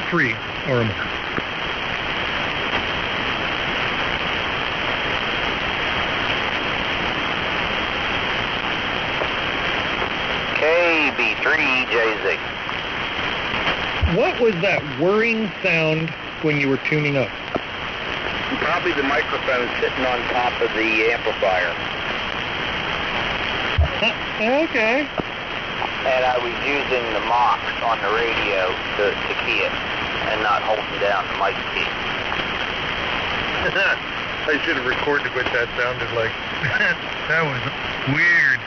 3 or more. KB3JZ. What was that whirring sound when you were tuning up? Probably the microphone sitting on top of the amplifier. Okay. And I was using the Mox on the radio to key it and not holding down the mic key. I should have recorded what that sounded like. That was weird.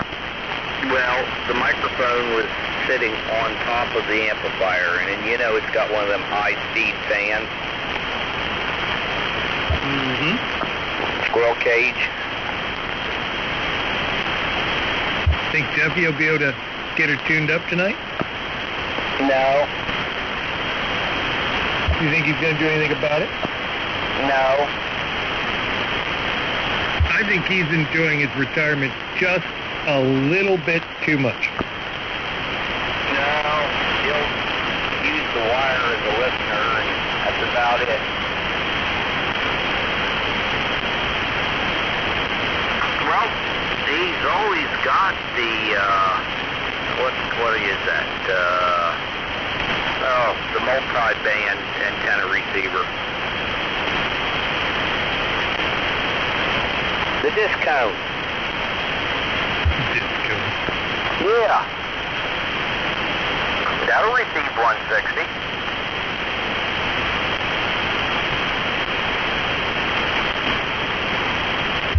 Well, the microphone was sitting on top of the amplifier, and you know it's got one of them high-speed fans. Mm-hmm. Squirrel cage. Think Jeffy will be able to get her tuned up tonight? No. You think he's going to do anything about it? No. I think he's enjoying his retirement just a little bit too much. No. He'll use the wire as a listener, and that's about it. Well, he's always got the, what is that? The multi-band antenna receiver. The disc cone. Yeah. That'll receive 160.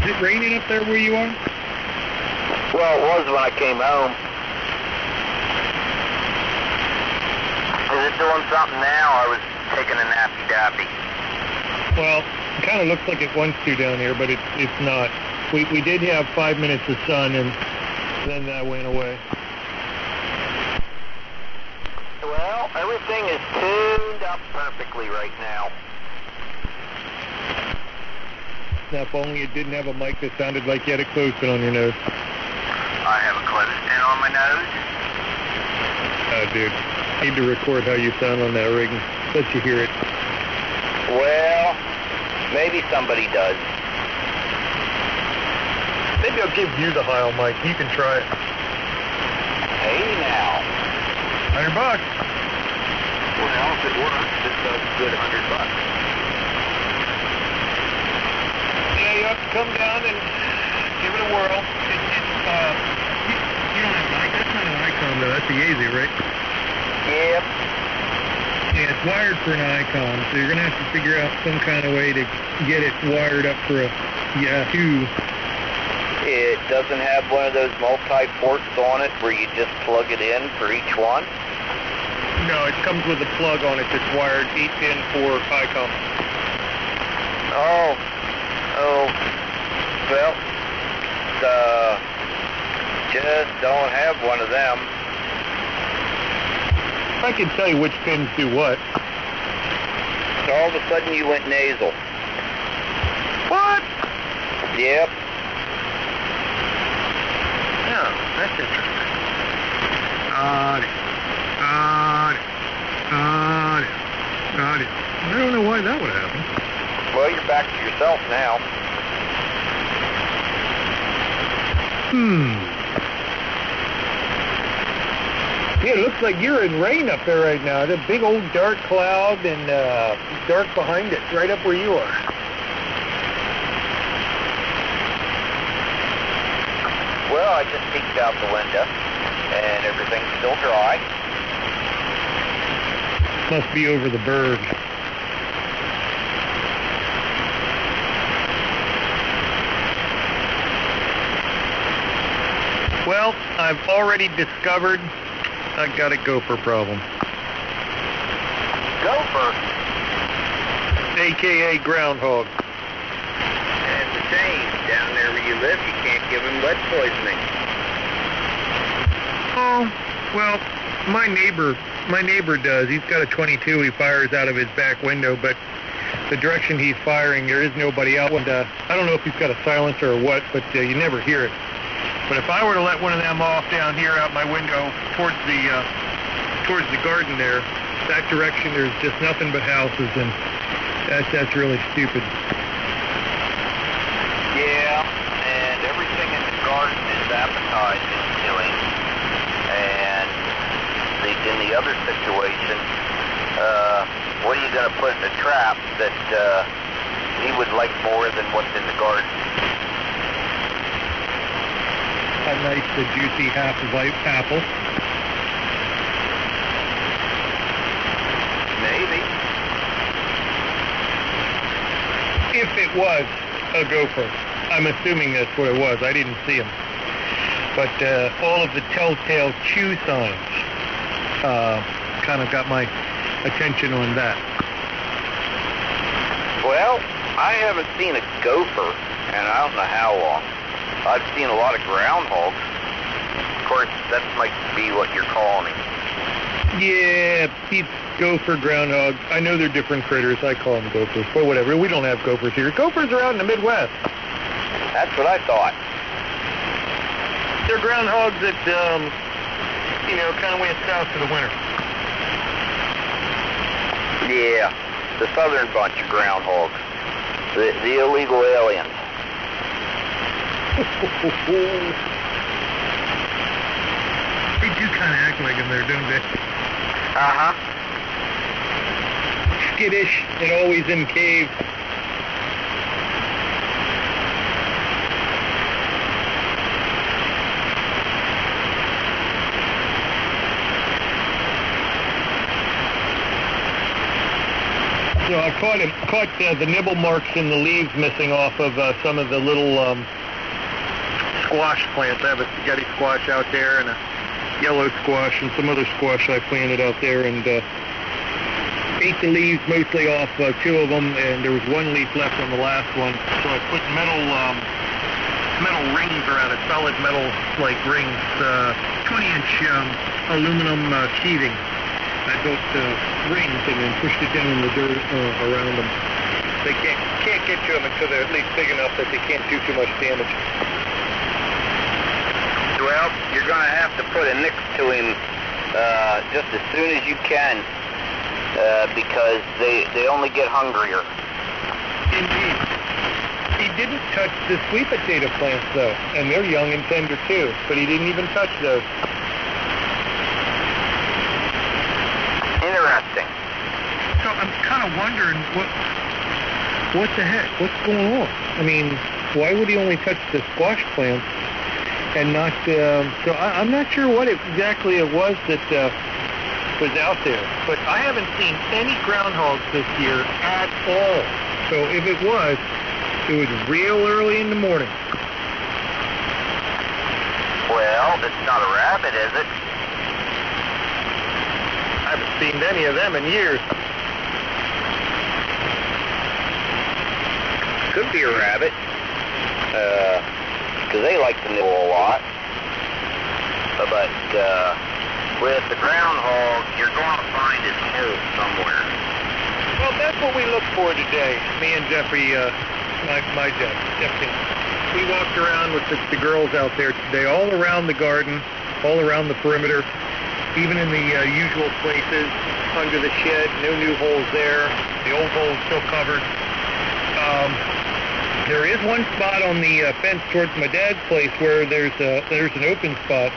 Is it raining up there where you are? Well, it was when I came home. Is it doing something now? I was taking a nappy-dappy. Well, it kind of looks like it wants to down here, but it's not. We did have 5 minutes of sun, and then that went away. Well, everything is tuned up perfectly right now. Now, if only it didn't have a mic that sounded like you had a clothespin on your nose. I have a clothespin on my nose. Oh, dude. Need to record how you sound on that rig and let you hear it. Well, maybe somebody does. Maybe I'll give you the Heil mic. You can try it. Hey, now. $100. Well, if it works, it's a good $100. Yeah, you have to come down and give it a whirl. You don't have an Icon? That's not an Icon, though. That's a Yaesu, right? Yep. Yeah, it's wired for an Icon, so you're going to have to figure out some kind of way to get it wired up for a Yahoo. It doesn't have one of those multi-ports on it where you just plug it in for each one? No, it comes with a plug on it that's wired 8-pin for Icon. Oh. Well, just don't have one of them. I can tell you which pins do what. So all of a sudden you went nasal. What? Yep. Oh, that's interesting. I don't know why that would happen. Well, you're back to yourself now. Yeah, it looks like you're in rain up there right now. The big old dark cloud and dark behind it, right up where you are. Well, I just peeked out the window, and everything's still dry. Must be over the berg. Well, I've already discovered I got a gopher problem. Gopher? AKA groundhog. And it's a shame. Down there where you live, you can't give him lead poisoning. Oh, well, my neighbor does. He's got a 22 he fires out of his back window, but the direction he's firing, there is nobody out. And, I don't know if he's got a silencer or what, but you never hear it. But if I were to let one of them off down here out my window towards the garden there, that direction there's just nothing but houses, and that's really stupid. Yeah, and everything in the garden is appetizing to him. And in the other situation, what are you going to put in the trap that he would like more than what's in the garden? A nice, juicy half of apple. Maybe. If it was a gopher. I'm assuming that's what it was. I didn't see him. But all of the telltale chew signs kind of got my attention on that. Well, I haven't seen a gopher, and I don't know how long. I've seen a lot of groundhogs. Of course, that might be what you're calling him. Yeah, it's gopher, groundhog. I know they're different critters. I call them gophers, but whatever. We don't have gophers here. Gophers are out in the Midwest. That's what I thought. They're groundhogs that, kind of went south for the winter. Yeah, the southern bunch of groundhogs. The illegal aliens. They do kind of act like them there, don't they? Uh-huh. Skittish and always in caves. So I caught the nibble marks in the leaves missing off of some of the little squash plants. I have a spaghetti squash out there and a yellow squash and some other squash I planted out there, and ate the leaves mostly off two of them, and there was one leaf left on the last one. So I put metal rings around it, solid metal like rings, 20-inch aluminum sheathing. I built rings and then pushed it down in the dirt around them. They can't get to them until they're at least big enough that they can't do too much damage. Well, you're going to have to put a nix to him just as soon as you can, because they only get hungrier. Indeed. He didn't touch the sweet potato plants, though, and they're young and tender, too, but he didn't even touch those. Interesting. So I'm kind of wondering, what the heck? What's going on? I mean, why would he only touch the squash plants and not... so I'm not sure what exactly it was that was out there, but I haven't seen any groundhogs this year at all. So if it was real early in the morning. Well, it's not a rabbit, is it? I haven't seen any of them in years. Could be a rabbit, because they like to nibble a lot. But with the groundhog, you're going to find his hole somewhere. Well, that's what we looked for today. Me and Jeffrey, my Jeffrey. We walked around with the girls out there today, all around the garden, all around the perimeter, even in the usual places, under the shed, no new holes there. The old hole's still covered. There is one spot on the fence towards my dad's place where there's an open spot,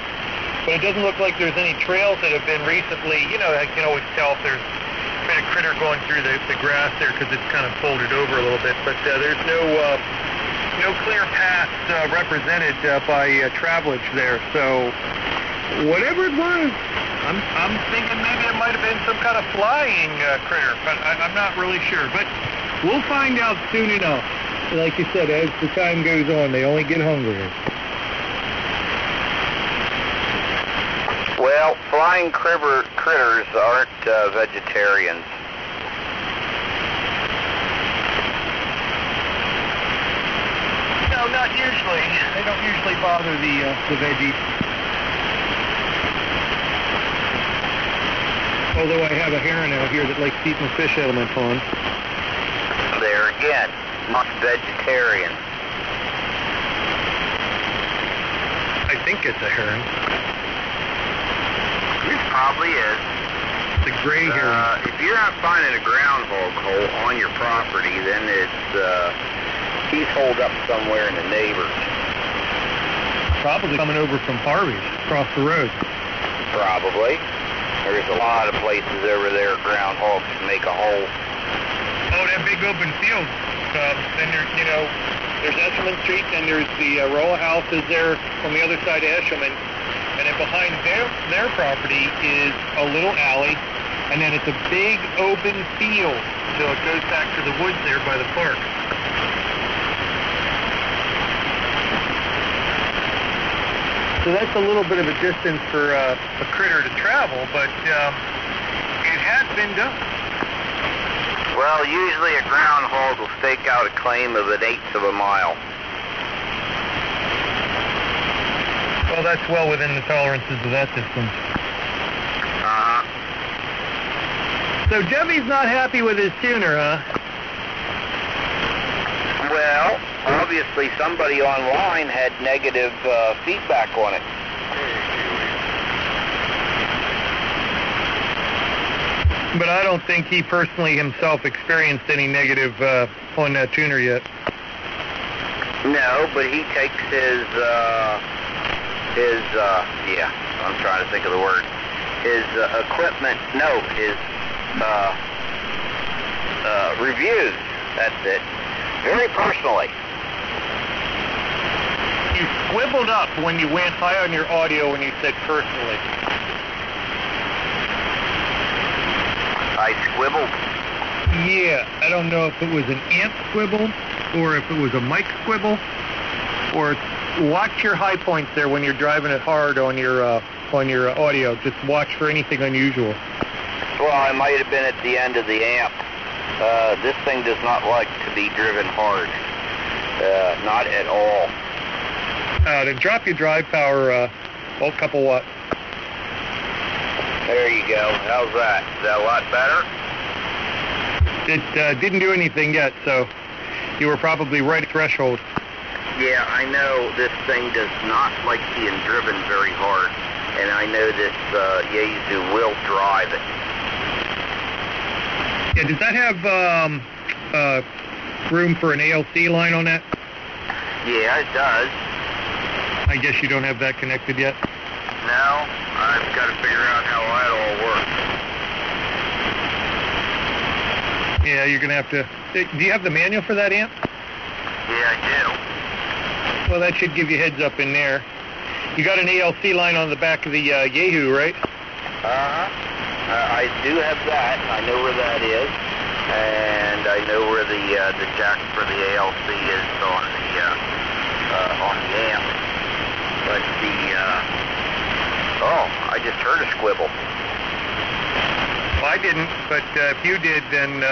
but it doesn't look like there's any trails that have been recently. I can always tell if there's been a critter going through the grass there because it's kind of folded over a little bit, but there's no clear paths represented by travelage there. So whatever it was, I'm thinking maybe it might have been some kind of flying critter, but I'm not really sure. But we'll find out soon enough. Like you said, as the time goes on, they only get hungrier. Well, flying critters aren't vegetarians. No, not usually. They don't usually bother the veggies. Although I have a heron out here that likes eating the fish out of my pond. There again, not vegetarian. I think it's a heron. It probably is. The gray hair. If you're not finding a groundhog hole on your property, then he's holed up somewhere in the neighbors. Probably coming over from Harvey's across the road. Probably. There's a lot of places over there groundhogs make a hole. Oh, that big open field. Then there's Eshelman Street, and there's the row of houses there on the other side of Eshelman. And then behind their property is a little alley, and then it's a big open field. So it goes back to the woods there by the park. So that's a little bit of a distance for a critter to travel, but it has been done. Well, usually a groundhog will stake out a claim of 1/8 of a mile. Well, that's well within the tolerances of that distance. Uh-huh. So Debbie's not happy with his tuner, huh? Well, obviously somebody online had negative feedback on it. But I don't think he personally himself experienced any negative on that tuner yet. No, but he takes his I'm trying to think of the word. His equipment, his reviews, that's it, very personally. You squibbled up when you went high on your audio when you said personally. I squibbled? Yeah, I don't know if it was an amp squibble or if it was a mic squibble, or watch your high points there when you're driving it hard on your audio. Just watch for anything unusual. Well, it might have been at the end of the amp. This thing does not like to be driven hard. Not at all. To drop your drive power a couple watts. There you go. How's that? Is that a lot better? It didn't do anything yet, so you were probably right at threshold. Yeah, I know this thing does not like being driven very hard, and I know this Yaesu will drive it. Yeah, does that have room for an ALC line on that? Yeah, it does. I guess you don't have that connected yet? No, I've got to figure out how that all works. Yeah, you're going to have to... Do you have the manual for that amp? Yeah, I do. Well, that should give you heads up in there. You got an ALC line on the back of the Yahoo, right? I do have that. I know where that is, and I know where the jack for the ALC is on the amp. But I just heard a squibble. Well, I didn't, but if you did, then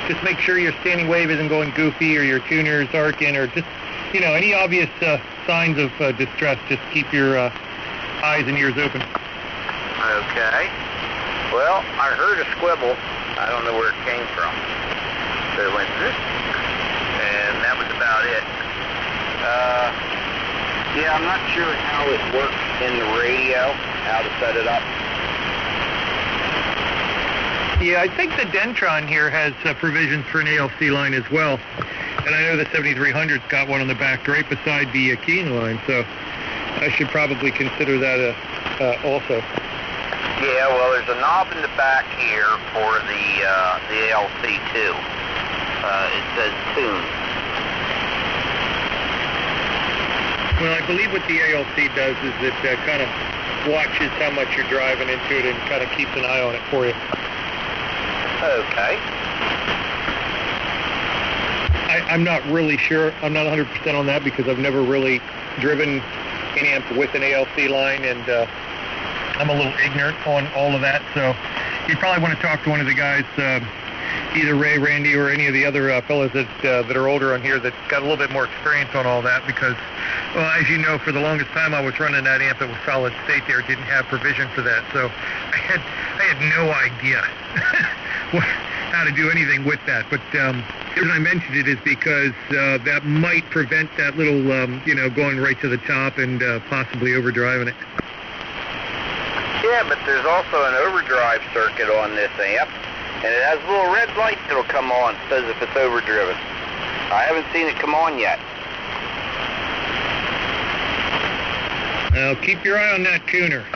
just make sure your standing wave isn't going goofy or your tuner's arcing or just, any obvious signs of distress. Just keep your eyes and ears open. Okay. Well, I heard a squibble. I don't know where it came from. So it went this, and that was about it. Yeah, I'm not sure how it works in the radio, how to set it up. Yeah, I think the Dentron here has provisions for an ALC line as well. And I know the 7300's got one on the back right beside the keying line, so I should probably consider that also. Yeah, well, there's a knob in the back here for the ALC too. It says tune. Well, I believe what the ALC does is it kind of watches how much you're driving into it and kind of keeps an eye on it for you. Okay. I'm not really sure. I'm not 100% on that because I've never really driven an amp with an ALC line, and I'm a little ignorant on all of that. So you probably want to talk to one of the guys, either Ray, Randy, or any of the other fellows that are older on here that got a little bit more experience on all that because, well, as you know, for the longest time I was running that amp that was solid state there, didn't have provision for that. So I had no idea how to do anything with that. But the reason I mentioned it is because that might prevent that little, going right to the top and possibly overdriving it. Yeah, but there's also an overdrive circuit on this amp, and it has little red lights that'll come on, says if it's overdriven. I haven't seen it come on yet. Now, keep your eye on that tuner.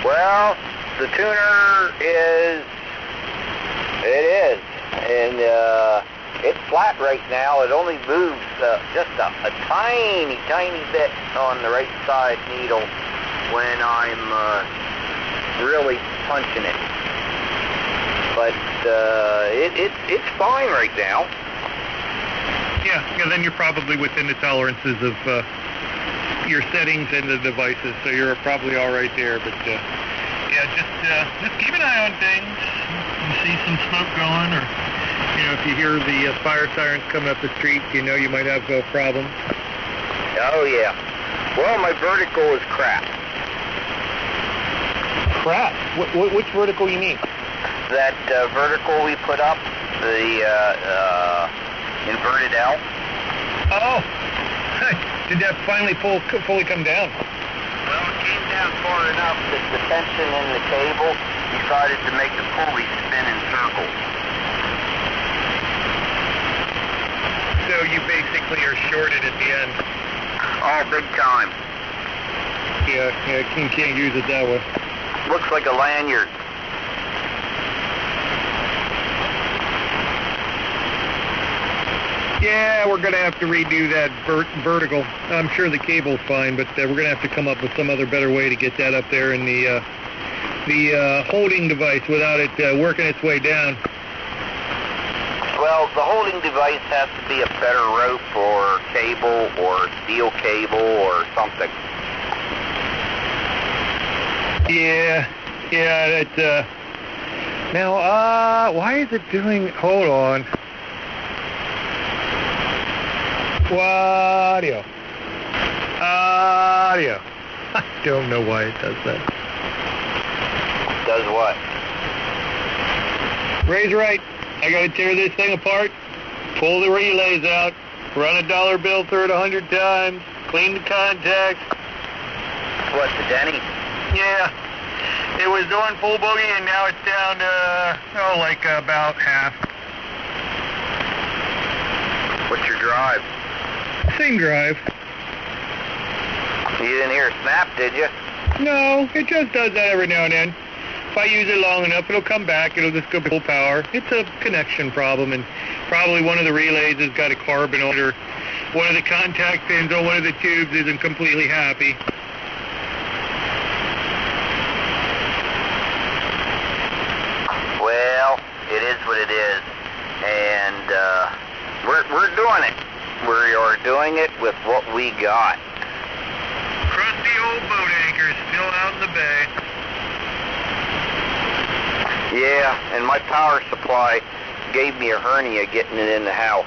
Well, the tuner is, and it's flat right now. It only moves just a tiny, tiny bit on the right side needle when I'm really punching it. But it's fine right now. Yeah, then you're probably within the tolerances of your settings and the devices, so you're probably all right there. But yeah, just keep an eye on things. You see some smoke going, or if you hear the fire sirens coming up the street, you might have a problem. Oh yeah. Well, my vertical is crap. Crap? Which vertical you mean? That vertical we put up, the inverted L. Oh. Did that finally fully come down? Well, it came down far enough that the tension in the cable decided to make the pulley spin in circles. So you basically are shorted at the end. Oh, big time. Yeah, you can't use it that way. Looks like a lanyard. Yeah, we're going to have to redo that vertical. I'm sure the cable's fine, but we're going to have to come up with some other better way to get that up there in the holding device without it working its way down. Well, the holding device has to be a better rope or cable or steel cable or something. Yeah, that, now, why is it doing, hold on. Audio. I don't know why it does that. Does what? Ray's right. I gotta tear this thing apart, pull the relays out, run a dollar bill through it 100 times, clean the contacts. What, the Denny? Yeah. It was doing full boogie, and now it's down to, like about half. What's your drive? Same drive. You didn't hear a snap, did you? No, it just does that every now and then. If I use it long enough, it'll come back. It'll just go full power. It's a connection problem, and probably one of the relays has got a carbon on it, or one of the contact pins on one of the tubes isn't completely happy. Well, it is what it is, and we're doing it. We are doing it with what we got. Crusty old boat anchor still out in the bay. Yeah, and my power supply gave me a hernia getting it in the house.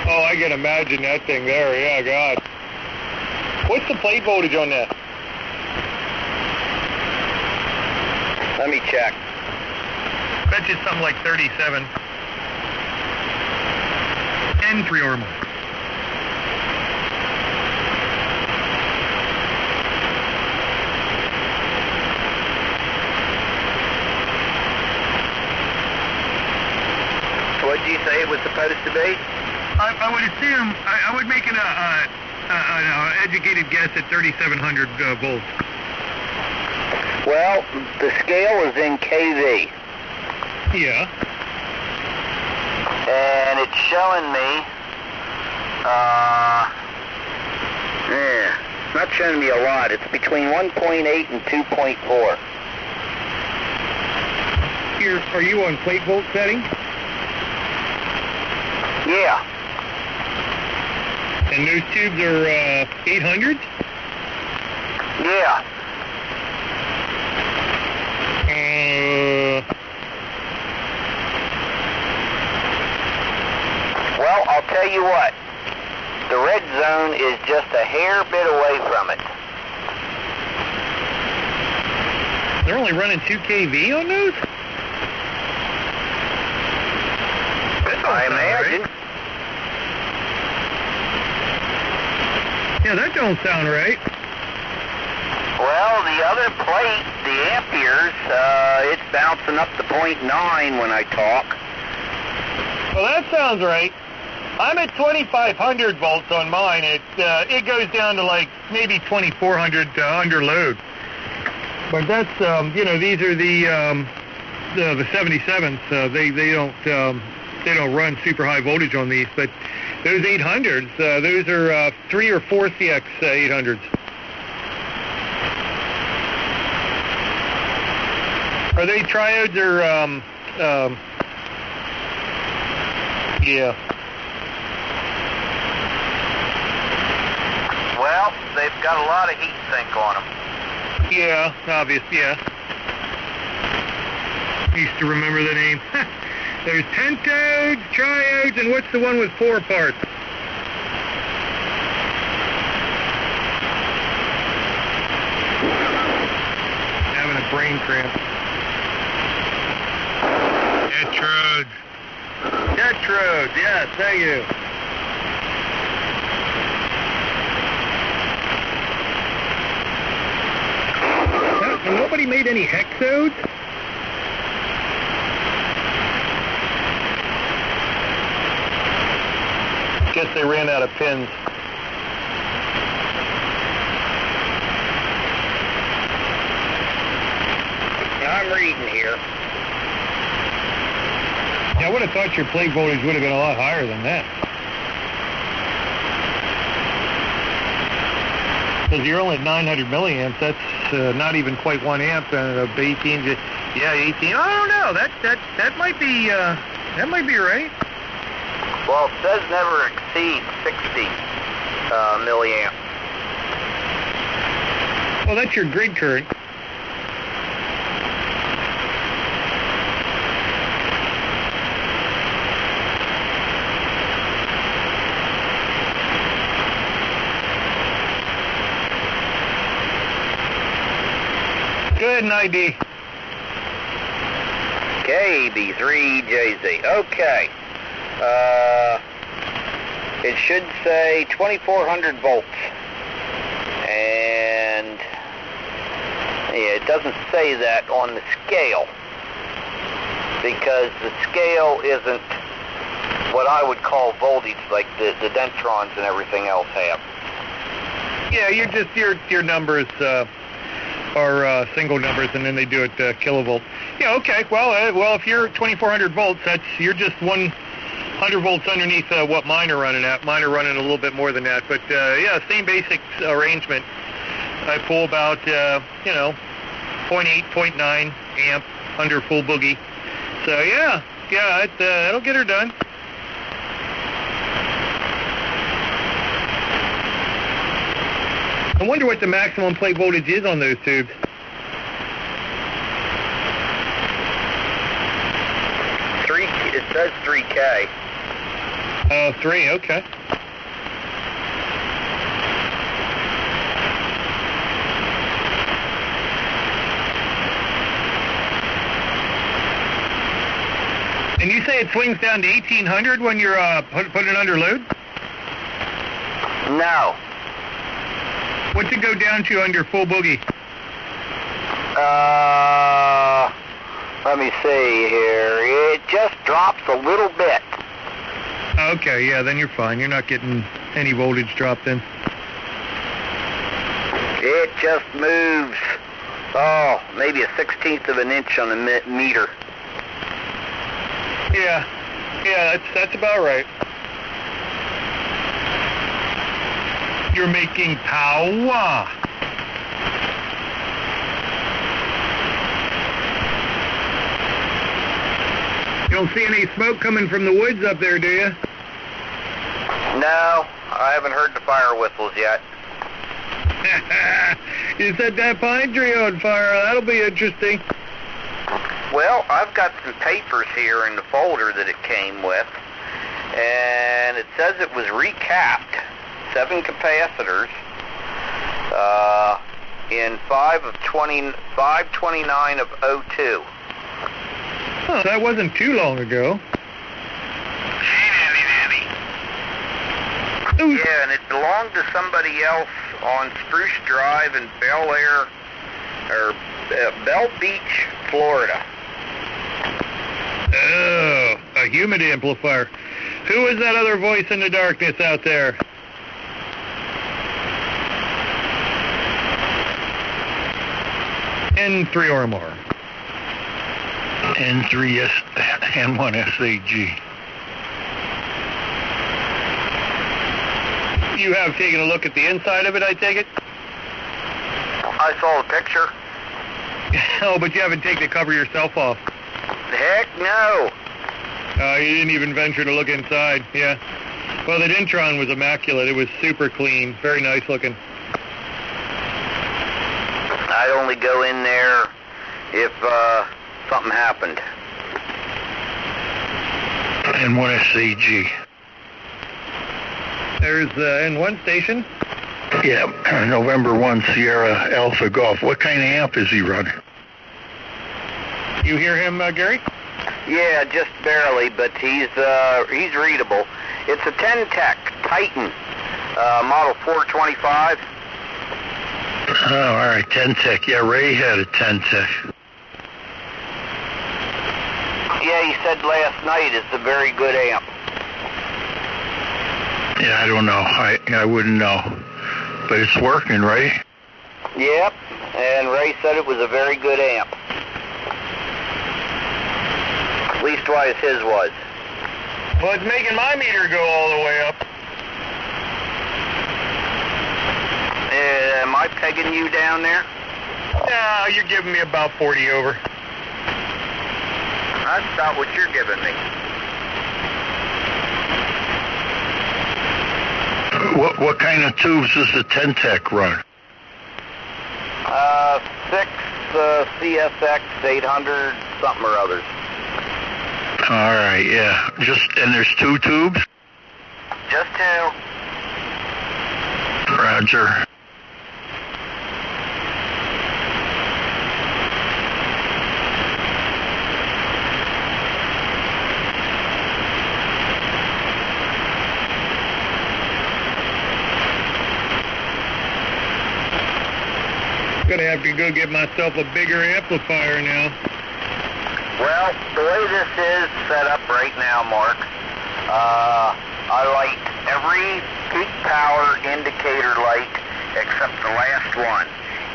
Oh, I can imagine that thing there. Yeah, God. What's the plate voltage on that? Let me check. Bet you something like 37. N3 or more. What did you say it was supposed to be? I would assume, I would make an educated guess at 3,700 volts. Well, the scale is in kV. Yeah. And it's showing me, not showing me a lot. It's between 1.8 and 2.4. Are you on plate volt setting? Yeah. And those tubes are 800s? Yeah. Well, I'll tell you what. The red zone is just a hair bit away from it. They're only running 2 kV on those? I imagine. Right. Yeah, that don't sound right. Well, the the plate, the amperes, it's bouncing up to .9 when I talk. Well, that sounds right. I'm at 2,500 volts on mine. It goes down to like maybe 2,400 under load. But that's these are the 77s. They don't run super high voltage on these. But those 800s, those are 3 or 4 CX 800s. Are they triodes or yeah? Well, they've got a lot of heat sink on them. Yeah, obvious, yeah. Used to remember the name. There's pentodes, triodes, and what's the one with 4 parts? Having a brain cramp. Tetrodes. Tetrodes, yes, thank you. And nobody made any hexodes? Guess they ran out of pins. I'm reading here. Yeah, I would have thought your plate voltage would have been a lot higher than that. Because you're only at 900 milliamps. That's not even quite 1 amp. 18. Yeah, 18. I don't know. That might be right. Well, it says never exceed 60 milliamps. Well, that's your grid current. Go ahead and ID. KB3JZ. Okay. It should say 2,400 volts. And yeah, it doesn't say that on the scale, because the scale isn't what I would call voltage like the Dentrons and everything else have. Yeah, your numbers are single numbers, and then they do it kilovolt. Yeah, okay. Well, if you're 2,400 volts, you're just 100 volts underneath what mine are running at. Mine are running a little bit more than that, but yeah, same basic arrangement. I pull about 0.8, 0.9 amp under full boogie. So yeah, that'll get her done. I wonder what the maximum plate voltage is on those tubes. It says 3K. Oh, 3, okay. And you say it swings down to 1,800 when you're putting it under load? No. What's it go down to under full boogie? Let me see here. It just drops a little bit. Okay, yeah, then you're fine. You're not getting any voltage drop then. It just moves, maybe a 1/16 of an inch on the meter. Yeah, that's about right. You're making power. You don't see any smoke coming from the woods up there, do you? No, I haven't heard the fire whistles yet. You set that pine tree on fire. That'll be interesting. Well, I've got some papers here in the folder that it came with, and it says it was recapped, 7 capacitors, in 5/29 of 02. Huh, that wasn't too long ago. Ooh. Yeah, and it belonged to somebody else on Spruce Drive in Bel Air, or Bell Beach, Florida. Oh, a humid amplifier. Who is that other voice in the darkness out there? N3 or more. N3S and 1SAG. You have taken a look at the inside of it, I take it? I saw the picture. Oh, but you haven't taken the cover yourself off. Heck no. You didn't even venture to look inside, yeah. Well, the Dintron was immaculate. It was super clean, very nice looking. I'd only go in there if something happened. And 1SAG. There's the N1 station. Yeah, November 1 Sierra Alpha Golf. What kind of amp is he running? You hear him, Gary? Yeah, just barely, but he's readable. It's a 10-Tech Titan, model 425. Oh, all right, 10-Tech. Yeah, Ray had a 10-Tech. Yeah, he said last night it's a very good amp. Yeah, I don't know. I wouldn't know. But it's working, right? Yep, and Ray said it was a very good amp. Leastwise his was. Well, it's making my meter go all the way up. Am I pegging you down there? No, you're giving me about 40 over. That's about what you're giving me. What kind of tubes does the 10-Tech run? 6 CSX 800 something or others. All right, yeah. And there's 2 tubes? Just 2. Roger. Gonna have to go get myself a bigger amplifier now. Well, the way this is set up right now, Mark, I light every peak power indicator light except the last one.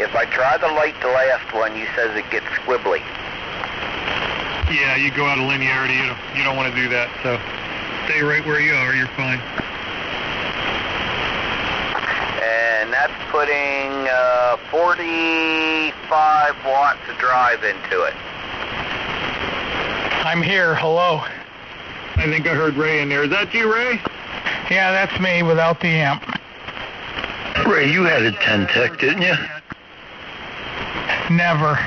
If I try to light the last one, you says it gets squibbly. Yeah, you go out of linearity. You don't want to do that, so stay right where you are. You're fine. And that's putting 45 watts of drive into it. I'm here. Hello. I think I heard Ray in there. Is that you, Ray? Yeah, that's me without the amp. Ray, you had a 10-Tech, didn't you? Never.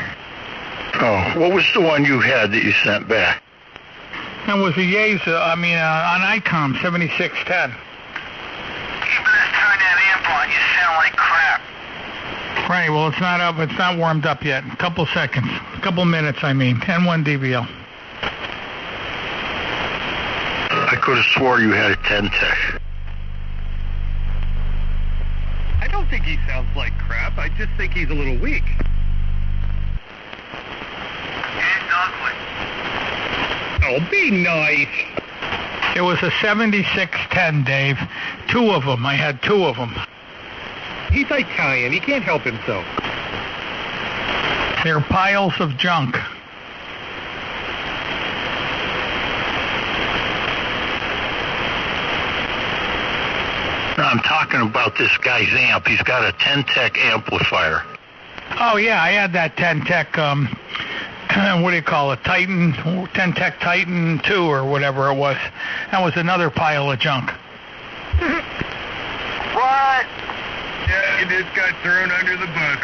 Oh, what was the one you had that you sent back? That was a Yeza, an ICOM 7610. Turn that amp on. You sound like crap. Right, well, it's not warmed up yet. A couple seconds. A couple minutes, N1 DBL. I could have swore you had a 10-Tech. I don't think he sounds like crap. I just think he's a little weak. And ugly. Oh, be nice. It was a 7610, Dave. 2 of them. I had 2 of them. He's Italian. He can't help himself. They're piles of junk. No, I'm talking about this guy's amp. He's got a 10-Tech amplifier. Oh, yeah, I had that 10-Tech, what do you call it, Titan, 10-Tech Titan 2 or whatever it was. That was another pile of junk. What? Yeah, you just got thrown under the bus.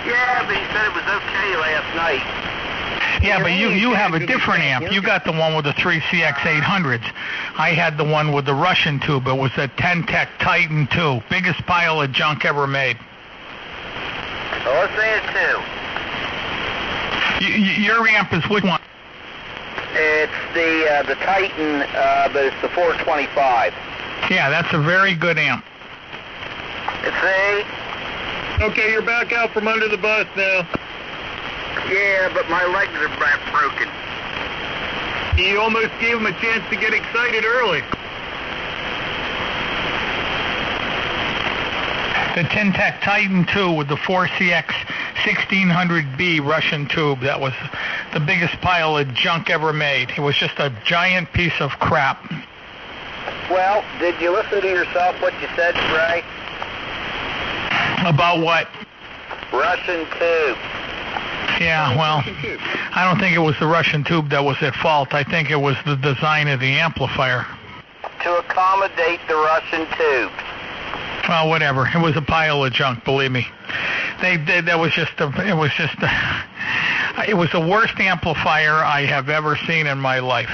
Yeah, but he said it was okay last night. Yeah, but you have a different amp. You got the one with the 3 CX 800s. I had the one with the Russian tube. It was a 10-Tech Titan 2. Biggest pile of junk ever made. So let's say it's 2. Your amp is which one? It's the Titan, but it's the 425. Yeah, that's a very good amp. See? Okay, you're back out from under the bus now. Yeah, but my legs are broken. You almost gave him a chance to get excited early. The Tintec Titan II with the 4CX 1600B Russian tube. That was the biggest pile of junk ever made. It was just a giant piece of crap. Well, did you listen to yourself what you said, Ray? About what? Russian tube. Yeah, well, I don't think it was the Russian tube that was at fault. I think it was the design of the amplifier. To accommodate the Russian tube. Well, whatever. It was a pile of junk, believe me. It was the worst amplifier I have ever seen in my life.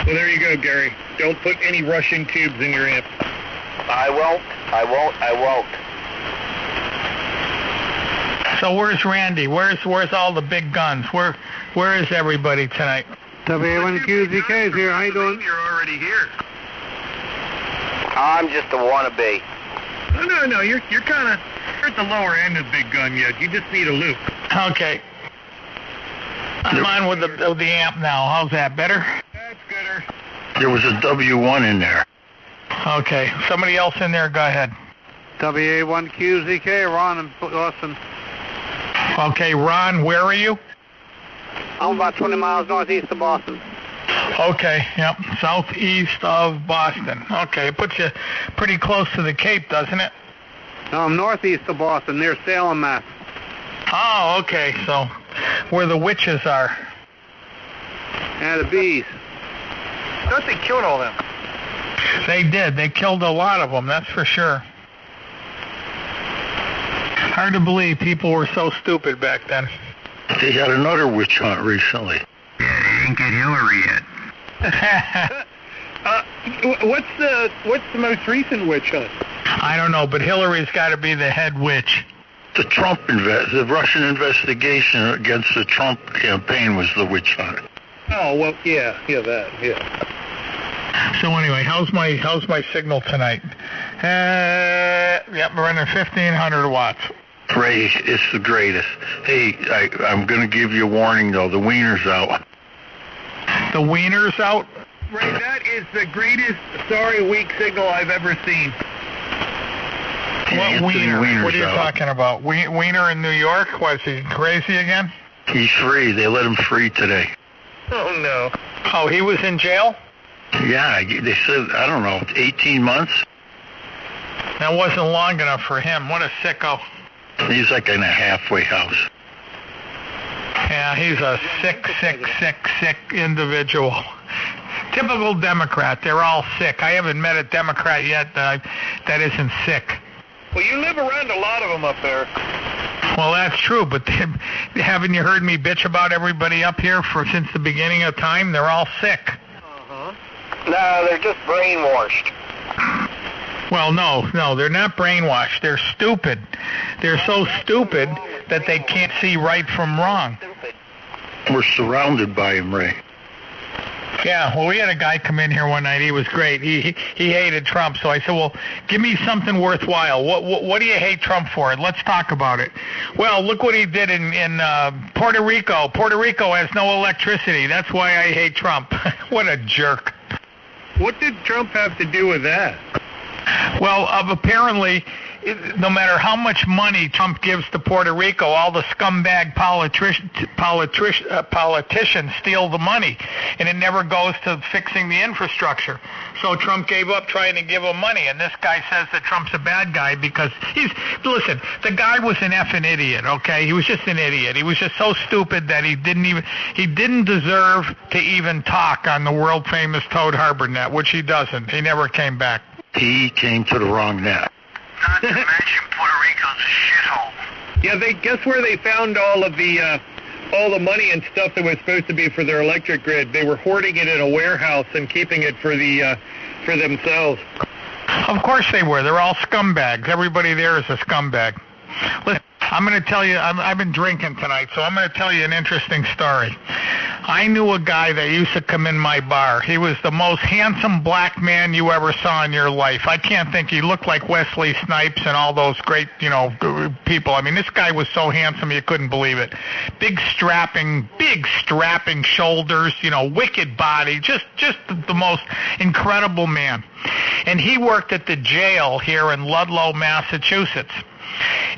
Well, there you go, Gary. Don't put any Russian tubes in your amp. I won't. So where's Randy? Where's all the big guns? Where is everybody tonight? WA1QZK is here. How you doing? You're already here. I'm just a wannabe. No. You're at the lower end of big gun yet. You just need a loop. Okay. I'm on with the amp now. How's that? Better? That's gooder. There was a W1 in there. Okay. Somebody else in there? Go ahead. WA1QZK, Ron in Boston. Okay, Ron, where are you? I'm about 20 miles northeast of Boston. Okay, yep, southeast of Boston. Okay, it puts you pretty close to the Cape, doesn't it? No, I'm northeast of Boston, near Salem, Mass. Oh, okay, so where the witches are. Yeah, the bees. I thought they killed all them. They did. They killed a lot of them, that's for sure. Hard to believe people were so stupid back then. They had another witch hunt recently. Yeah, they didn't get Hillary yet. What's the most recent witch hunt? I don't know, but Hillary's got to be the head witch. The Russian investigation against the Trump campaign was the witch hunt. Oh, well, yeah, that. So anyway, how's my signal tonight? Yep, we're running 1,500 watts. Ray, it's the greatest. Hey, I'm going to give you a warning, though. The wiener's out. The wiener's out? Ray, that is the greatest weak signal I've ever seen. What wiener? Wiener's What are you out. talking about? Wiener in New York? Was he crazy again? He's free. They let him free today. Oh, no. Oh, he was in jail? Yeah, they said, I don't know, 18 months? That wasn't long enough for him. What a sicko. He's like in a halfway house. Yeah, he's a sick individual. Typical Democrat. They're all sick. I haven't met a Democrat yet that isn't sick. Well, you live around a lot of them up there. Well, that's true, but haven't you heard me bitch about everybody up here since the beginning of time? They're all sick. No, they're just brainwashed. Well, no, they're not brainwashed. They're stupid. They're so stupid that they can't see right from wrong. We're surrounded by him, Ray. Yeah, well, we had a guy come in here one night. He was great. He hated Trump. So I said, well, give me something worthwhile. What do you hate Trump for? Let's talk about it. Well, look what he did in Puerto Rico. Puerto Rico has no electricity. That's why I hate Trump. What a jerk. What did Trump have to do with that? Well, apparently, no matter how much money Trump gives to Puerto Rico, all the scumbag politicians steal the money, and it never goes to fixing the infrastructure. So Trump gave up trying to give them money, and this guy says that Trump's a bad guy because listen, the guy was an effing idiot, okay? He was just an idiot. He was just so stupid that he didn't deserve to even talk on the world-famous Toad Harbor net, which he doesn't. He never came back. He came to the wrong net. Not to mention Puerto Rico's a shithole. Yeah, guess where they found all the money and stuff that was supposed to be for their electric grid? They were hoarding it in a warehouse and keeping it for themselves. Of course they were. They're all scumbags. Everybody there is a scumbag. Listen, I'm going to tell you, I've been drinking tonight, so I'm going to tell you an interesting story. I knew a guy that used to come in my bar. He was the most handsome black man you ever saw in your life. I can't think. He looked like Wesley Snipes and all those great, people. I mean, this guy was so handsome you couldn't believe it. Big strapping shoulders, wicked body, just the most incredible man. And he worked at the jail here in Ludlow, Massachusetts.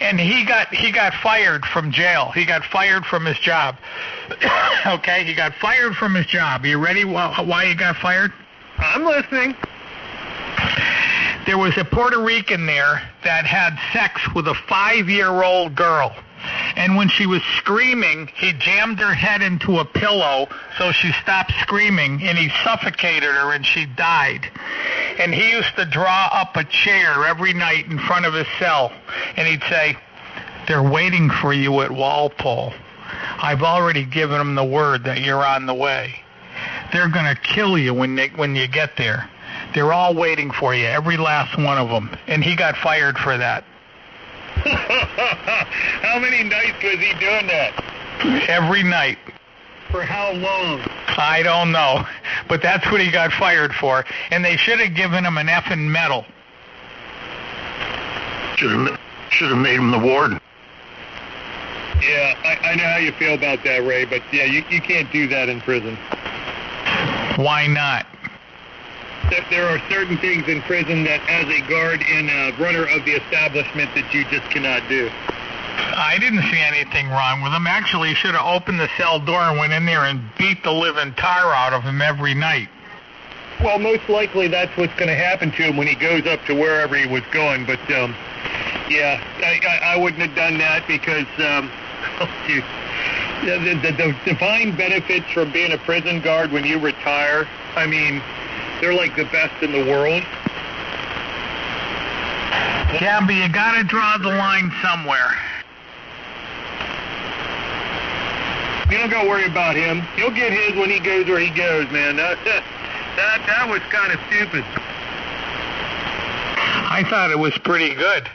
And he got fired from jail. He got fired from his job. Okay, he got fired from his job. Are you ready why he got fired? I'm listening. There was a Puerto Rican there that had sex with a 5-year-old girl. And when she was screaming, he jammed her head into a pillow so she stopped screaming, and he suffocated her, and she died. And he used to draw up a chair every night in front of his cell, and he'd say, "They're waiting for you at Walpole. I've already given them the word that you're on the way. They're going to kill you when you get there. They're all waiting for you, every last one of them." And he got fired for that. How many nights was he doing that? Every night. For how long? I don't know, but that's what he got fired for, and they should have given him an effing medal. Should have made him the warden. Yeah, I know how you feel about that, Ray, but yeah, you can't do that in prison. Why not? There are certain things in prison that, as a guard and a runner of the establishment, that you just cannot do. I didn't see anything wrong with him. Actually, he should have opened the cell door and went in there and beat the living tar out of him every night. Well, most likely that's what's going to happen to him when he goes up to wherever he was going. But, yeah, I wouldn't have done that because, the divine benefits from being a prison guard when you retire, I mean, they're like the best in the world. Yeah, but you got to draw the line somewhere. You don't got to worry about him. He'll get his when he goes where he goes, man. That was kind of stupid. I thought it was pretty good.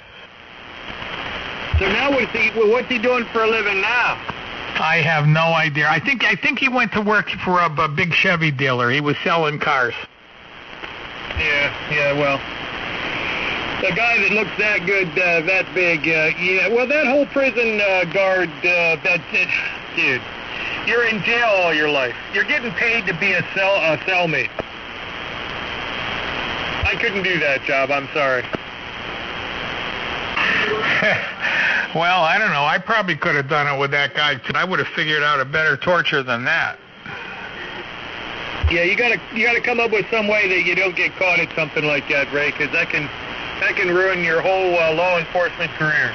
So now what's he doing for a living now? I have no idea. I think he went to work for a big Chevy dealer. He was selling cars. Yeah, well, a guy that looks that good, that big, yeah, well, that whole prison guard, dude, you're in jail all your life. You're getting paid to be a cellmate. I couldn't do that job, I'm sorry. Well, I don't know. I probably could have done it with that guy. I would have figured out a better torture than that. Yeah, you gotta come up with some way that you don't get caught at something like that, Ray, because that can ruin your whole law enforcement career.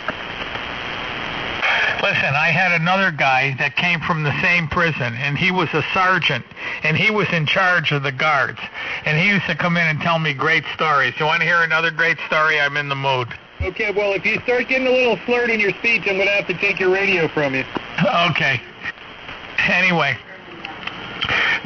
Listen, I had another guy that came from the same prison, and he was a sergeant, and he was in charge of the guards, and he used to come in and tell me great stories. You want to hear another great story? I'm in the mood. Okay, well, if you start getting a little slurred in your speech, I'm going to have to take your radio from you. Okay. Anyway,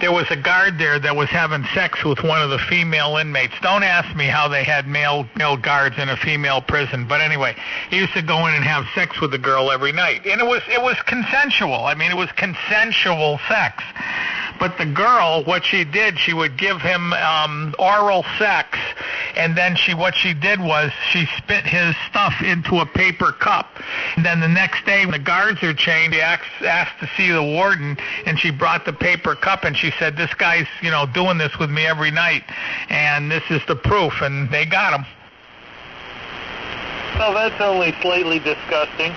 there was a guard there that was having sex with one of the female inmates. Don't ask me how they had male guards in a female prison, but anyway, he used to go in and have sex with the girl every night, and it was consensual. I mean, it was consensual sex. But the girl, what she did, she would give him oral sex, and then what she did was she spit his stuff into a paper cup. And then the next day, when the guards are chained, he asked to see the warden, and she brought the paper cup, and she said, "This guy's, doing this with me every night, and this is the proof," and they got him. Well, that's only slightly disgusting.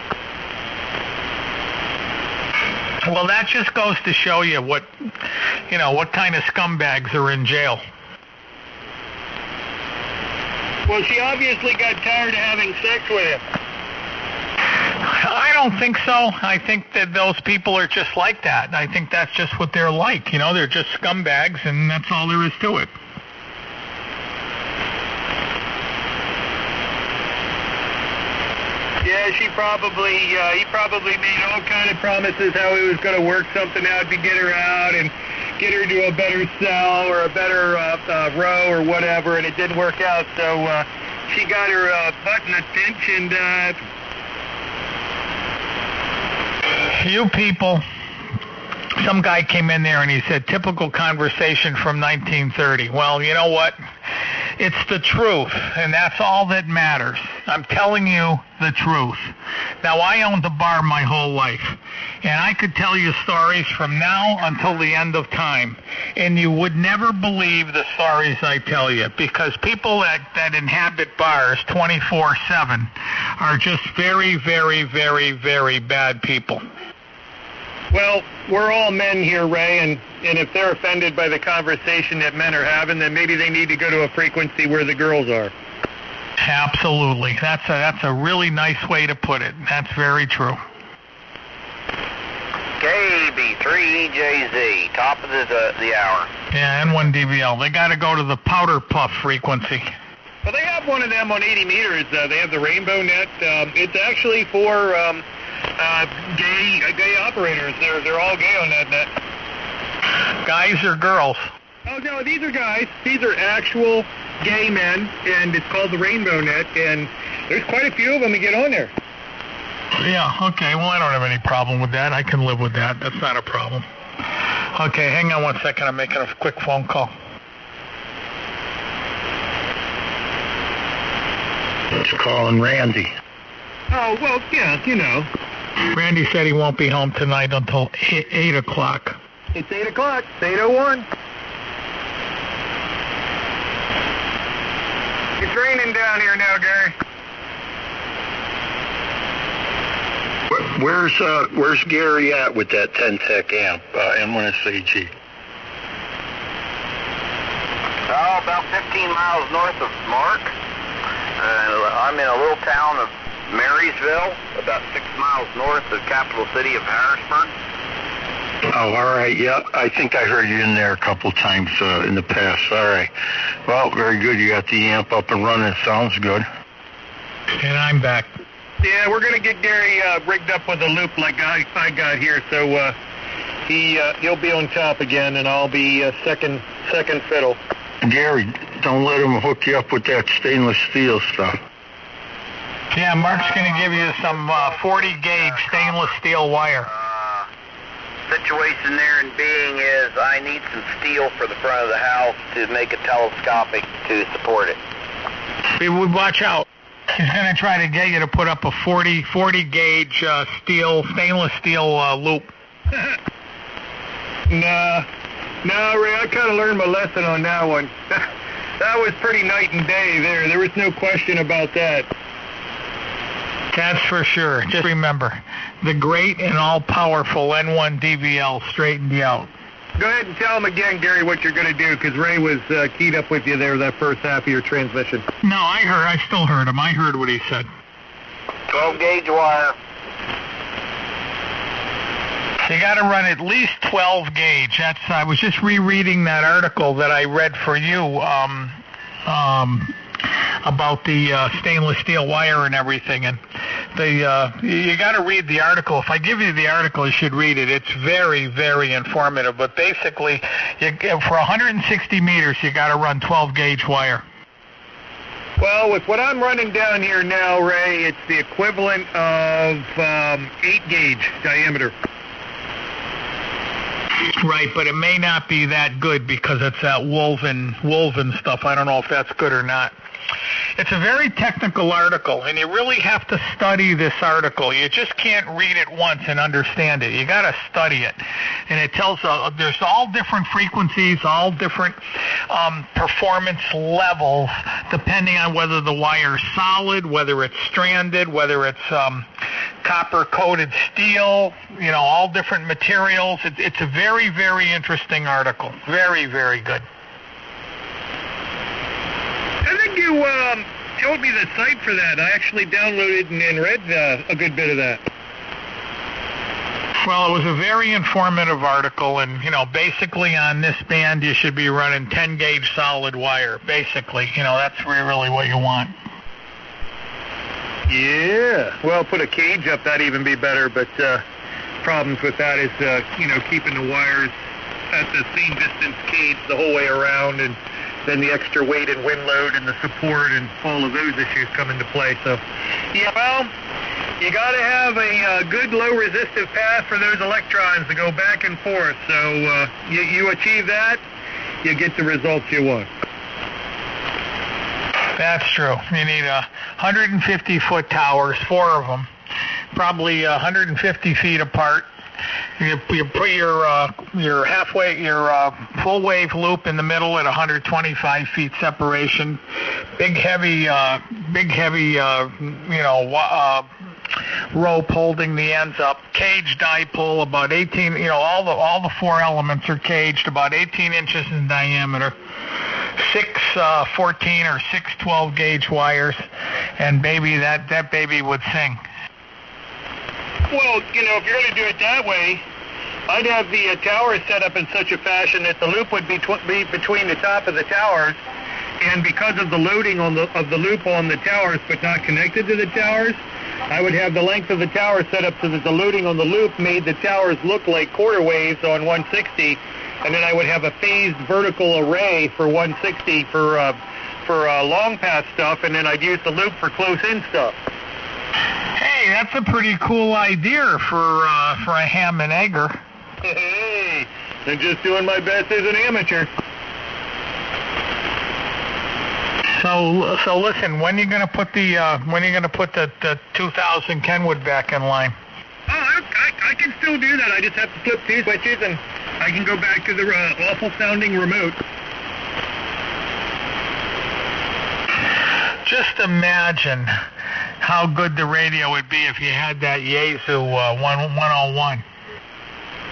Well, that just goes to show you what kind of scumbags are in jail. Well, she obviously got tired of having sex with him. I don't think so. I think that those people are just like that. I think that's just what they're like. They're just scumbags, and that's all there is to it. Yeah, he probably made all kind of promises how he was going to work something out to get her out and get her to a better cell or a better row or whatever, and it didn't work out. So she got her butt in a pinch, and You people, some guy came in there and he said, typical conversation from 1930. Well, you know what? It's the truth, and that's all that matters. I'm telling you the truth. Now, I owned a bar my whole life, and I could tell you stories from now until the end of time, and you would never believe the stories I tell you, because people that inhabit bars 24/7 are just very, very, very, very bad people. Well, we're all men here, Ray, and if they're offended by the conversation that men are having, then maybe they need to go to a frequency where the girls are. Absolutely. That's a really nice way to put it. That's very true. KB3EJZ, top of the hour. Yeah, N1DBL. They got to go to the powder puff frequency. Well, they have one of them on 80 meters. They have the Rainbow Net. It's actually for gay operators. They're all gay on that net. Guys or girls? Oh, no, these are guys. These are actual gay men, and it's called the Rainbow Net, and there's quite a few of them that get on there. Yeah, okay. Well, I don't have any problem with that. I can live with that. That's not a problem. Okay, hang on 1 second. I'm making a quick phone call. It's calling Randy. Oh, well, yeah, you know. Randy said he won't be home tonight until 8 o'clock. It's 8 o'clock. It's 8:01. It's raining down here now, Gary. Where's Gary at with that 10-tech amp, N1SAG? Oh, about 15 miles north of Mark. I'm in a little town of Marysville, about 6 miles north of the capital city of Harrisburg. Oh, all right. Yeah, I think I heard you in there a couple times in the past. All right. Well, very good. You got the amp up and running. Sounds good. And I'm back. Yeah, we're going to get Gary rigged up with a loop like I got here, so he'll be on top again, and I'll be second fiddle. Gary, don't let him hook you up with that stainless steel stuff. Yeah, Mark's going to give you some 40-gauge stainless steel wire. Situation there in being is I need some steel for the front of the house to make it telescopic to support it. We would watch out. He's going to try to get you to put up a 40-gauge stainless steel loop. No, Ray, I kind of learned my lesson on that one. That was pretty night and day there. There was no question about that. That's for sure. Just remember, the great and all-powerful N1DVL straightened you out. Go ahead and tell him again, Gary, what you're going to do, because Ray was keyed up with you there that first half of your transmission. No, I still heard him. I heard what he said. 12-gauge wire. You got to run at least 12 gauge. I was just rereading that article that I read for you about the stainless steel wire and everything, and you got to read the article. If I give you the article, you should read it. It's very, very informative. But basically, for 160 meters, you got to run 12 gauge wire. Well, with what I'm running down here now, Ray, it's the equivalent of 8 gauge diameter. Right, but it may not be that good because it's that woven stuff. I don't know if that's good or not. It's a very technical article, and you really have to study this article. You just can't read it once and understand it. You got to study it. And it tells there's all different frequencies, all different performance levels, depending on whether the wire's solid, whether it's stranded, whether it's copper-coated steel, all different materials. It's a very, very interesting article. Very, very good. I think you showed me the site for that. I actually downloaded and read a good bit of that. Well, it was a very informative article, and, basically on this band you should be running 10-gauge solid wire. Basically, that's really what you want. Yeah. Well, put a cage up, that'd even be better, but problems with that is, keeping the wires at the same distance cage the whole way around, and then the extra weight and wind load and the support and all of those issues come into play. So, yeah, well, You got to have a good low resistive path for those electrons to go back and forth. So you achieve that, you get the results you want. That's true. You need 150-foot towers, 4 of them, probably 150 feet apart. You put your full wave loop in the middle at 125 feet separation. Big heavy rope holding the ends up. Cage dipole about 18. All the 4 elements are caged about 18 inches in diameter. 6 14 or 6 12 gauge wires, and baby, that baby would sing. Well, if you're going to do it that way, I'd have the tower set up in such a fashion that the loop would be between the top of the towers, and because of the loading of the loop on the towers but not connected to the towers, I would have the length of the tower set up so that the loading on the loop made the towers look like quarter waves on 160, and then I would have a phased vertical array for 160 for long path stuff, and then I'd use the loop for close-in stuff. Hey, that's a pretty cool idea for a ham and egger. Hey, I'm just doing my best as an amateur. So listen, when are you gonna put the 2000 Kenwood back in line? Oh, I can still do that. I just have to flip 2 switches and I can go back to the awful sounding remote. Just imagine how good the radio would be if you had that Yaesu 101.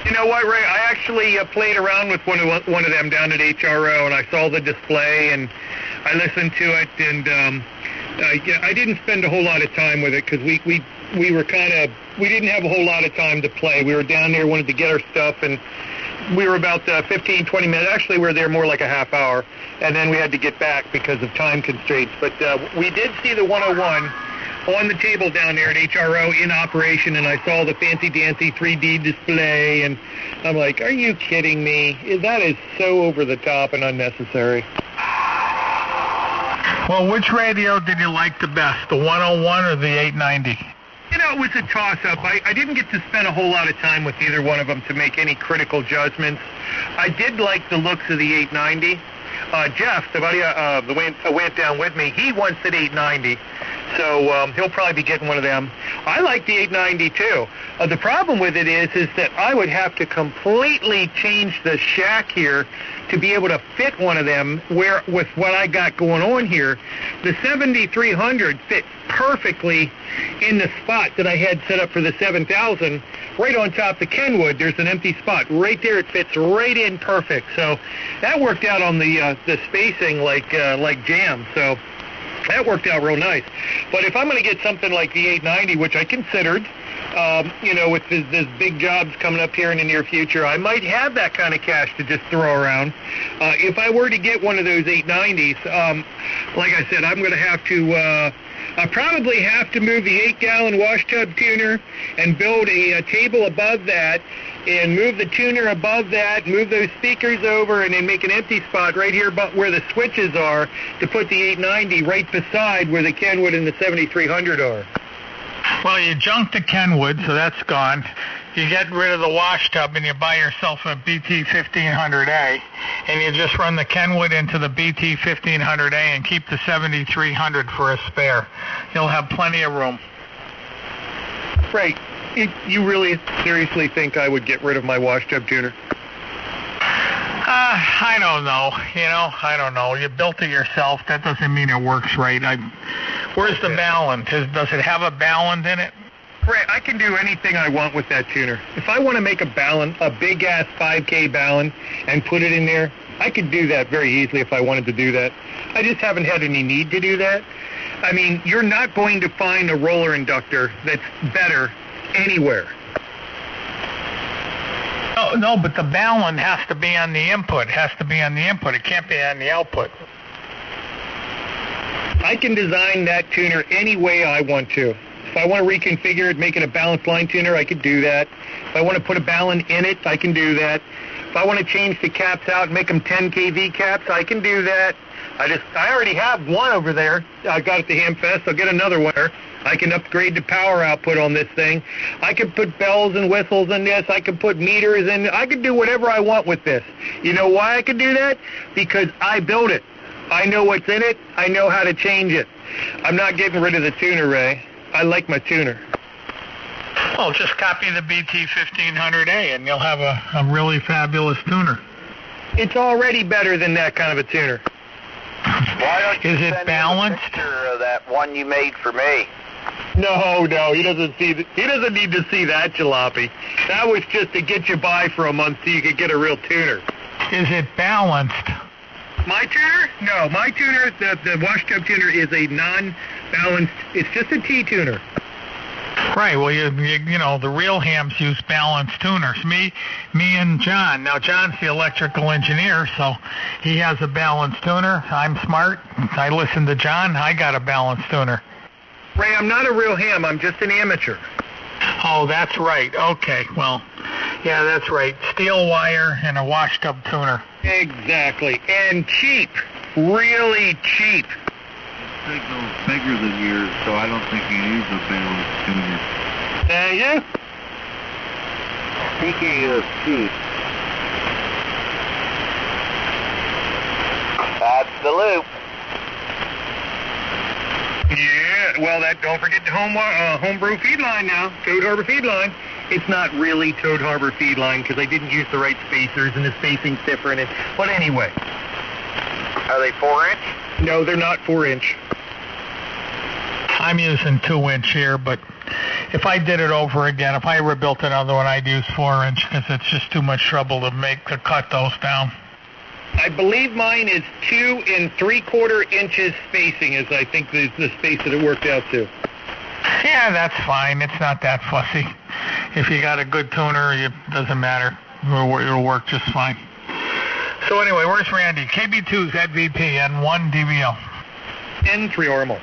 You know what, Ray? I actually played around with one of them down at HRO, and I saw the display, and I listened to it, and I didn't spend a whole lot of time with it because we didn't have a whole lot of time to play. We were down there, wanted to get our stuff, and we were about 15, 20 minutes. Actually, we were there more like a half hour, and then we had to get back because of time constraints. But we did see the 101 on the table down there at HRO in operation, and I saw the fancy-dancy 3D display, and I'm like, are you kidding me? That is so over the top and unnecessary. Well, which radio did you like the best, the 101 or the 890? It was a toss-up. I didn't get to spend a whole lot of time with either one of them to make any critical judgments. I did like the looks of the 890. Jeff, the buddy went down with me, he wants an 890. So he'll probably be getting one of them. I like the 890 too. The problem with it is that I would have to completely change the shack here to be able to fit one of them with what I got going on here. The 7300 fit perfectly in the spot that I had set up for the 7000. Right on top of Kenwood, there's an empty spot. Right there, it fits right in perfect. So that worked out on the spacing like jam. So that worked out real nice. But if I'm going to get something like the 890, which I considered, with this big jobs coming up here in the near future, I might have that kind of cash to just throw around. If I were to get one of those 890s, like I said, I'm going to have to... I probably have to move the 8-gallon wash tub tuner and build a table above that and move the tuner above that, move those speakers over, and then make an empty spot right here where the switches are to put the 890 right beside where the Kenwood and the 7300 are. Well, you junked the Kenwood, so that's gone. You get rid of the wash tub and you buy yourself a BT 1500A, and you just run the Kenwood into the BT 1500A and keep the 7300 for a spare. You'll have plenty of room. Right. You really seriously think I would get rid of my wash tub tuner? I don't know. I don't know. You built it yourself. That doesn't mean it works right. Where's the Balun? Does it have a Balun in it? Right, I can do anything I want with that tuner. If I want to make a Balun, a big-ass 5K Balun, and put it in there, I could do that very easily if I wanted to do that. I just haven't had any need to do that. I mean, you're not going to find a roller inductor that's better anywhere. Oh, no, but the Balun has to be on the input. It can't be on the output. I can design that tuner any way I want to. If I want to reconfigure it, make it a balanced line tuner, I could do that. If I want to put a Balun in it, I can do that. If I want to change the caps out and make them 10 kV caps, I can do that. I already have one over there. I got at the Hamfest. I'll get another one. I can upgrade the power output on this thing. I can put bells and whistles in this. I can put meters in. I can do whatever I want with this. You know why I can do that? Because I built it. I know what's in it. I know how to change it. I'm not getting rid of the tuner, Ray. I like my tuner. Well, just copy the BT1500A and you'll have a really fabulous tuner. It's already better than that kind of a tuner. Why don't you Is it send balanced? me a picture of that one you made for me? No, he doesn't see. He doesn't need to see that jalopy. That was just to get you by for a month so you could get a real tuner. Is it balanced? My tuner? No, my tuner, the wash tub tuner, is a non-balanced. It's just a T tuner. Right. Well, you know, the real hams use balanced tuners. Me and John. Now, John's the electrical engineer, so he has a balanced tuner. I'm smart. I listen to John. I got a balanced tuner. Ray, I'm not a real ham. I'm just an amateur. Oh, that's right. Okay. Well, yeah, that's right. Steel wire and a wash tub tuner. Exactly. And cheap. Really cheap. Signal's bigger than yours, so I don't think you use a balanced tuner. Yeah? Speaking of cheap, That's the loop. Yeah, well, don't forget the homebrew feed line now. Toad Harbor feed line. It's not really Toad Harbor feed line because I didn't use the right spacers and the spacing's different. But anyway. Are they 4-inch? No, they're not 4-inch. I'm using 2-inch here, but if I did it over again, if I ever built another one, I'd use 4-inch because it's just too much trouble to cut those down. I believe mine is 2 3/4 inches spacing is, I think, the space that it worked out to. Yeah, that's fine. It's not that fussy. If you got a good tuner, it doesn't matter. It'll work just fine. So anyway, where's Randy? KB2 ZVP and 1 DVL. N3 Ormal.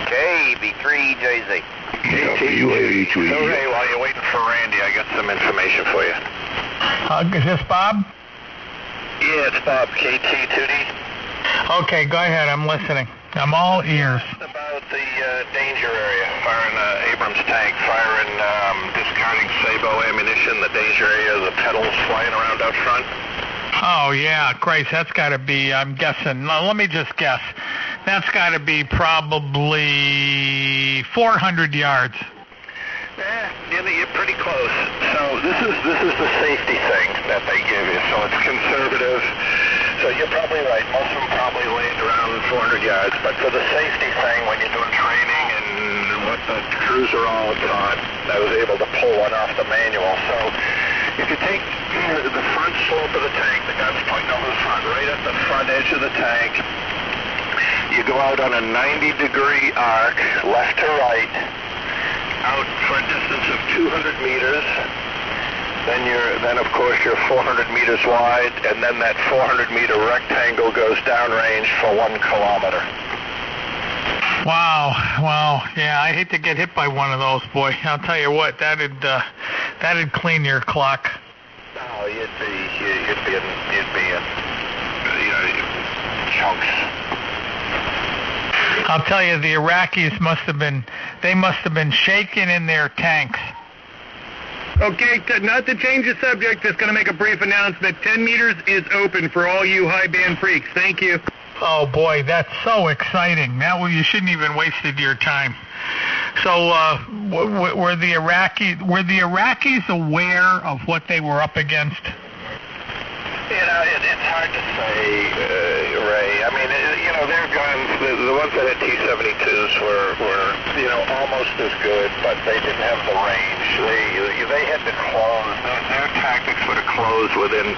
KB3JZ. KTUA2. Okay, while you're waiting for Randy, I got some information for you. Is this Bob? Yeah, it's Bob, KT2D. Okay, go ahead. I'm listening. I'm all ears. About the danger area, firing Abrams tank, firing, discarding Sabo ammunition, the danger area, the pedals flying around out front. Oh, yeah. Christ, that's got to be, I'm guessing. No, let me just guess. That's got to be probably 400 yards. You're pretty close. So this is the safety thing that they give you. So it's conservative. So you're probably right. Most of them probably land around 400 yards. But for the safety thing, when you're doing training and what the crews are all taught, I was able to pull one off the manual. So if you take the front slope of the tank, the gun's pointing over the front, right at the front edge of the tank, you go out on a 90-degree arc, left to right, out for a distance of 200 meters. Then of course you're 400 meters wide, and then that 400-meter rectangle goes downrange for 1 kilometer. Wow. Yeah, I hate to get hit by one of those, boy. I'll tell you what, that'd clean your clock. Oh, you'd be in chunks. I'll tell you, the Iraqis must have been shaking in their tanks. Okay, not to change the subject, just going to make a brief announcement. 10 meters is open for all you high band freaks. Thank you. Oh boy, that's so exciting. Now you shouldn't even wasted your time. So were the Iraqis aware of what they were up against? It's hard to say, Ray. I mean, their guns, the ones that had T-72s were almost as good, but they didn't have the range. They had to close. Their tactics were to close within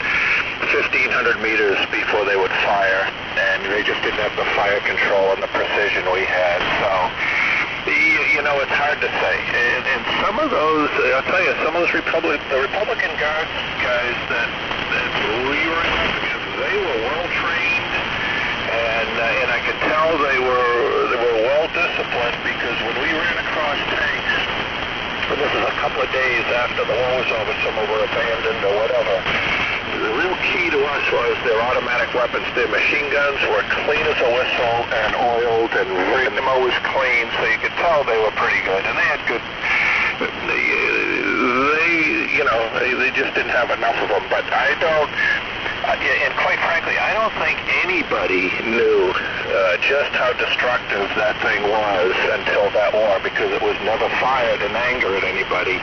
1,500 meters before they would fire, and they just didn't have the fire control and the precision we had. So, it's hard to say. And some of those, I'll tell you, some of those the Republican Guards guys that we were up against, they were well trained, and I could tell they were well disciplined, because when we ran across tanks, and this is a couple of days after the war was over, some of them were abandoned or whatever, the real key to us was their automatic weapons. Their machine guns were clean as a whistle and oiled, and the ammo was clean, so you could tell they were pretty good. And they had good. They just didn't have enough of them. But I don't. And quite frankly, I don't think anybody knew just how destructive that thing was until that war, because it was never fired in anger at anybody.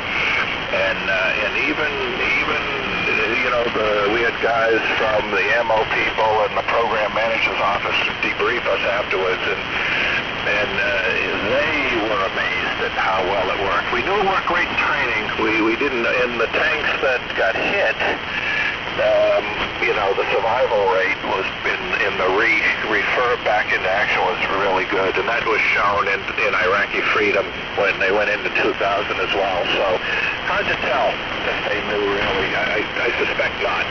And even we had guys from the ammo people and the program manager's office debrief us afterwards, and they were amazed at how well it worked. We knew it worked great in training. We didn't, in the tanks that got hit, the survival rate was in the refurb back into action was really good, and that was shown in Iraqi Freedom when they went into 2000 as well. So hard to tell if they knew really. I suspect not.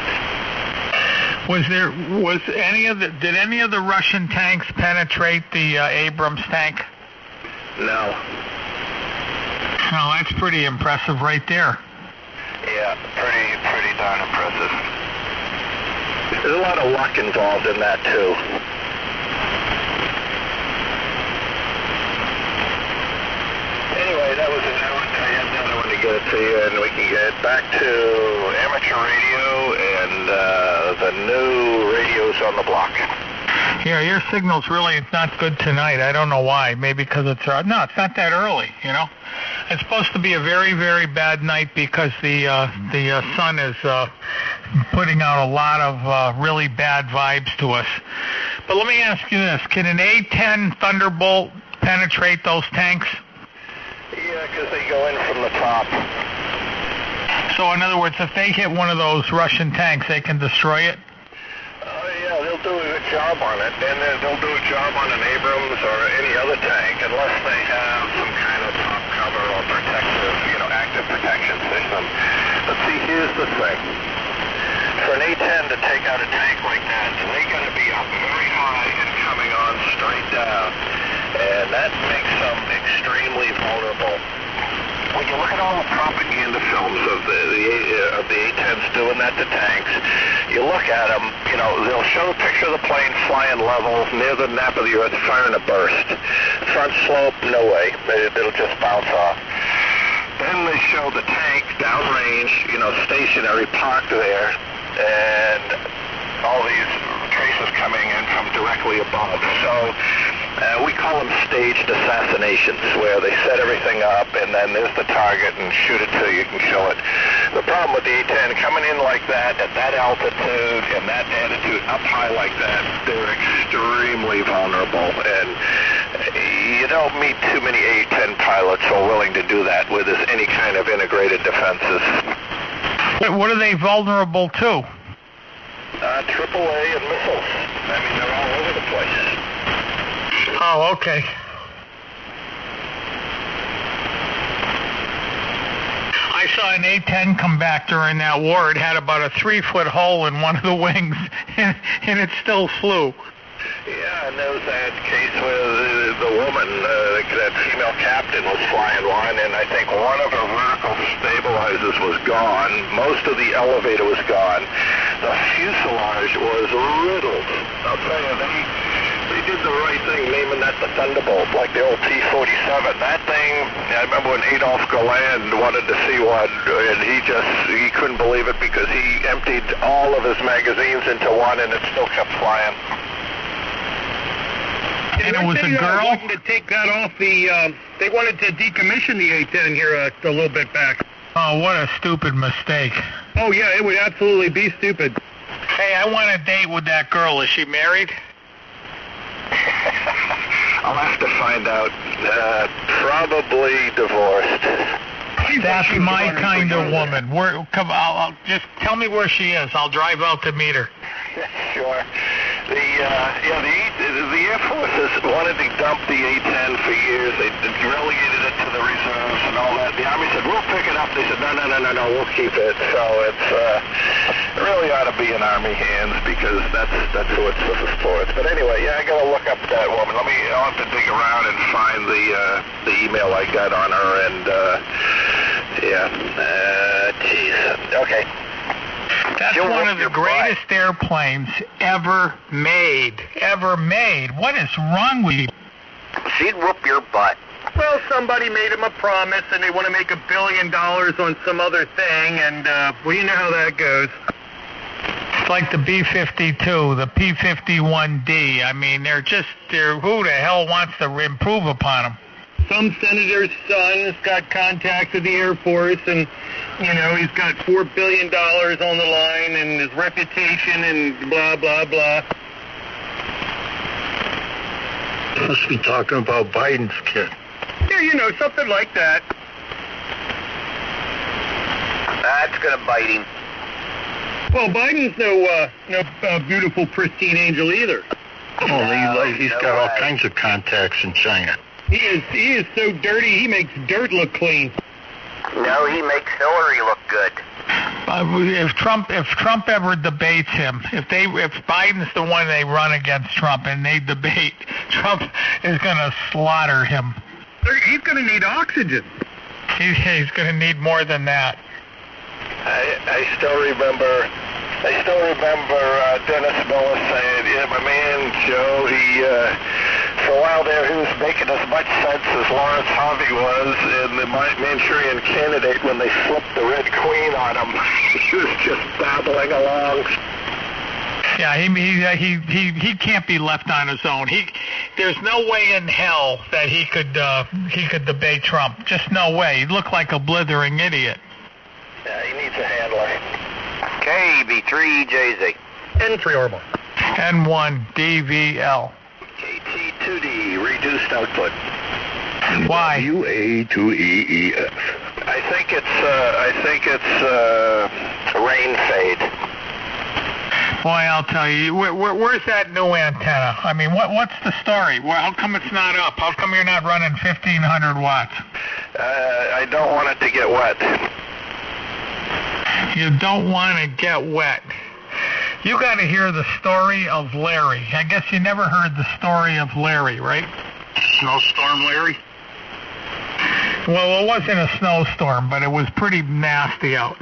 Did any of the Russian tanks penetrate the Abrams tank? No. No, that's pretty impressive right there. Yeah, pretty darn impressive. There's a lot of luck involved in that, too. Anyway, that was I had another one to get it to you, and we can get back to amateur radio and the new radios on the block. Yeah, your signal's really not good tonight. I don't know why. Maybe because it's not that early, It's supposed to be a very, very bad night because the sun is putting out a lot of really bad vibes to us. But let me ask you this. Can an A-10 Thunderbolt penetrate those tanks? Yeah, because they go in from the top. So in other words, if they hit one of those Russian tanks, they can destroy it? Yeah, they'll do a good job on it, and they'll do a job on an Abrams or any other tank unless they have some kind of top cover or protective, active protection system. But see, here's the thing. For an A-10 to take out a tank like that, they got to be up very high and coming on straight down, and that makes them extremely vulnerable. When you look at all the propaganda films of the A-10s doing that to tanks, you look at them, they'll show a picture of the plane flying level near the nap of the earth, firing a burst. Front slope, no way. It'll just bounce off. Then they show the tank downrange, stationary, parked there, and all these traces coming in from directly above. So we call them staged assassinations, where they set everything up and then there's the target and shoot it till you can kill it. The problem with the A-10 coming in like that, at that altitude and that attitude up high like that, they're extremely vulnerable, and you don't meet too many A-10 pilots who are willing to do that where there's any kind of integrated defenses. What are they vulnerable to? AAA and missiles. I mean, they're all over the place. Oh, okay. I saw an A-10 come back during that war. It had about a 3-foot hole in one of the wings, and it still flew. Yeah, and there was that case where the woman, that female captain, was flying one, and I think one of her vertical stabilizers was gone. Most of the elevator was gone. The fuselage was riddled. I'll tell you, they did the right thing naming that the Thunderbolt, like the old T-47. That thing, I remember when Adolf Galland wanted to see one, and he couldn't believe it because he emptied all of his magazines into one, and it still kept flying. And it was a girl? Wanted to take that off they wanted to decommission the A-10 here a little bit back. Oh, what a stupid mistake. Oh, yeah, it would absolutely be stupid. Hey, I want a date with that girl. Is she married? I'll have to find out. Probably divorced. That's my kind of woman. I'll just tell me where she is. I'll drive out to meet her. Sure. The Air Force has wanted to dump the A-10 for years. They relegated it to the reserves and all that. The Army said, we'll pick it up. They said, no, we'll keep it. So it really ought to be in Army hands because that's who it's for. But anyway, I got to look up that woman. I'll have to dig around and find the email I got on her, and geez. Okay. That's She'll one whoop of the your greatest airplanes ever made. Ever made. What is wrong with you? She'd whoop your butt. Well, somebody made him a promise, and they want to make $1 billion on some other thing, and well, you know how that goes. It's like the B-52, the P-51D. I mean, they're who the hell wants to improve upon them? Some senator's son's got contacts with the Air Force, and, you know, he's got $4 billion on the line, and his reputation, and blah, blah, blah. Must be talking about Biden's kid. Yeah, you know, something like that. That's going to bite him. Well, Biden's no beautiful, pristine angel either. Oh, he's No got all way. kinds of contacts in China. He is so dirty, he makes dirt look clean. No, he makes Hillary look good. If Trump ever debates him, if Biden's the one they run against Trump and they debate, Trump is going to slaughter him. He's going to need oxygen. He's going to need more than that. I still remember Dennis Miller saying, yeah, my man Joe, for a while there he was making as much sense as Lawrence Harvey was in the Manchurian Candidate when they flipped the Red Queen on him. He was just babbling along. Yeah, he can't be left on his own. There's no way in hell that he could debate Trump. Just no way. He'd look like a blithering idiot. Yeah, he needs a handler. KB3JZ. N3 or more. N1 DVL. KT2D, reduced output. Why? WA2EEF. I think it's rain fade. Boy, I'll tell you, where's that new antenna? I mean, what's the story? How come it's not up? How come you're not running 1,500 watts? I don't want it to get wet. You don't want to get wet. You got to hear the story of Larry. I guess you never heard the story of Larry, right? Snowstorm Larry? Well, it wasn't a snowstorm, but it was pretty nasty out.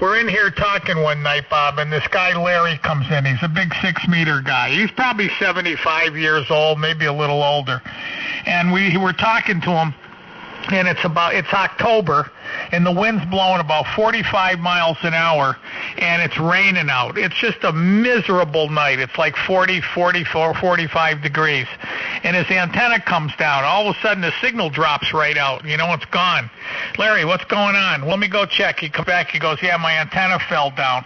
We're in here talking one night, Bob, and this guy Larry comes in. He's a big 6-meter guy. He's probably 75 years old, maybe a little older. And we were talking to him, and it's October, and the wind's blowing about 45 miles an hour, and it's raining out. It's just a miserable night. It's like 40, 44, 45 degrees. And his antenna comes down. All of a sudden, the signal drops right out. You know, it's gone. Larry, what's going on? Let me go check. He comes back. He goes, yeah, my antenna fell down.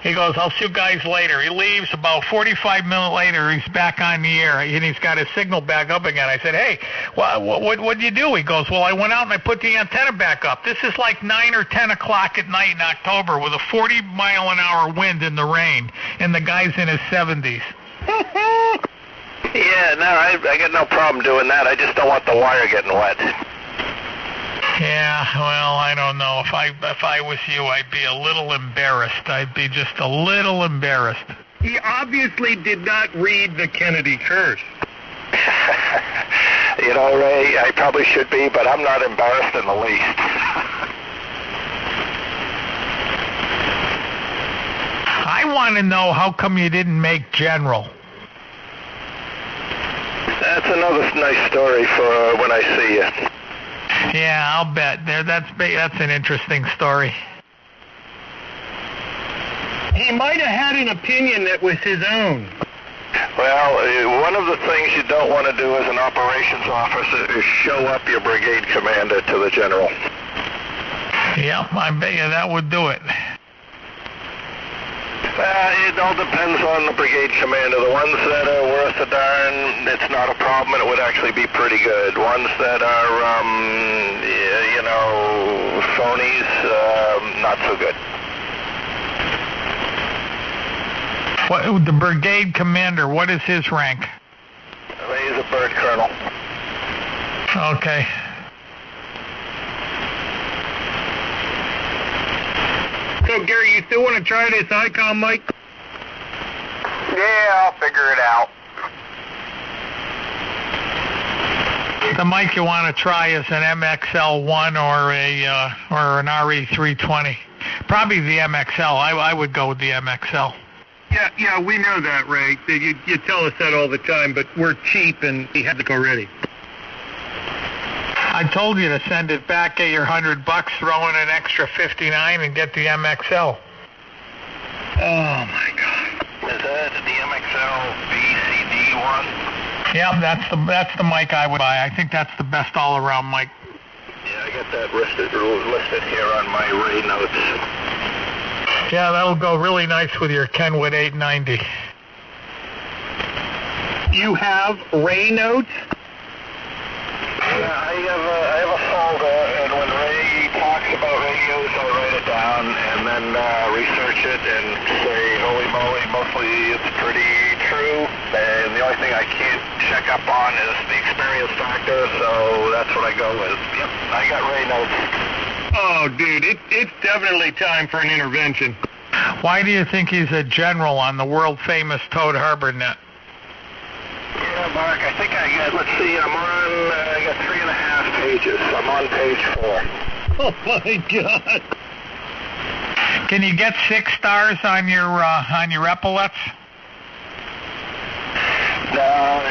He goes, I'll see you guys later. He leaves. About 45 minutes later, he's back on the air, and he's got his signal back up again. I said, hey, what'd you do? He goes, well, I went out and I put the antenna back up. This is like 9 or 10 o'clock at night in October with a 40-mile-an-hour wind in the rain, and the guy's in his 70s. Yeah, no, I got no problem doing that. I just don't want the wire getting wet. Yeah, well, I don't know. If I was you, I'd be a little embarrassed. I'd be just a little embarrassed. He obviously did not read the Kennedy curse. You know, Ray, I probably should be, but I'm not embarrassed in the least. I want to know how come you didn't make general. That's another nice story for when I see you. Yeah, I'll bet. That's an interesting story. He might have had an opinion that was his own. Well, one of the things you don't want to do as an operations officer is show up your brigade commander to the general. Yeah, I bet you that would do it. It all depends on the brigade commander. The ones that are worth a darn, it's not a problem, and it would actually be pretty good. Ones that are, phonies, not so good. What, the brigade commander, what is his rank? He's a bird colonel. Okay. So, Gary, you still want to try this ICOM mic? Yeah, I'll figure it out. The mic you want to try is an MXL1 or an RE320. Probably the MXL. I would go with the MXL. Yeah, we know that, Ray. You tell us that all the time, but we're cheap and he has it already. I told you to send it back, get your $100, throw in an extra 59, and get the MXL. Oh my God! Is that the MXL BCD one? Yeah, that's the mic I would buy. I think that's the best all-around mic. Yeah, I got that listed here on my Ray notes. Yeah, that'll go really nice with your Kenwood 890. You have Ray notes? Yeah, I have a folder, and when Ray talks about radios, I write it down and then research it and say, holy moly, mostly it's pretty true. And the only thing I can't check up on is the experience factor, so that's what I go with. Yep, I got Ray notes. Oh, dude, it's definitely time for an intervention. Why do you think he's a general on the world-famous Toad Harbor net? Yeah, Mark, I think I got, let's see, I got 3.5 pages. I'm on page 4. Oh, my God. Can you get 6 stars on your epaulets? No,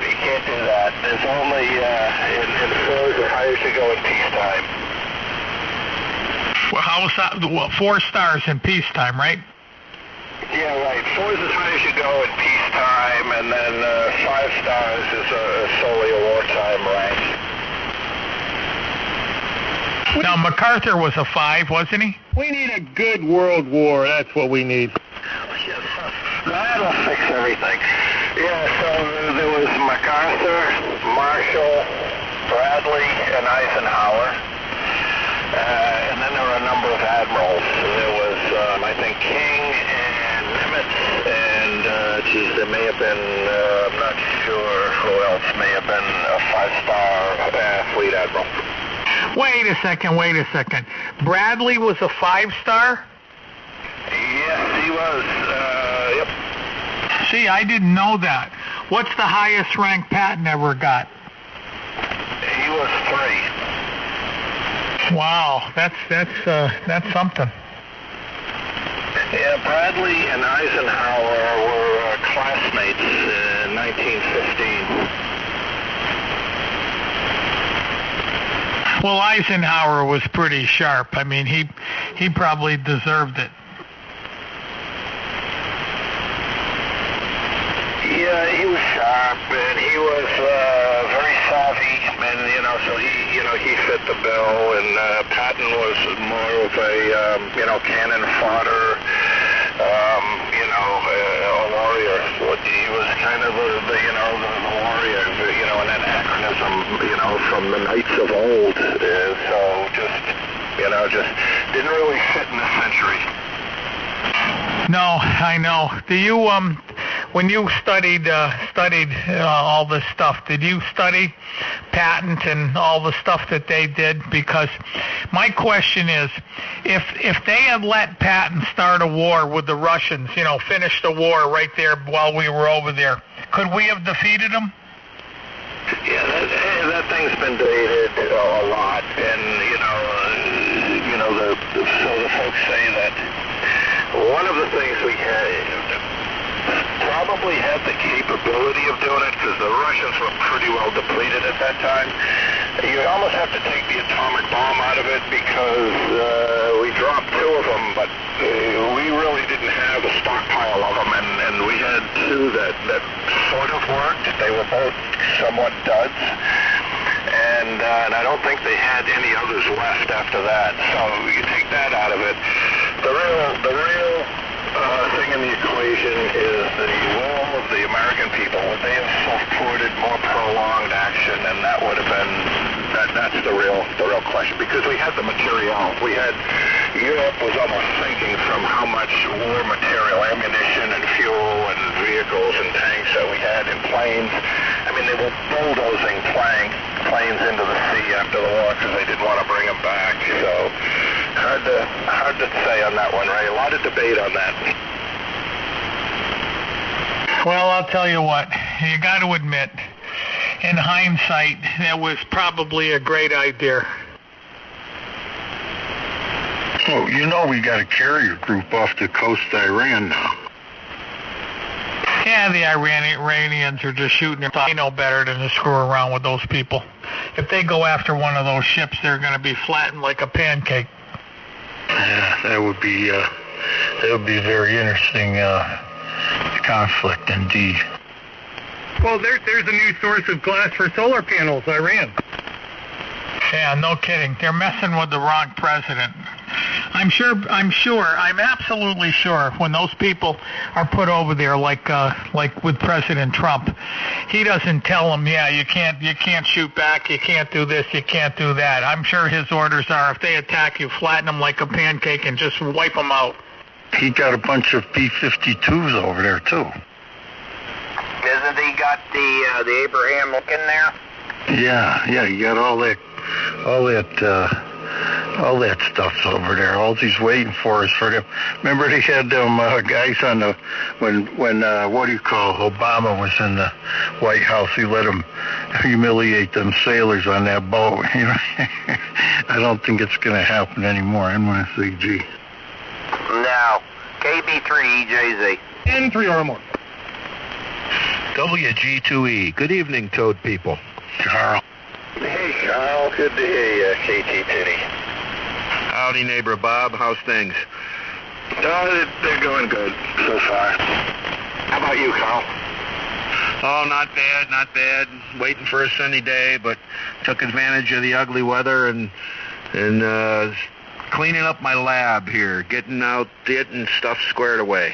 you can't do that. There's only, in 4s or higher to go in peacetime. Well, how is that? 4 stars in peacetime, right? Yeah, right. 4's as high as you go in peacetime, and then 5 stars is solely a wartime rank. Now, MacArthur was a 5, wasn't he? We need a good world war. That's what we need. That'll fix everything. Yeah, so there was MacArthur, Marshall, Bradley, and Eisenhower. And then there were a number of admirals. There was, I think, King and Nimitz, and, there may have been, I'm not sure who else may have been a 5-star fleet admiral. Wait a second. Bradley was a 5-star? Yes, he was, yep. See, I didn't know that. What's the highest rank Patton ever got? He was 3. Wow, that's something. Yeah, Bradley and Eisenhower were classmates in 1915. Well, Eisenhower was pretty sharp. I mean, he probably deserved it. Yeah, he was sharp, and he was very savvy, and, so he fit the bill, and Patton was more of a, cannon fodder, a warrior. He was kind of the warrior, an anachronism, from the knights of old, so just didn't really fit in the century. No, I know. Do you when you studied all this stuff, did you study Patton and all the stuff that they did? Because my question is, if they had let Patton start a war with the Russians, finish the war right there while we were over there, could we have defeated them? Yeah, that thing's been debated a lot, and the folks say that one of the things we probably had the capability of doing it, because the Russians were pretty well depleted at that time. You almost have to take the atomic bomb out of it, because we dropped 2 of them, but we really didn't have a stockpile of them, and we had 2 that sort of worked. They were both somewhat duds, and I don't think they had any others left after that. So you take that out of it. The real thing in the equation is the will of the American people. Would they have supported more prolonged action? And that would have been that's the real question, because we had the material. Europe was almost sinking from how much war material, ammunition and fuel and vehicles and tanks that we had in planes. I mean, they were bulldozing planes into the sea after the war because they didn't want to bring them back. So hard to say on that one, Ray. A lot of debate on that. Well, I'll tell you what, you got to admit, in hindsight, that was probably a great idea. Well, you know we got a carrier group off the coast of Iran now. Yeah, the Iranians are just shooting their thoughts. They know better than to screw around with those people. If they go after one of those ships, they're going to be flattened like a pancake. Yeah, that would be very interesting conflict indeed. Well, there's a new source of glass for solar panels, Iran. Yeah, no kidding. They're messing with the wrong president. I'm absolutely sure when those people are put over there, like with President Trump, he doesn't tell them, yeah, you can't shoot back, you can't do this, you can't do that. I'm sure his orders are, if they attack you, flatten them like a pancake and just wipe them out. He got a bunch of B-52s over there too. Isn't he got the Abraham Lincoln there? Yeah, he got all that stuff's over there. All he's waiting for is for them. Remember they had them guys on the when Obama was in the White House. He let them humiliate them sailors on that boat. You know, I don't think it's going to happen anymore. NYCG. No. KB3EJZ. N3 or more. WG2E. Good evening, Toad people. Carl. Hey, Carl. Good to hear you, KT Titty. Howdy, neighbor Bob. How's things? Oh, they're going good so far. How about you, Carl? Oh, not bad. Waiting for a sunny day, but took advantage of the ugly weather and cleaning up my lab here, getting stuff squared away.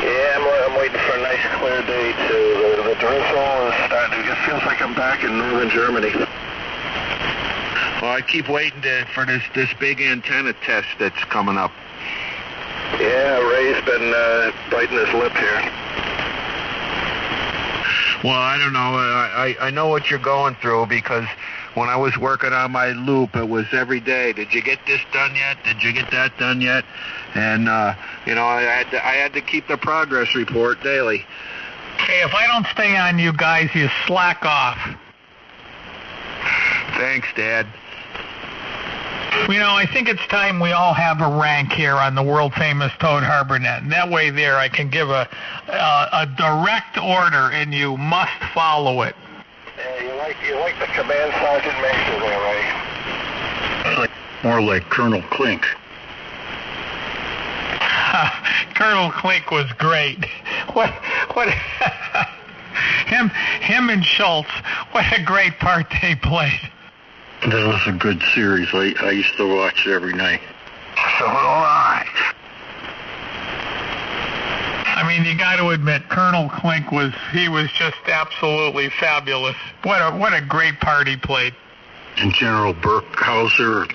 Yeah, I'm waiting for a nice clear day too. The drizzle is starting. It just feels like I'm back in northern Germany. Well, I keep waiting for this big antenna test that's coming up. Yeah, Ray's been biting his lip here. Well, I don't know. I know what you're going through because when I was working on my loop, it was every day. Did you get this done yet? Did you get that done yet? And I had to keep the progress report daily. Hey, if I don't stay on you guys, you slack off. Thanks, Dad. You know, I think it's time we all have a rank here on the world-famous Toad HarborNet. And that way there I can give a direct order, and you must follow it. Yeah, you like the command sergeant major there, Ray? More like Colonel Klink. Colonel Klink was great. What him and Schultz, what a great part they played. That was a good series. I used to watch it every night. So do I. I mean, you got to admit, Colonel Klink was just absolutely fabulous. What a great part he played. And General Burkholder,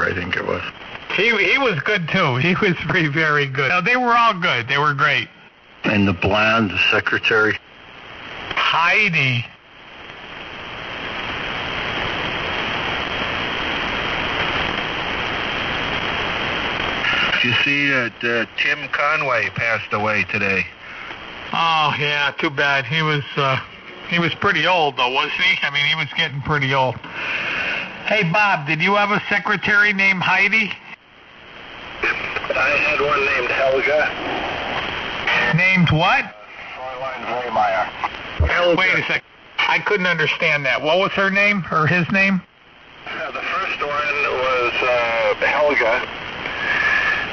I think it was. He was good too. He was very good. No, they were all good. They were great. And the blonde, the secretary. Heidi. You see that Tim Conway passed away today. Oh yeah, too bad. He was pretty old though, wasn't he? I mean, he was getting pretty old. Hey Bob, did you have a secretary named Heidi? I had one named Helga. Named what? Fräulein Wehmeyer. Wait a sec. I couldn't understand that. What was her name or his name? The first one was Helga,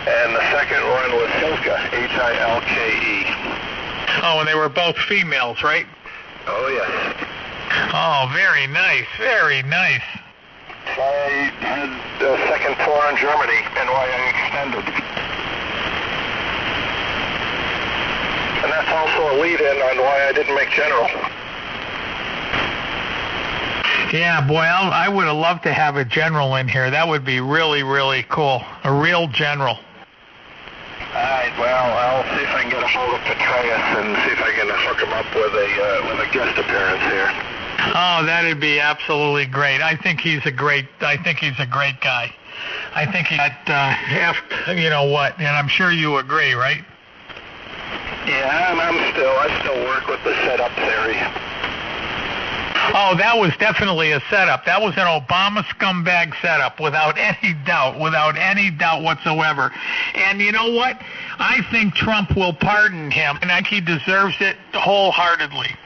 and the second one was Hilke, Hilke. Oh, and they were both females, right? Oh, yes. Oh, very nice, very nice. I had the second tour in Germany, and why I extended. And that's also a lead-in on why I didn't make general. Yeah, boy, I would have loved to have a general in here. That would be really, really cool. A real general. All right, well, I'll see if I can get a hold of Petraeus and see if I can hook him up with a guest appearance here. Oh, that'd be absolutely great. I think he's a great guy. I think he got you know what, and I'm sure you agree, right? Yeah, I still work with the setup theory. Oh, that was definitely a setup. That was an Obama scumbag setup, without any doubt whatsoever. And you know what? I think Trump will pardon him, and I think he deserves it wholeheartedly.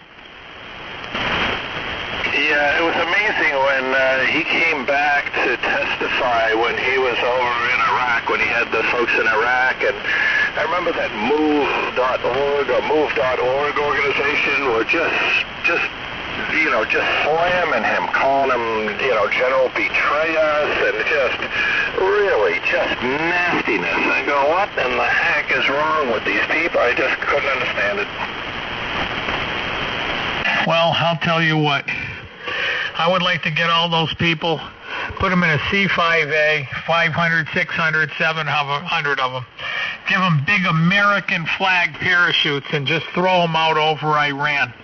Yeah, it was amazing when he came back to testify when he was over in Iraq, when he had the folks in Iraq, and I remember that Move.org or Move.org organization were just slamming him, calling him, General Betray Us, and just nastiness. I go, what in the heck is wrong with these people? I just couldn't understand it. Well, I'll tell you what. I would like to get all those people, put them in a C-5A, 500, 600, 700 of them. Give them big American flag parachutes and just throw them out over Iran.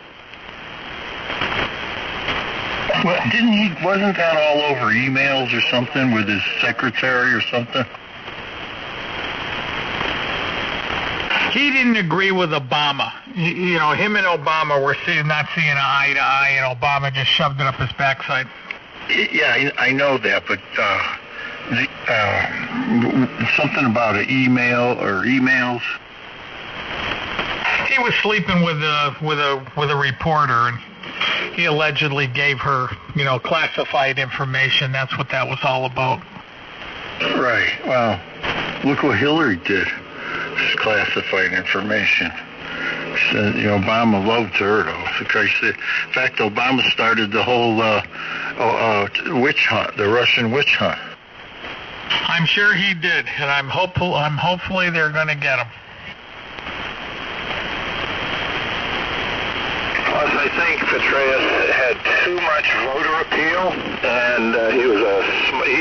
Well, wasn't that all over emails or something with his secretary or something? He didn't agree with Obama. Him and Obama were not seeing eye to eye, and Obama just shoved it up his backside. Yeah, I know that, but something about an email or emails. He was sleeping with a reporter, and he allegedly gave her, classified information. That's what that was all about. Right. Well, look what Hillary did. Classified information. So, Obama loved her, though. In fact, Obama started the whole witch hunt, the Russian witch hunt. I'm sure he did, and hopefully they're going to get him. Plus, I think Petraeus had too much voter appeal, and he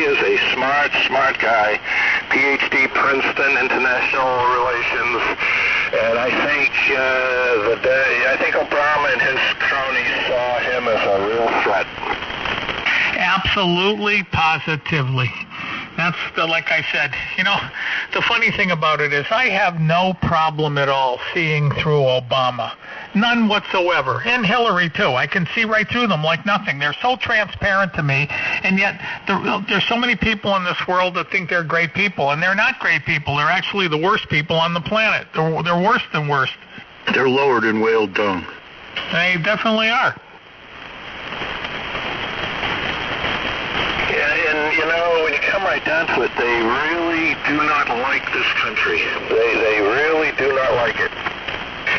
is a smart guy. PhD, Princeton, international relations, and I think Obama and his cronies saw him as a real threat. Absolutely, positively. That's like I said, the funny thing about it is I have no problem at all seeing through Obama. None whatsoever. And Hillary, too. I can see right through them like nothing. They're so transparent to me, and yet there's so many people in this world that think they're great people, and they're not great people. They're actually the worst people on the planet. They're worse than worst. They're lower than whale dung. They definitely are. When you come right down to it, they really do not like this country. They really do not like it.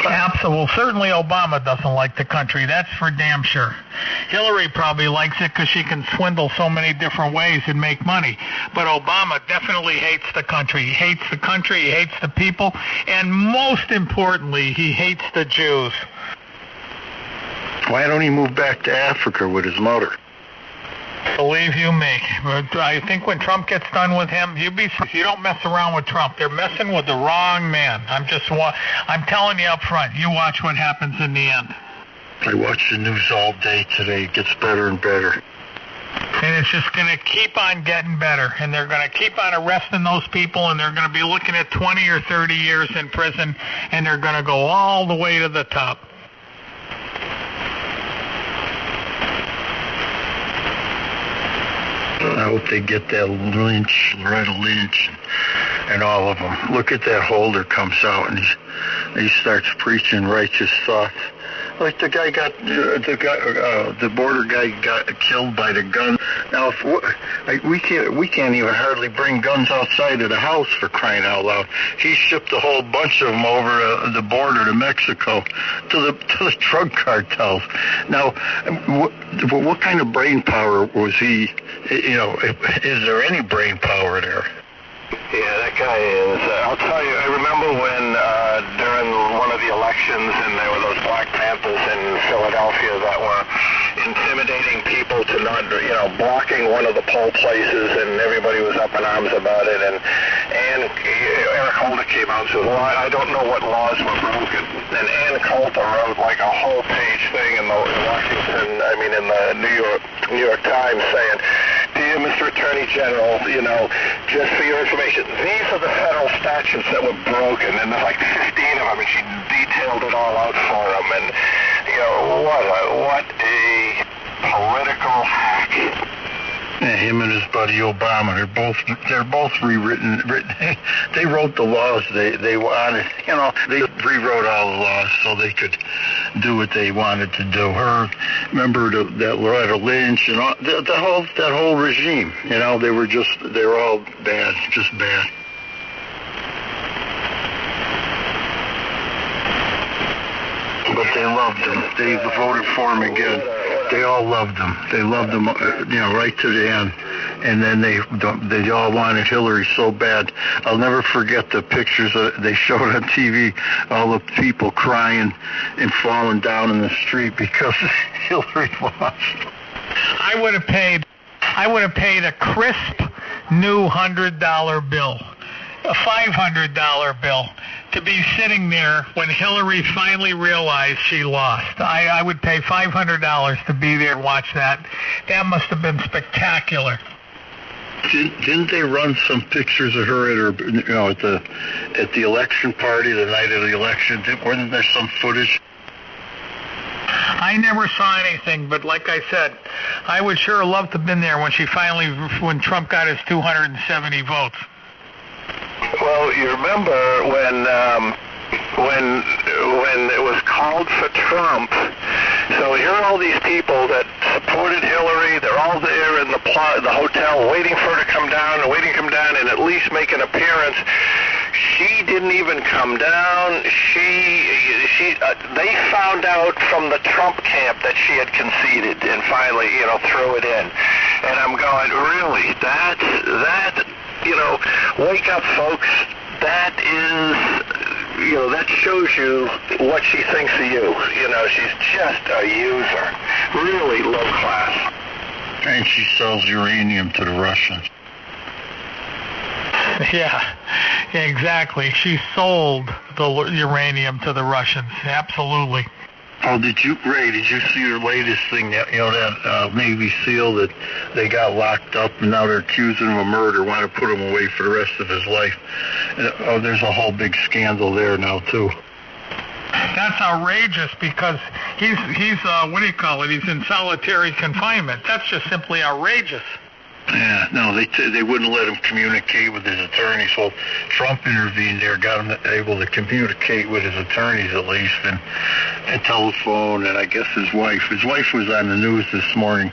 Absolutely. Certainly Obama doesn't like the country. That's for damn sure. Hillary probably likes it because she can swindle so many different ways and make money. But Obama definitely hates the country. He hates the country. He hates the people. And most importantly, he hates the Jews. Why don't he move back to Africa with his mother? Believe you me. But I think when Trump gets done with him, you don't mess around with Trump. They're messing with the wrong man. I'm telling you up front, you watch what happens in the end. I watch the news all day today. It gets better and better. And it's just going to keep on getting better. And they're going to keep on arresting those people, and they're going to be looking at 20 or 30 years in prison, and they're going to go all the way to the top. I hope they get that Loretta Lynch, and all of them. Look at that Holder comes out and he starts preaching righteous thoughts. Like the border guy got killed by the gun. Now, we can't even hardly bring guns outside of the house, for crying out loud. He shipped a whole bunch of them over the border to Mexico to the drug cartels. Now, what kind of brain power was he? Is there any brain power there? Yeah, that guy is. I'll tell you, I remember when during one of the elections, and there were those Black Panthers in Philadelphia that were intimidating people to not, blocking one of the poll places, and everybody was up in arms about it. And Eric Holder came out and said, well, I don't know what laws were broken. And Ann Coulter wrote like a whole page thing in the New York Times saying, dear Mr. Attorney General, just for your information, these are the federal statutes that were broken, and there's like 15 of them, and she detailed it all out for him, and, what a political hack. Yeah, him and his buddy Obama, they're both rewritten. They wrote the laws they wanted. You know, they rewrote all the laws so they could do what they wanted to do. Remember that Loretta Lynch and all, that whole regime. You know, they were all bad, just bad. But they loved him. They voted for him again. They all loved him. They loved him, right to the end. And then they all wanted Hillary so bad. I'll never forget the pictures they showed on TV. All the people crying and falling down in the street because Hillary lost. I would have paid a crisp new $100 bill, a $500 bill, to be sitting there when Hillary finally realized she lost. I would pay $500 to be there and watch that. That must have been spectacular. Didn't they run some pictures of her at the election party the night of the election? Wasn't there some footage? I never saw anything, but like I said, I would sure love to have been there when Trump got his 270 votes. Well, you remember when it was called for Trump. So here are all these people that supported Hillary. They're all there in the hotel waiting for her to come down and at least make an appearance. She didn't even come down. They found out from the Trump camp that she had conceded and finally, threw it in. And I'm going, really? That wake up, folks. That shows you what she thinks of you. She's just a user. Really low class. And she sells uranium to the Russians. Yeah, exactly. She sold the uranium to the Russians. Absolutely. Oh, Ray, did you see her latest thing, that Navy SEAL that they got locked up and now they're accusing him of murder, want to put him away for the rest of his life? There's a whole big scandal there now, too. That's outrageous because he's what do you call it? He's in solitary confinement. That's just simply outrageous. Yeah, no, they wouldn't let him communicate with his attorneys. Well, Trump intervened there, got him able to communicate with his attorneys at least, and telephone, and I guess his wife. His wife was on the news this morning,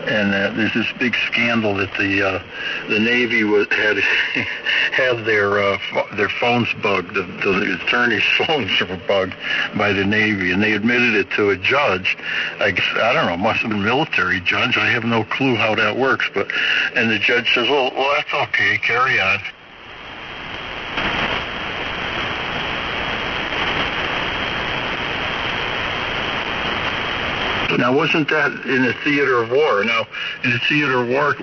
and there's this big scandal that the Navy had their phones bugged. The attorneys' phones were bugged by the Navy, and they admitted it to a judge. I don't know, must have been a military judge. I have no clue how that works, but. And the judge says, well, that's okay, carry on. Now, wasn't that in the theater of war? Now, in the theater of war,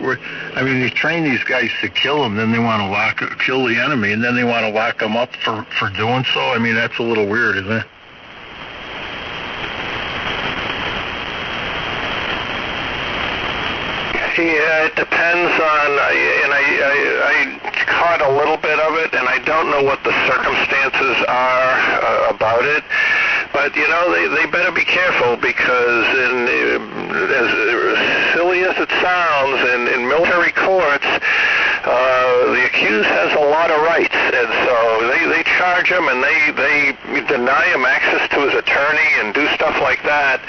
they train these guys to kill them, then they want to kill the enemy, and then they want to lock them up for doing so? That's a little weird, isn't it? Yeah, it depends on, and I caught a little bit of it, and I don't know what the circumstances are about it. But, they better be careful because, as silly as it sounds, in military courts, the accused has a lot of rights. And so they charge him and they deny him access to his attorney and do stuff like that.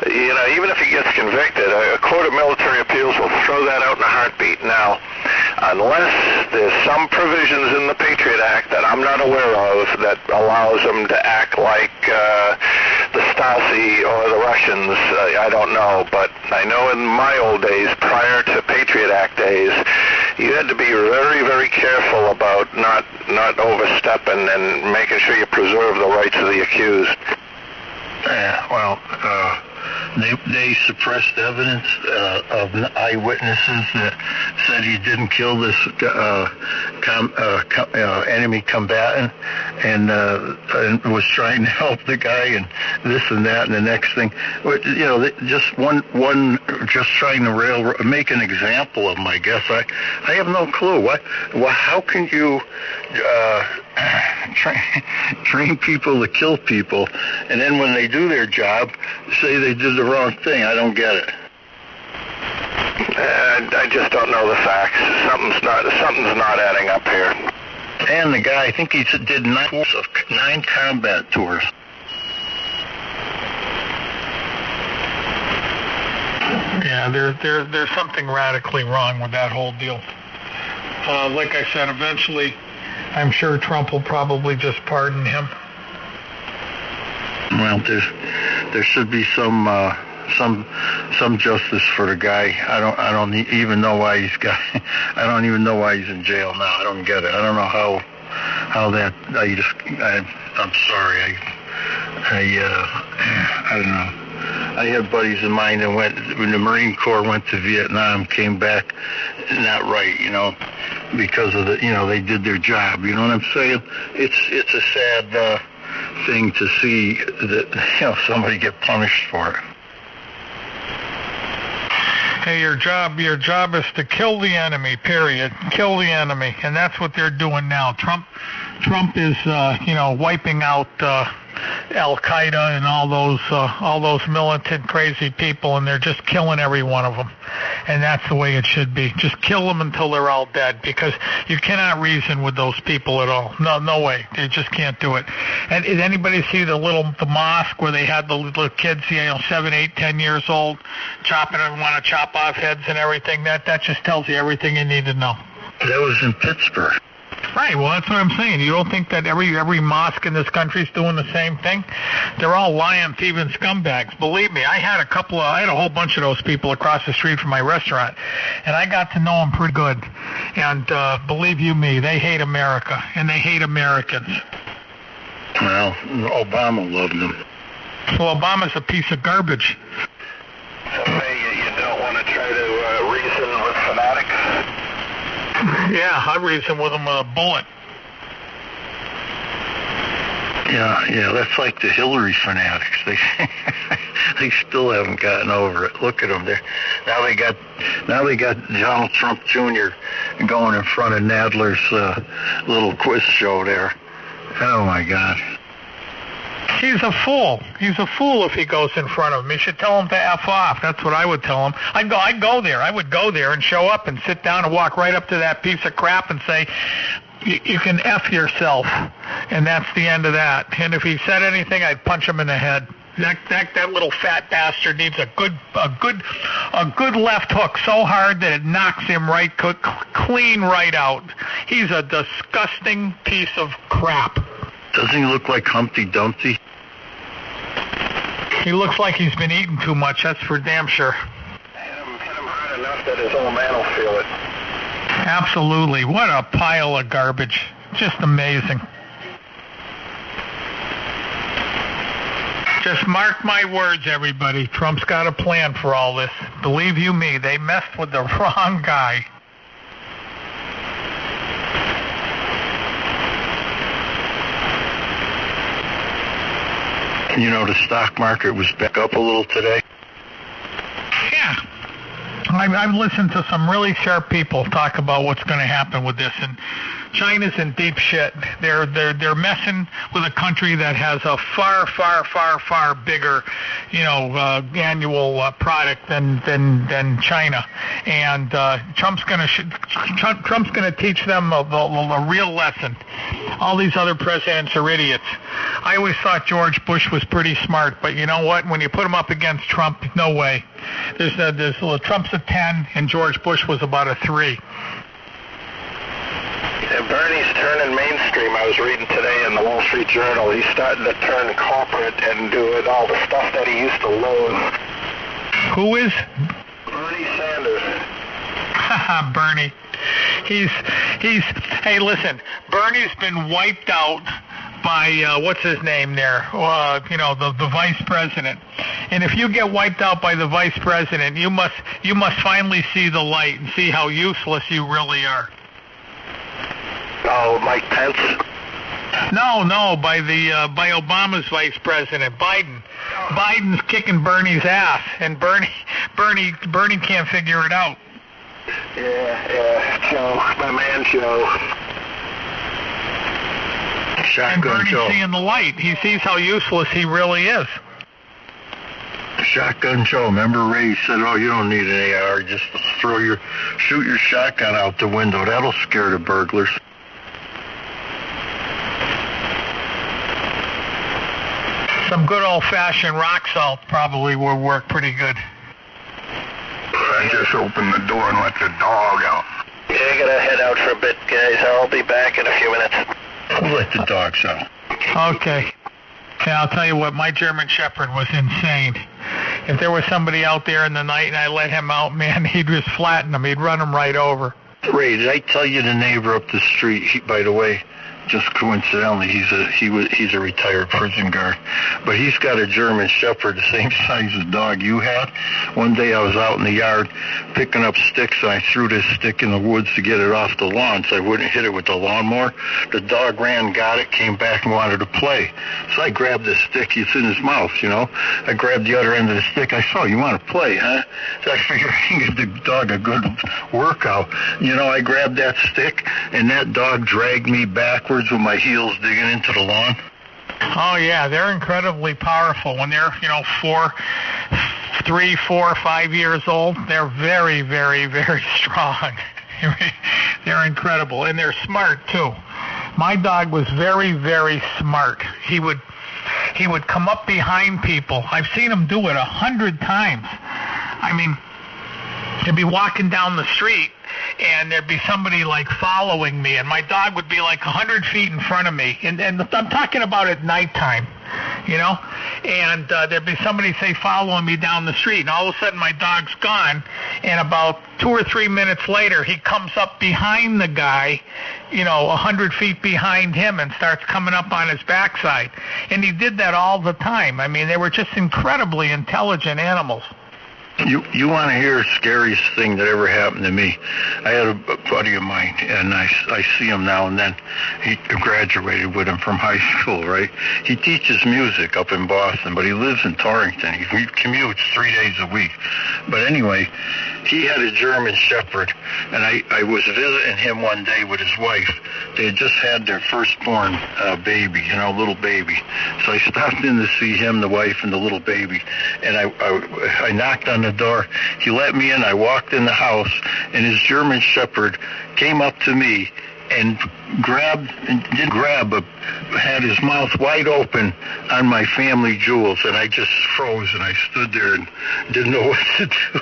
Even if he gets convicted, a court of military appeals will throw that out in a heartbeat. Now, unless there's some provisions in the Patriot Act that I'm not aware of that allows them to act like the Stasi or the Russians, I don't know. But I know in my old days, prior to Patriot Act days, you had to be very, very careful about not overstepping and making sure you preserve the rights of the accused. They suppressed evidence of eyewitnesses that said he didn't kill this enemy combatant and was trying to help the guy and this and that and the next thing. Just just trying to make an example of him, I guess. I have no clue. How can you train people to kill people, and then when they do their job, say they did the wrong thing? I don't get it. I just don't know the facts. Something's not adding up here. And the guy, I think he did 9 combat tours. Yeah, there's something radically wrong with that whole deal. Like I said, eventually, I'm sure Trump will probably just pardon him. Well, there should be some justice for the guy. I don't even know why I don't even know why he's in jail now. I don't get it. I don't know how that. I'm sorry. I don't know. I had buddies of mine that when the Marine Corps went to Vietnam, came back not right, because of they did their job. You know what I'm saying? It's a sad thing to see that somebody get punished for it. Hey, your job is to kill the enemy, period. Kill the enemy, and that's what they're doing now. Trump is wiping out Al-Qaeda and all those militant crazy people, and they're just killing every one of them. And that's the way it should be. Just kill them until they're all dead, because you cannot reason with those people at all. No way. You just can't do it. And did anybody see the mosque where they had the little kids, 7, 8, 10 years old, chopping and want to chop off heads and everything? That just tells you everything you need to know. That was in Pittsburgh. Right, well, that's what I'm saying. You don't think that every mosque in this country is doing the same thing? They're all lying, thieving scumbags. Believe me, I had a whole bunch of those people across the street from my restaurant, and I got to know them pretty good. And believe you me, they hate America, and they hate Americans. Well, Obama loved them. Well, Obama's a piece of garbage. So you don't want to try to reason with fanatics? Yeah, I reason with them with a bullet. Yeah, that's like the Hillary fanatics. They still haven't gotten over it. Look at them there. Now they got Donald Trump Jr. going in front of Nadler's little quiz show there. Oh my God. He's a fool. He's a fool if he goes in front of him. You should tell him to F off. That's what I would tell him. I'd go there. I would go there and show up and sit down and walk right up to that piece of crap and say, you can F yourself. And that's the end of that. And if he said anything, I'd punch him in the head. That little fat bastard needs a good left hook so hard that it knocks him clean right out. He's a disgusting piece of crap. Doesn't he look like Humpty Dumpty? He looks like he's been eating too much, that's for damn sure. Hit him hard enough that his old man will feel it. Absolutely. What a pile of garbage. Just amazing. Just mark my words, everybody. Trump's got a plan for all this. Believe you me, they messed with the wrong guy. The stock market was back up a little today. Yeah. I've listened to some really sharp people talk about what's going to happen with this, and China's in deep shit. They're messing with a country that has a far bigger, annual product than China, and Trump's going to teach them a real lesson. All these other presidents are idiots. I always thought George Bush was pretty smart, but you know what? When you put him up against Trump, no way. Trump's a 10, and George Bush was about a 3. Bernie's turning mainstream. I was reading today in the Wall Street Journal. He's starting to turn corporate and doing all the stuff that he used to loathe. Who is? Bernie Sanders. Bernie. Hey, listen, Bernie's been wiped out by, what's his name there? The vice president. And if you get wiped out by the vice president, you must finally see the light and see how useless you really are. Oh, Mike Pence? No, by Obama's vice president, Biden. Biden's kicking Bernie's ass, and Bernie can't figure it out. Yeah, Joe, my man Joe. And Bernie's seeing the light. He sees how useless he really is. Shotgun Joe. Remember Ray said, "Oh, you don't need an AR. Just shoot your shotgun out the window. That'll scare the burglars." Some good old-fashioned rock salt probably would work pretty good. I just opened the door and let the dog out. Yeah, I gotta head out for a bit, guys. I'll be back in a few minutes. We'll let the dogs out. Okay. Yeah, I'll tell you what, my German Shepherd was insane. If there was somebody out there in the night and I let him out, man, he'd just flatten them. He'd run them right over. Ray, did I tell you the neighbor up the street, by the way, just coincidentally, he's a retired prison guard, but he's got a German Shepherd the same size as dog you had. One day I was out in the yard picking up sticks, and I threw this stick in the woods to get it off the lawn so I wouldn't hit it with the lawnmower. The dog ran, got it, came back and wanted to play. So I grabbed the stick. It's in his mouth, you know. I grabbed the other end of the stick. I saw, "You want to play, huh?" So I figured I can give the dog a good workout. You know, I grabbed that stick, and that dog dragged me backwards with my heels digging into the lawn. Oh, yeah, they're incredibly powerful. When they're, 3, 4, 5 years old, they're very, very, very strong. They're incredible, and they're smart, too. My dog was very, very smart. He would come up behind people. I've seen him do it 100 times. I mean, he'd be walking down the street, and there'd be somebody like following me, and my dog would be like 100 feet in front of me, and I'm talking about at nighttime, and there'd be somebody, say, following me down the street, and all of a sudden my dog's gone, and about 2 or 3 minutes later he comes up behind the guy, 100 feet behind him, and starts coming up on his backside. And he did that all the time. I mean, they were just incredibly intelligent animals. You want to hear the scariest thing that ever happened to me? I had a buddy of mine, and I see him now and then. He graduated with him from high school, right? He teaches music up in Boston, but he lives in Torrington. He commutes 3 days a week. But anyway, he had a German Shepherd, and I was visiting him one day with his wife. They had just had their firstborn baby, little baby. So I stopped in to see him, the wife, and the little baby. And I knocked on the door. He let me in. I walked in the house, and his German Shepherd came up to me and had his mouth wide open on my family jewels, and I just froze, and I stood there and didn't know what to do.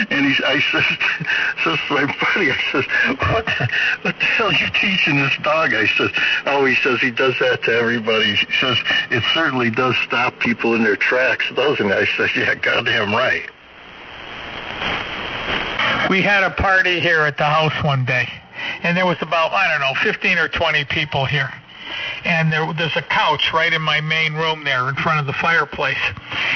And I says to my buddy, I says, what the hell are you teaching this dog? I says, oh, he says he does that to everybody. He says, it certainly does stop people in their tracks, doesn't it? I says, yeah, goddamn right. We had a party here at the house one day, and there was about, 15 or 20 people here. And there's a couch right in my main room there in front of the fireplace.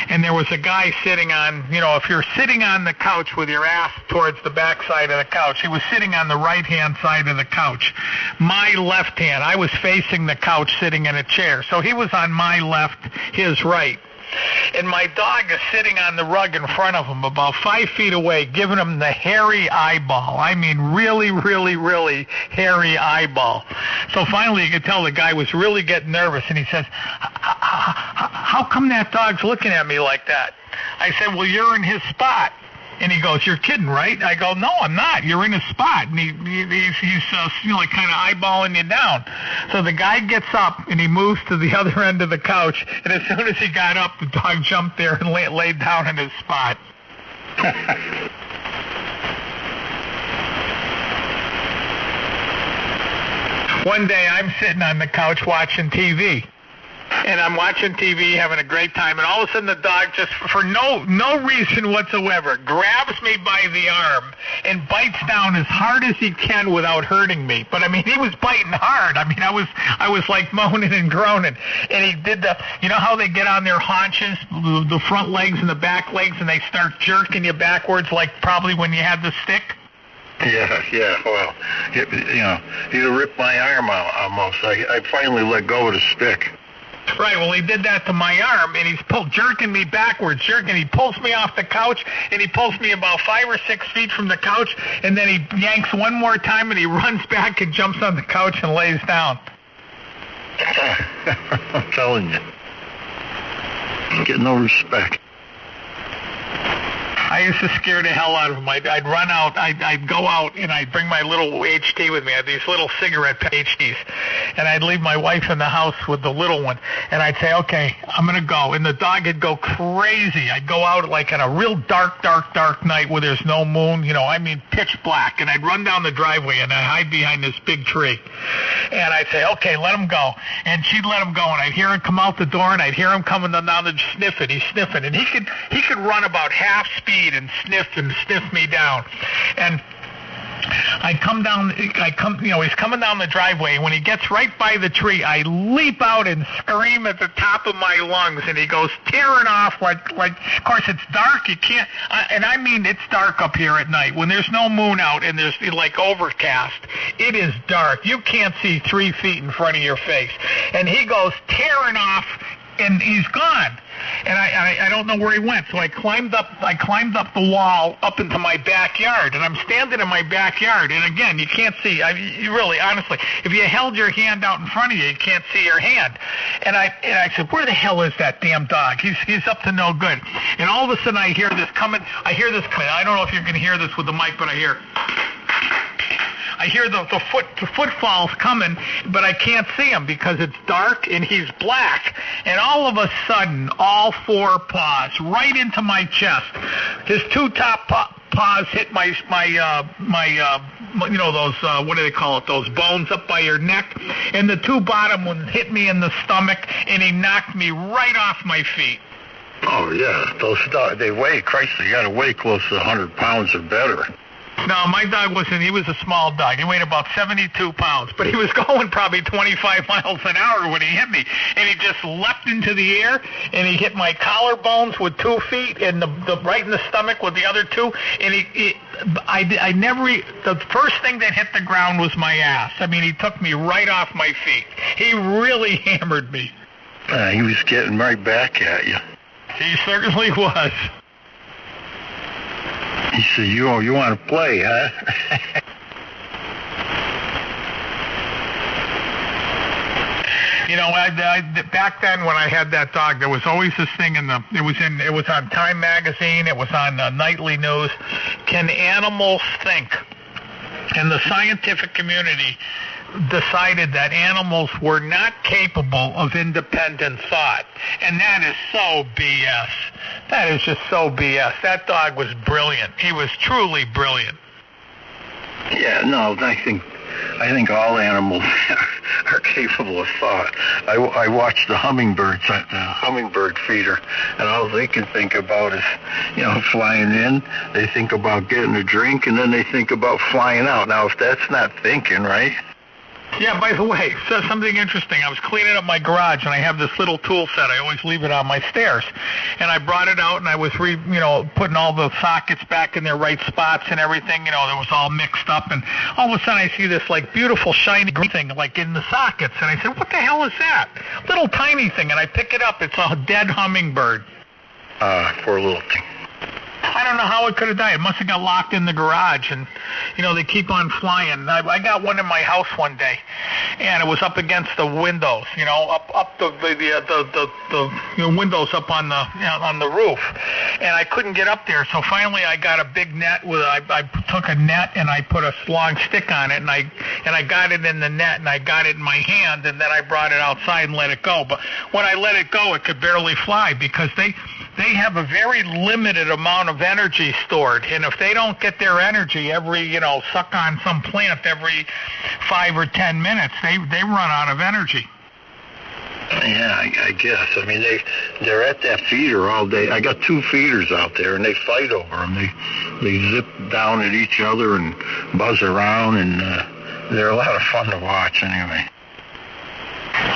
And there was a guy sitting on, if you're sitting on the couch with your ass towards the back side of the couch, he was sitting on the right-hand side of the couch. My left hand, I was facing the couch sitting in a chair. So he was on my left, his right. And my dog is sitting on the rug in front of him about 5 feet away, giving him the hairy eyeball. I mean, really, really, really hairy eyeball. So finally you could tell the guy was really getting nervous, and he says, how come that dog's looking at me like that? I said, well, you're in his spot. And he goes, you're kidding, right? I go, no, I'm not. You're in a spot. And he's kind of eyeballing you down. So the guy gets up, and he moves to the other end of the couch. And as soon as he got up, the dog jumped there and laid down in his spot. One day, I'm sitting on the couch watching TV. And I'm watching TV, having a great time, and all of a sudden the dog just, for no reason whatsoever, grabs me by the arm and bites down as hard as he can without hurting me. But, he was biting hard. I was like moaning and groaning. And he did how they get on their haunches, the front legs and the back legs, and they start jerking you backwards, like probably when you had the stick? Yeah, well, he'd have ripped my arm out almost. I finally let go of the stick. Right, well, he did that to my arm, and he's jerking me backwards, He pulls me off the couch, and he pulls me about 5 or 6 feet from the couch, and then he yanks one more time, and he runs back and jumps on the couch and lays down. I'm telling you. You get no respect. I used to scare the hell out of him. I'd run out, I'd go out, and I'd bring my little HT with me. I had these little cigarette HTs, and I'd leave my wife in the house with the little one, and I'd say, okay, I'm going to go. And the dog would go crazy. I'd go out like on a real dark night where there's no moon, pitch black, and I'd run down the driveway, and I'd hide behind this big tree. And I'd say, okay, let him go. And she'd let him go, and I'd hear him come out the door, and I'd hear him coming down the sniffing. He's sniffing, and he could run about half speed and sniff me down. And he's coming down the driveway, and when he gets right by the tree, I leap out and scream at the top of my lungs, and he goes tearing off like of course it's dark, you can't, it's dark up here at night. When there's no moon out and there's like overcast, it is dark. You can't see 3 feet in front of your face. And he goes tearing off, and he's gone. And I don't know where he went. So I climbed up the wall up into my backyard, and I'm standing in my backyard. And again, you can't see. You really, honestly, if you held your hand out in front of you, you can't see your hand. And I said, where the hell is that damn dog? He's up to no good. And all of a sudden, I hear this coming. I don't know if you can hear this with the mic, but I hear the footfalls coming, but I can't see him because it's dark and he's black. And all of a sudden, all 4 paws right into my chest. His 2 top paws hit my those what do they call it? Those bones up by your neck. And the 2 bottom ones hit me in the stomach, and he knocked me right off my feet. Oh yeah, those dogs, they weigh. Christ, they got to weigh close to 100 pounds or better. No, my dog wasn't. He was a small dog. He weighed about 72 pounds, but he was going probably 25 miles an hour when he hit me. And he just leapt into the air, and he hit my collarbones with 2 feet, and the right in the stomach with the other 2. And the first thing that hit the ground was my ass. He took me right off my feet. He really hammered me. He was getting right back at you. He certainly was. He said, you want to play, huh? Back then when I had that dog, there was always this thing it was on Time magazine, it was on nightly news. Can animals think? And the scientific community decided that animals were not capable of independent thought. And that is so BS. That is just so BS. That dog was brilliant. He was truly brilliant. Yeah, no, I think all animals are capable of thought. I watch the hummingbirds, the hummingbird feeder, and all they can think about is, flying in. They think about getting a drink, and then they think about flying out. Now, if that's not thinking, right? Yeah, by the way, so something interesting. I was cleaning up my garage, and I have this little tool set. I always leave it on my stairs. And I brought it out, and I was putting all the sockets back in their right spots and everything. It was all mixed up. And all of a sudden, I see this, beautiful, shiny green thing, in the sockets. And I said, what the hell is that? Little tiny thing. And I pick it up. It's a dead hummingbird. Poor little thing. I don't know how it could have died. It must have got locked in the garage, and they keep on flying. I got one in my house one day, and it was up against the windows, up the windows up on the roof, and I couldn't get up there. So finally, I got a big net I took a net and I put a long stick on it, and I got it in the net, and I got it in my hand, and then I brought it outside and let it go. But when I let it go, it could barely fly because they have a very limited amount of energy stored, and if they don't get their energy suck on some plant every 5 or 10 minutes, they run out of energy. Yeah, I guess. They're at that feeder all day. I got 2 feeders out there, and they fight over them. They zip down at each other and buzz around, and they're a lot of fun to watch anyway.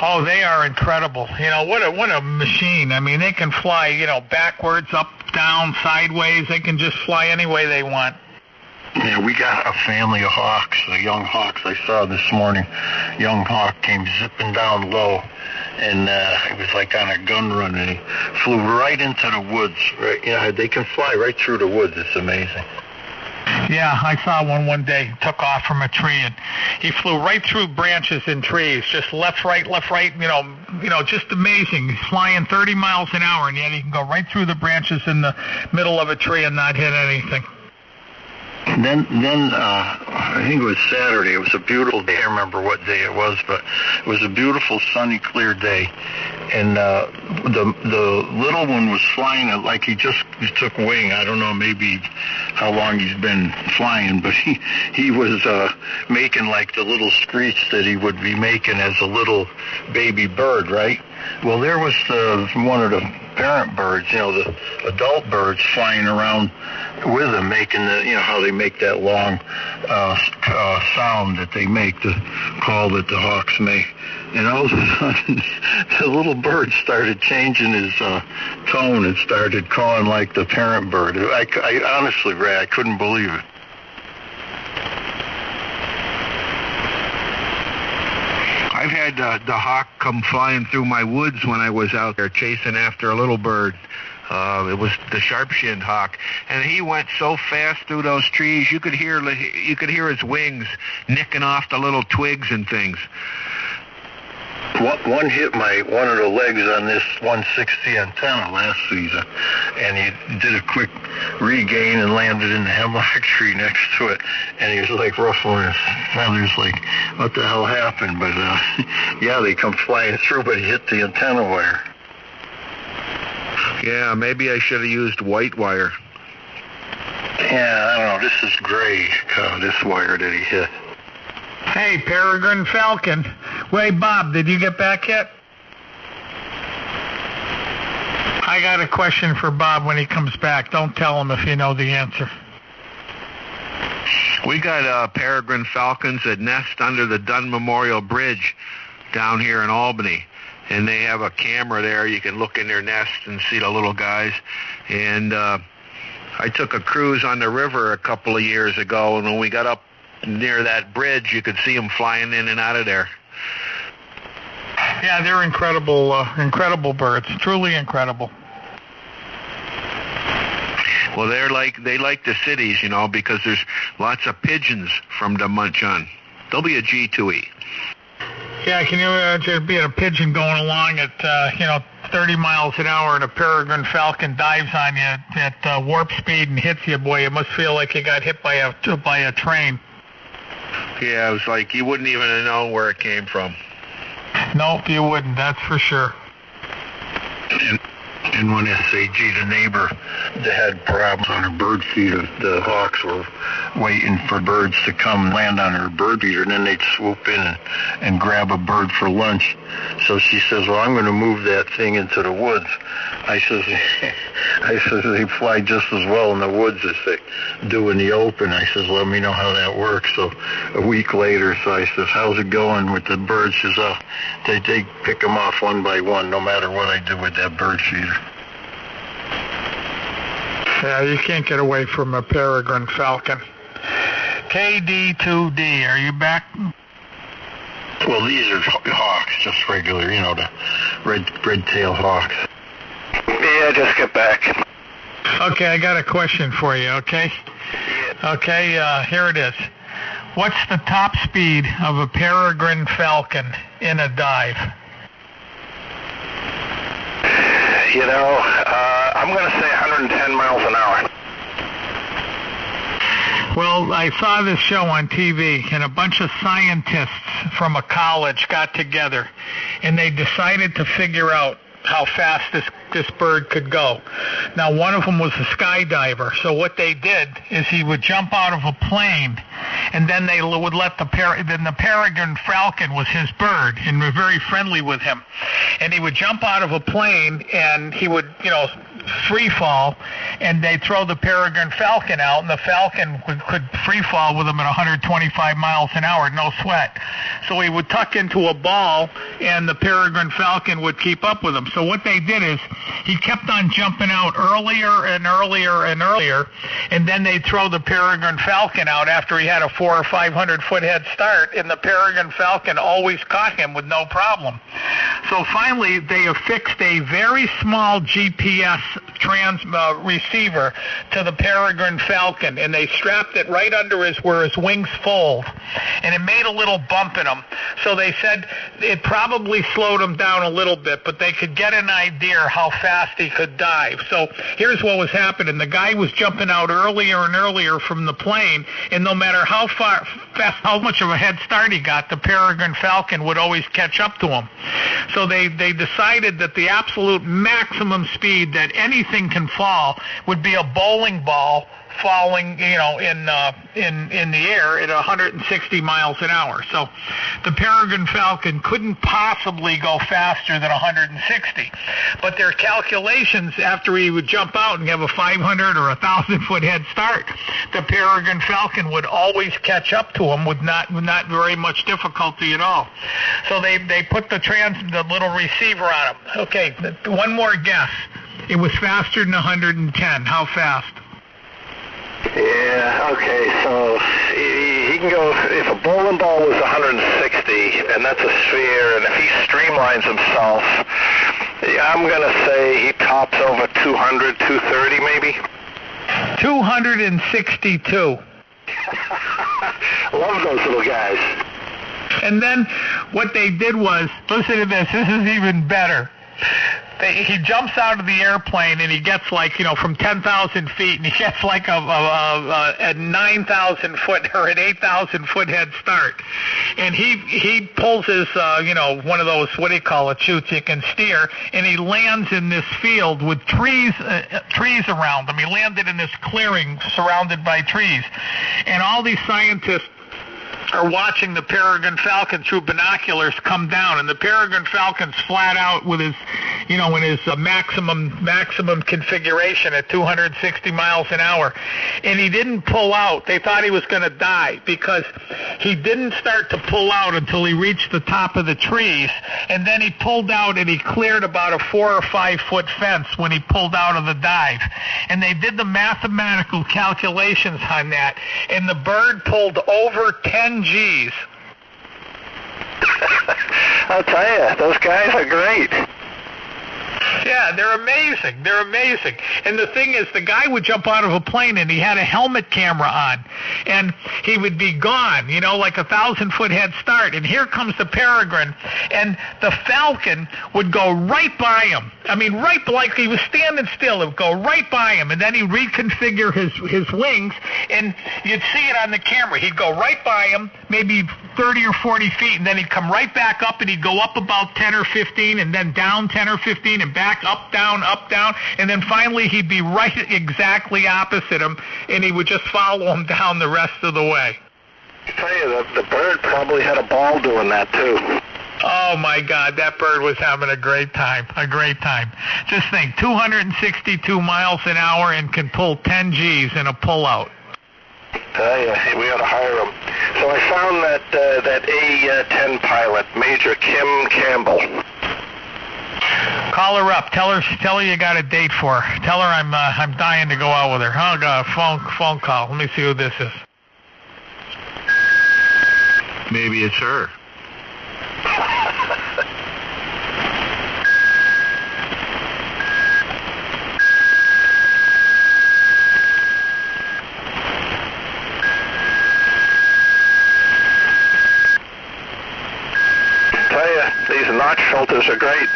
Oh, they are incredible. What a machine. They can fly, backwards, up, down, sideways. They can just fly any way they want. Yeah, we got a family of hawks, the young hawks I saw this morning. Young hawk came zipping down low, and it was like on a gun run, and he flew right into the woods. Right, they can fly right through the woods. It's amazing. Yeah, I saw one day. Took off from a tree, and he flew right through branches and trees, just left, right, just amazing. He's flying 30 miles an hour, and yet he can go right through the branches in the middle of a tree and not hit anything. Then I think it was Saturday. It was a beautiful day. I don't remember what day it was, but it was a beautiful, sunny, clear day. And the little one was flying like he took wing. I don't know maybe how long he's been flying, but he was making like the little screech that he would be making as a little baby bird, right? Well, there was one of the parent birds, the adult birds flying around with him, making how they make that long sound that they make, the call that the hawks make. And all of a sudden, the little bird started changing his tone and started calling like the parent bird. I honestly, Ray, I couldn't believe it. I've had the hawk come flying through my woods when I was out there chasing after a little bird. It was the sharp-shinned hawk, and he went so fast through those trees you could hear his wings nicking off the little twigs and things. One hit one of the legs on this 160 antenna last season, and he did a quick regain and landed in the hemlock tree next to it, and he was like ruffling his feathers like, what the hell happened? But yeah, they come flying through, but he hit the antenna wire. Yeah, maybe I should have used white wire. Yeah, I don't know. This is gray, this wire that he hit. Hey, Peregrine Falcon. Wait, Bob, did you get back yet? I got a question for Bob when he comes back. Don't tell him if you know the answer. We got peregrine falcons that nest under the Dunn Memorial Bridge down here in Albany. And they have a camera there. You can look in their nest and see the little guys. And I took a cruise on the river a couple of years ago, and when we got up near that bridge, you could see them flying in and out of there. Yeah, they're incredible birds. Truly incredible. Well, they like the cities, because there's lots of pigeons from to munch on. They'll be a G2E. Yeah, can you imagine being a pigeon going along at 30 miles an hour and a peregrine falcon dives on you at warp speed and hits you? Boy, it must feel like you got hit by a train. Yeah, it was like you wouldn't even know where it came from. Nope, you wouldn't, that's for sure. And when SAG, the neighbor that had problems on her bird feeder, the hawks were waiting for birds to come land on her bird feeder, and then they'd swoop in and grab a bird for lunch. So she says, well, I'm going to move that thing into the woods. I says they fly just as well in the woods as they do in the open. I says, let me know how that works. So a week later, I says, how's it going with the birds? She says, they pick them off one by one, no matter what I do with that bird feeder. Yeah, you can't get away from a peregrine falcon. KD2D, are you back? Well, these are hawks, just regular, the red-tailed hawks. Yeah, just get back. Okay, I got a question for you, okay? Okay, here it is. What's the top speed of a peregrine falcon in a dive? I'm going to say 110 miles an hour. Well, I saw this show on TV, and a bunch of scientists from a college got together, and they decided to figure out how fast this bird could go. Now, one of them was a skydiver, so what they did is he would jump out of a plane, and then they would let the peregrine falcon was his bird, and were very friendly with him. And he would jump out of a plane, and he would, free fall, and they'd throw the peregrine falcon out, and the falcon could free fall with him at 125 miles an hour, no sweat. So he would tuck into a ball, and the peregrine falcon would keep up with him. So what they did is he kept on jumping out earlier and earlier and earlier, and then they'd throw the peregrine falcon out after he had a 400 or 500 foot head start, and the peregrine falcon always caught him with no problem. So finally they affixed a very small GPS receiver to the Peregrine Falcon, and they strapped it right under where his wings fold, and it made a little bump in him. So they said it probably slowed him down a little bit, but they could get an idea how fast he could dive. So here's what was happening. The guy was jumping out earlier and earlier from the plane, and no matter how much of a head start he got, the Peregrine Falcon would always catch up to him. So they decided that the absolute maximum speed that anything can fall would be a bowling ball falling, in the air at 160 miles an hour. So the Peregrine Falcon couldn't possibly go faster than 160. But their calculations, after he would jump out and have a 500 or 1,000-foot head start, the Peregrine Falcon would always catch up to him with not very much difficulty at all. So they put the little receiver on him. Okay, one more guess. It was faster than 110. How fast? Yeah, okay, so he can go, if a bowling ball was 160, and that's a sphere, and if he streamlines himself, I'm going to say he tops over 200, 230 maybe? 262. Love those little guys. And then what they did was, listen to this is even better. He jumps out of the airplane and he gets from 10,000 feet, and he gets like a 9,000 foot or an 8,000 foot head start. And he pulls his, one of those, what do you call it, chutes you can steer, and he lands in this field with trees around him. He landed in this clearing surrounded by trees. And all these scientists are watching the Peregrine Falcon through binoculars come down, and the Peregrine Falcon's flat out with his, in his maximum configuration at 260 miles an hour, and he didn't pull out. They thought he was going to die because he didn't start to pull out until he reached the top of the trees, and then he pulled out and he cleared about a 4 or 5 foot fence when he pulled out of the dive. And they did the mathematical calculations on that, and the bird pulled over 10 G's. I'll tell you, those guys are great. Yeah, they're amazing. They're amazing. And the thing is, the guy would jump out of a plane and he had a helmet camera on, and he would be gone, like a 1,000-foot head start. And here comes the Peregrine, and the Falcon would go right by him. I mean, right like he was standing still. It would go right by him, and then he'd reconfigure his wings, and you'd see it on the camera. He'd go right by him, maybe 30 or 40 feet, and then he'd come right back up, and he'd go up about 10 or 15, and then down 10 or 15, and back up, down, and then finally he'd be right exactly opposite him, and he would just follow him down the rest of the way. I tell you, the bird probably had a ball doing that, too. Oh, my God, that bird was having a great time, Just think, 262 miles an hour and can pull 10 G's in a pullout. Yeah, we ought to hire him. So I found that A-10 pilot, Major Kim Campbell. Call her up. Tell her you got a date for her. Tell her I'm dying to go out with her. Oh, God, phone call. Let me see who this is. Maybe it's her. Tell you, these notch filters are great.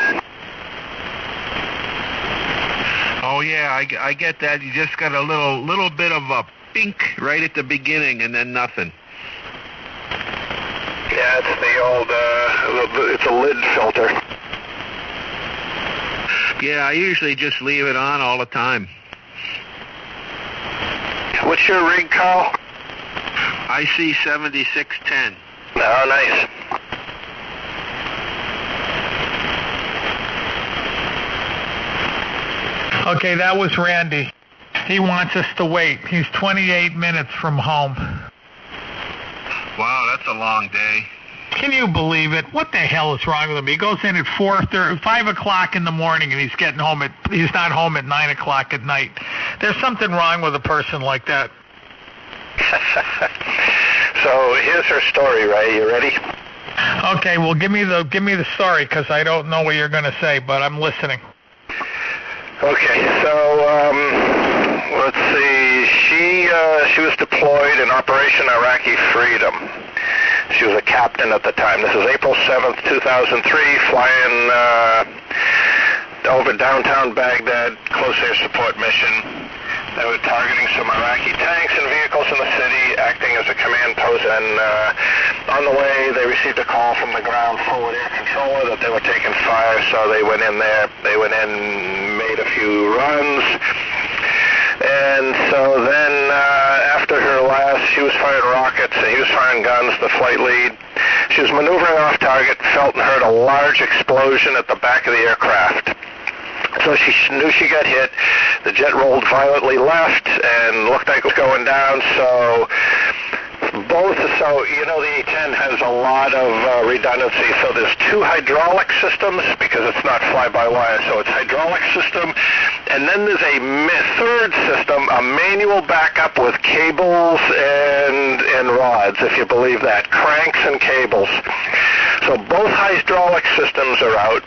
Oh yeah, I get that. You just got a little bit of a pink right at the beginning, and then nothing. Yeah, it's the old, it's a lid filter. Yeah, I usually just leave it on all the time. What's your rig, Carl? IC 7610. Oh, nice. Okay, that was Randy. He wants us to wait. He's 28 minutes from home. Wow, that's a long day. Can you believe it? What the hell is wrong with him? He goes in at 5 o'clock in the morning, and he's not home at 9 o'clock at night. There's something wrong with a person like that. So here's her story, Ray. You ready? Okay, well, give me the story, because I don't know what you're going to say, but I'm listening. Okay, so let's see. She was deployed in Operation Iraqi Freedom. She was a captain at the time. This is April 7th, 2003, flying over downtown Baghdad, close air support mission. They were targeting some Iraqi tanks and vehicles in the city, acting as a command post, and on the way they received a call from the ground forward air controller that they were taking fire, so they went in there. They went in, made a few runs, and so then after her last, she was firing rockets and he was firing guns, the flight lead. She was maneuvering off target, felt and heard a large explosion at the back of the aircraft. So she knew she got hit. The jet rolled violently left and looked like it was going down. So you know, the A-10 has a lot of redundancy. So there's two hydraulic systems because it's not fly-by-wire. So it's hydraulic system. And then there's a third system, a manual backup with cables and rods, if you believe that, cranks and cables. So both hydraulic systems are out.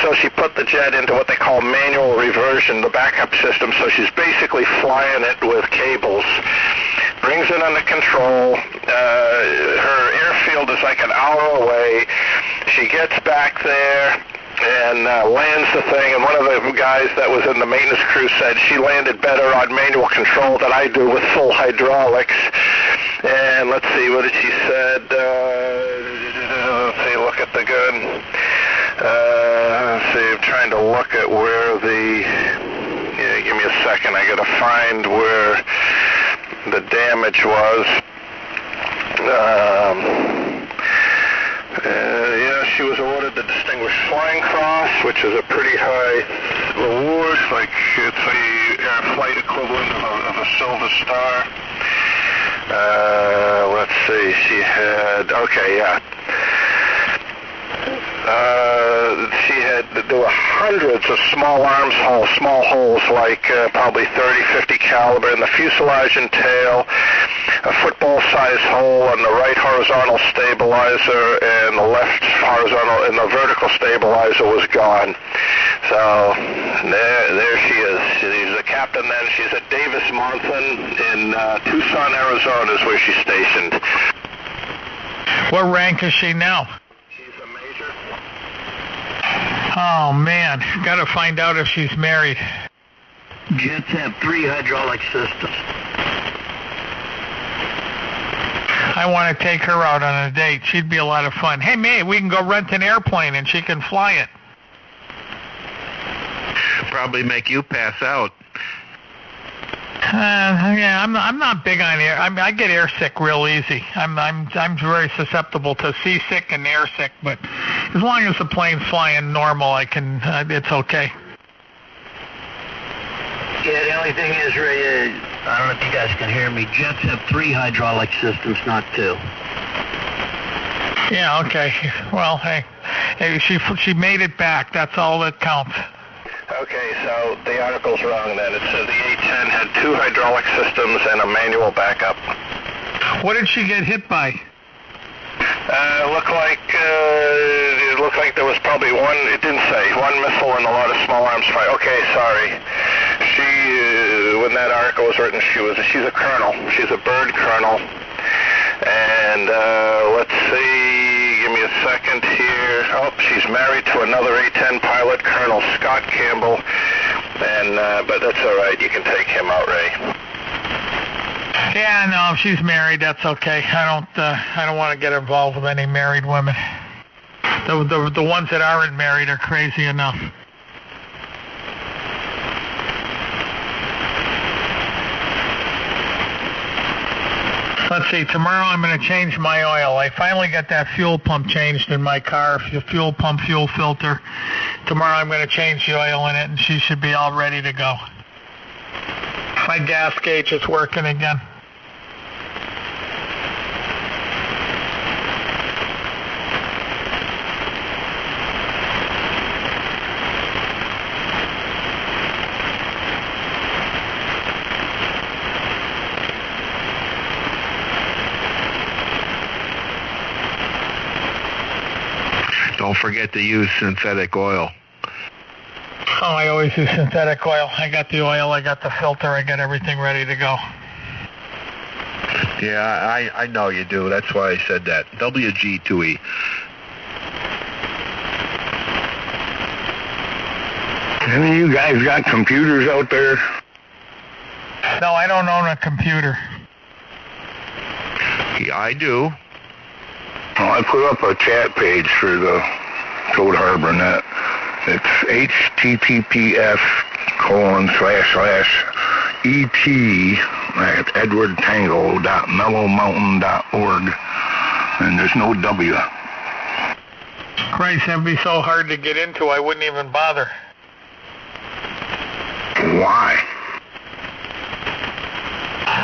So she put the jet into what they call manual reversion, the backup system. So she's basically flying it with cables. Brings it under control. Her airfield is like an hour away. She gets back there and lands the thing. And one of the guys that was in the maintenance crew said she landed better on manual control than I do with full hydraulics. And let's see, what did she said? Let's see, look at the gun. Let's see, I'm trying to look at where give me a second. I got to find where the damage was. She was awarded the Distinguished Flying Cross, which is a pretty high reward. Like, it's a flight equivalent of a Silver Star. Let's see, she had, there were hundreds of small arms holes, small holes like probably 30, 50 caliber in the fuselage and tail, a football-sized hole on the right horizontal stabilizer, and the left horizontal and the vertical stabilizer was gone. So there she is. She's a captain then. She's at Davis Monthan in Tucson, Arizona is where she's stationed. What rank is she now? Oh, man. Got to find out if she's married. Jets have 3 hydraulic systems. I want to take her out on a date. She'd be a lot of fun. Hey, May, we can go rent an airplane and she can fly it. Probably make you pass out. Yeah, I'm not big on air. I get airsick real easy. I'm very susceptible to seasick and airsick, but as long as the plane's flying normal, I can. It's okay. Yeah, the only thing is, Ray, I don't know if you guys can hear me. Jets have 3 hydraulic systems, not 2. Yeah, okay. Well, hey, she made it back. That's all that counts. Okay, so the article's wrong then. It said the A-10 had 2 hydraulic systems and a manual backup. What did she get hit by? It looked like there was probably one, it didn't say, one missile and a lot of small arms fire. Okay, sorry. When that article was written, she's a colonel. She's a bird colonel. And let's see, give me a second here. Oh, she's married to another A-10 pilot, Colonel Scott Campbell. And but that's all right. You can take him out, Ray. Yeah, no, if she's married, that's okay. I don't want to get involved with any married women. The ones that aren't married are crazy enough. Let's see, tomorrow I'm going to change my oil. I finally got that fuel pump changed in my car, fuel pump, fuel filter. Tomorrow I'm going to change the oil in it, and she should be all ready to go. My gas gauge is working again. Don't forget to use synthetic oil. Oh, I always use synthetic oil. I got the oil, I got the filter, I got everything ready to go. Yeah, I know you do. That's why I said that. WG2E. Any of you guys got computers out there? No, I don't own a computer. Yeah, I do. Oh, I put up a chat page for the Toad Harbor Net. It's https://et@edwardtango.mellowmountain.org, and there's no W. Christ, that'd be so hard to get into, I wouldn't even bother. Why?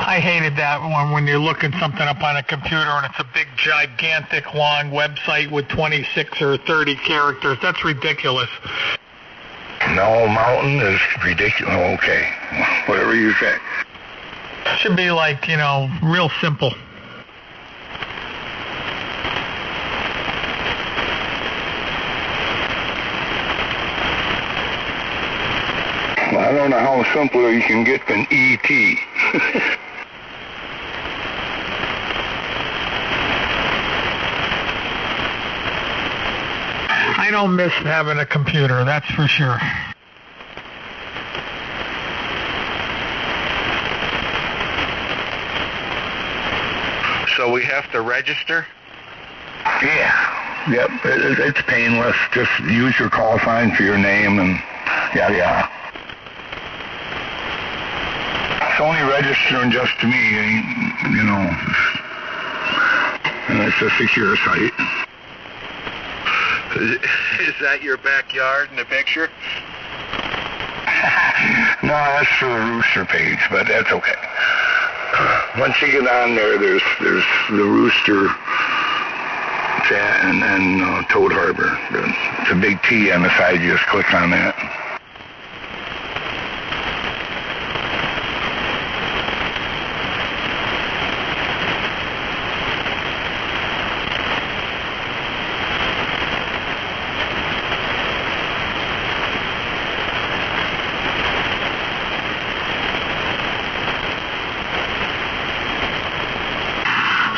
I hated that one when you're looking something up on a computer and it's a big, gigantic, long website with 26 or 30 characters. That's ridiculous. Mellow Mountain is ridiculous. Okay, whatever you say. Should be like, real simple. I don't know how simpler you can get than E.T. I don't miss having a computer, that's for sure. So we have to register? Yeah. Yep, it's painless. Just use your call sign for your name and yada yada. It's only registering just to me, and it's a secure site. Is that your backyard in the picture? No, that's for the Rooster page, but that's okay. Once you get on there, there's the Rooster chat and Toad Harbor. It's a big T on the side. You just click on that.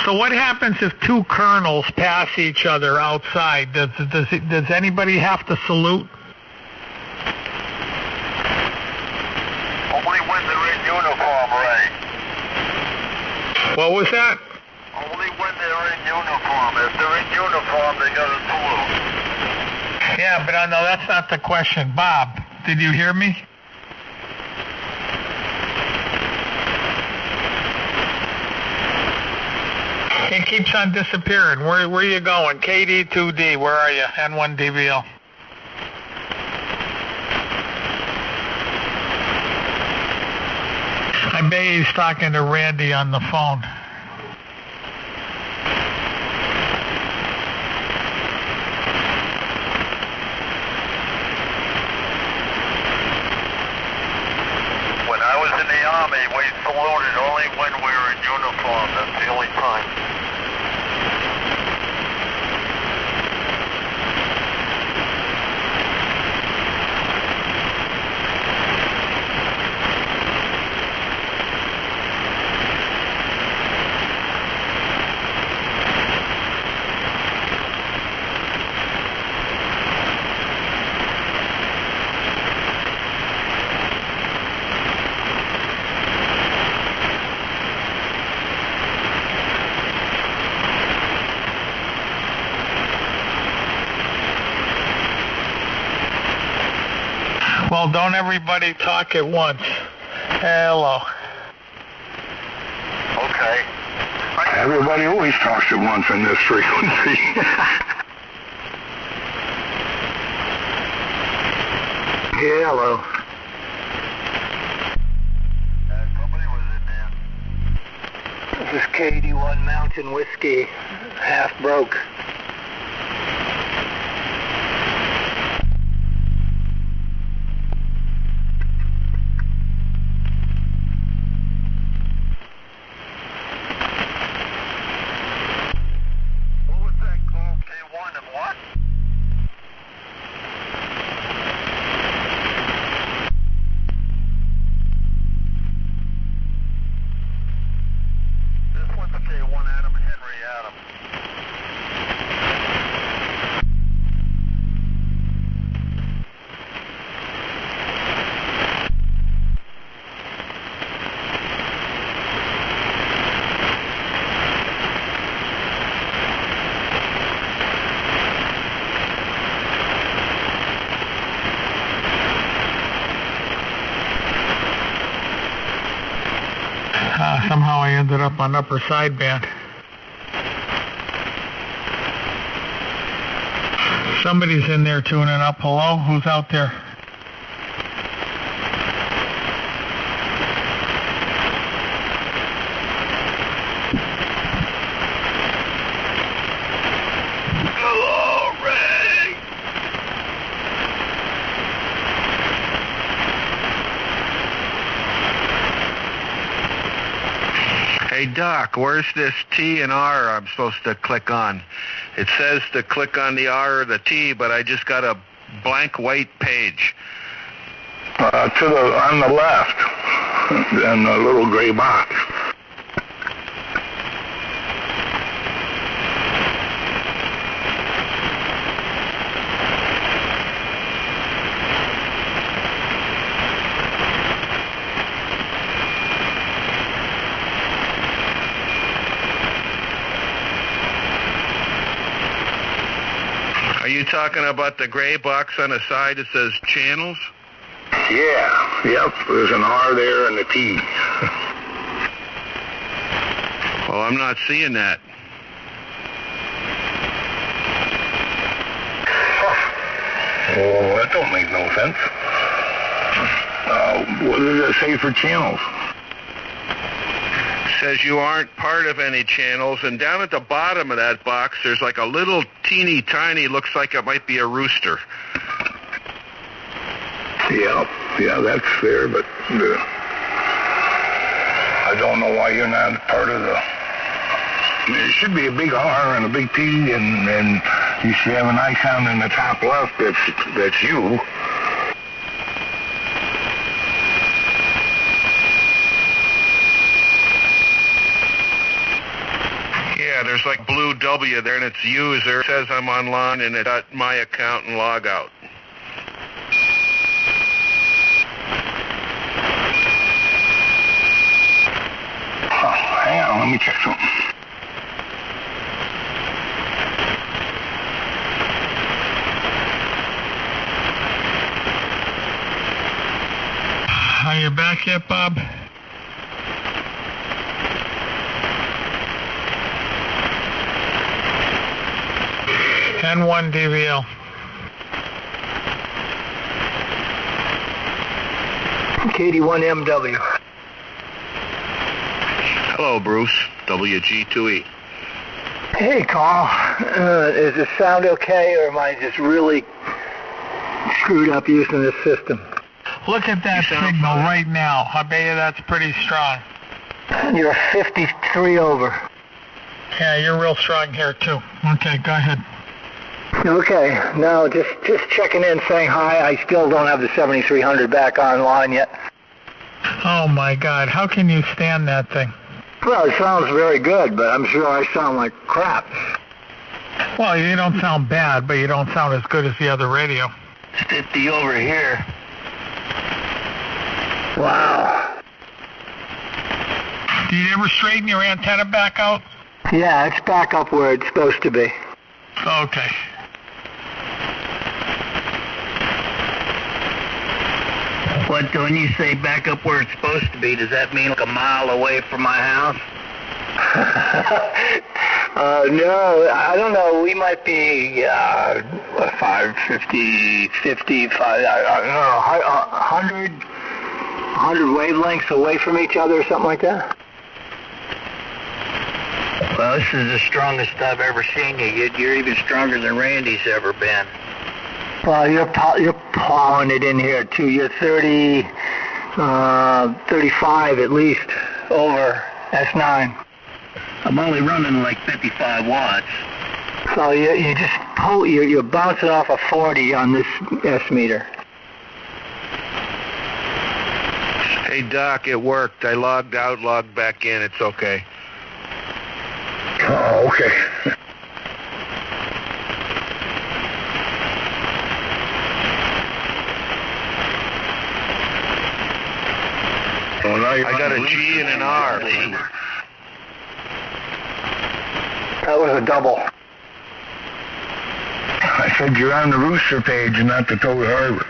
So what happens if two colonels pass each other outside? Does anybody have to salute? Only when they're in uniform, Ray. What was that? Only when they're in uniform. If they're in uniform, they got to salute. Yeah, but no, that's not the question. Bob, did you hear me? It keeps on disappearing. Where are you going? KD2D, where are you? N1DVL. I bet he's talking to Randy on the phone. When I was in the Army, we saluted only when we were in uniform. That's the only time. Well, don't everybody talk at once. Hello. Okay. Everybody always talks at once on this frequency. Yeah, hello. Somebody was in there. This is KD1 Mountain Whiskey, half broke. What was that call? K1 and what? Rory, Adam. Somehow I ended up on upper sideband. Somebody's in there tuning up. Hello? Who's out there? Hello, Ray. Hey, Doc, where's this T and R I'm supposed to click on? It says to click on the R or the T, but I just got a blank white page. On the left, in the little gray box. Are you talking about the gray box on the side that says channels? Yeah, yep, there's an R there and a T. Well, I'm not seeing that. Oh, that don't make no sense. What does it say for channels? Says you aren't part of any channels, and down at the bottom of that box there's like a little teeny tiny, looks like it might be a rooster. Yeah, that's there, but I don't know why you're not part of the... There should be a big R and a big T, and you should have an icon in the top left that's you. Yeah, there's like blue W there, and it's user. It says I'm online, and it's got my account and log out. Hang on, let me check something. Are you back yet, Bob? N1 DVL. KD1MW. Hello, Bruce. WG2E. Hey, Carl. Is the sound okay, or am I just really screwed up using this system? Look at that signal right now. I bet you that's pretty strong. You're 53 over. Yeah, you're real strong here, too. Okay, go ahead. Okay, no, just checking in, saying hi. I still don't have the 7300 back online yet. Oh, my God. How can you stand that thing? Well, it sounds very good, but I'm sure I sound like crap. Well, you don't sound bad, but you don't sound as good as the other radio. 50 over here. Wow. Do you ever straighten your antenna back out? Yeah, it's back up where it's supposed to be. Okay. What, when you say back up where it's supposed to be, does that mean like a mile away from my house? No, I don't know. We might be 550, 55, I don't know, 100 wavelengths away from each other or something like that. Well, this is the strongest I've ever seen you. You're even stronger than Randy's ever been. Well, you're plowing it in here, too. You're 30, 35 at least over S9. I'm only running like 55 watts. So you just pull, you're bouncing off a 40 on this S meter. Hey, Doc, it worked. I logged out, logged back in. It's okay. Oh, okay. Well, I got a G and an R. That was a double. I said you're on the Rooster page and not the Toad Harbor.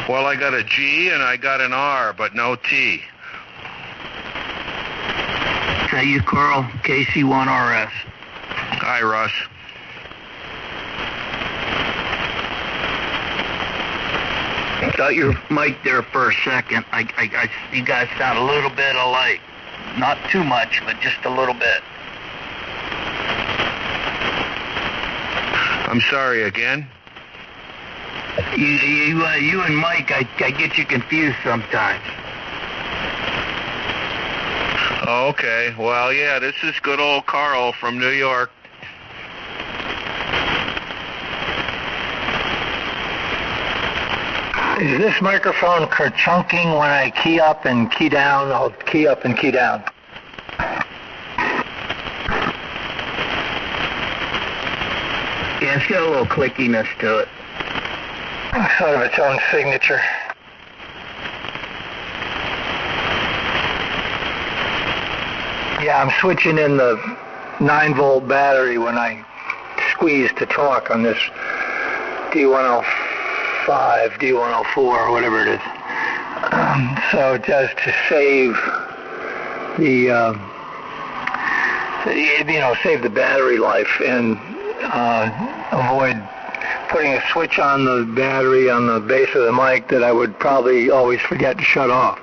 Well, I got a G and I got an R, but no T. Is that you, Carl? KC1RS. Hi, Russ. Got your mic there for a second. You guys sound a little bit alike. Not too much, but just a little bit. I'm sorry again. You and Mike, I get you confused sometimes. Oh, okay. Well, yeah, this is good old Carl from New York. Is this microphone kerchunking when I key up and key down? I'll key up and key down. Yeah, it's got a little clickiness to it. Sort of its own signature. Yeah, I'm switching in the 9-volt battery when I squeeze to talk on this D105, D104, or whatever it is. So just to save save the battery life and avoid putting a switch on the battery on the base of the mic that I would probably always forget to shut off.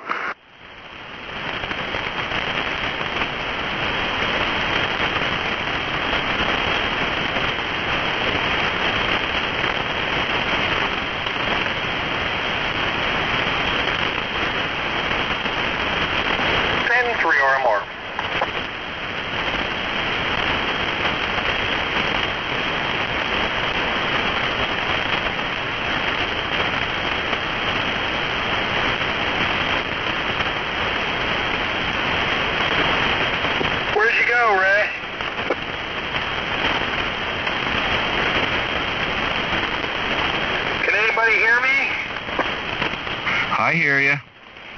I hear you.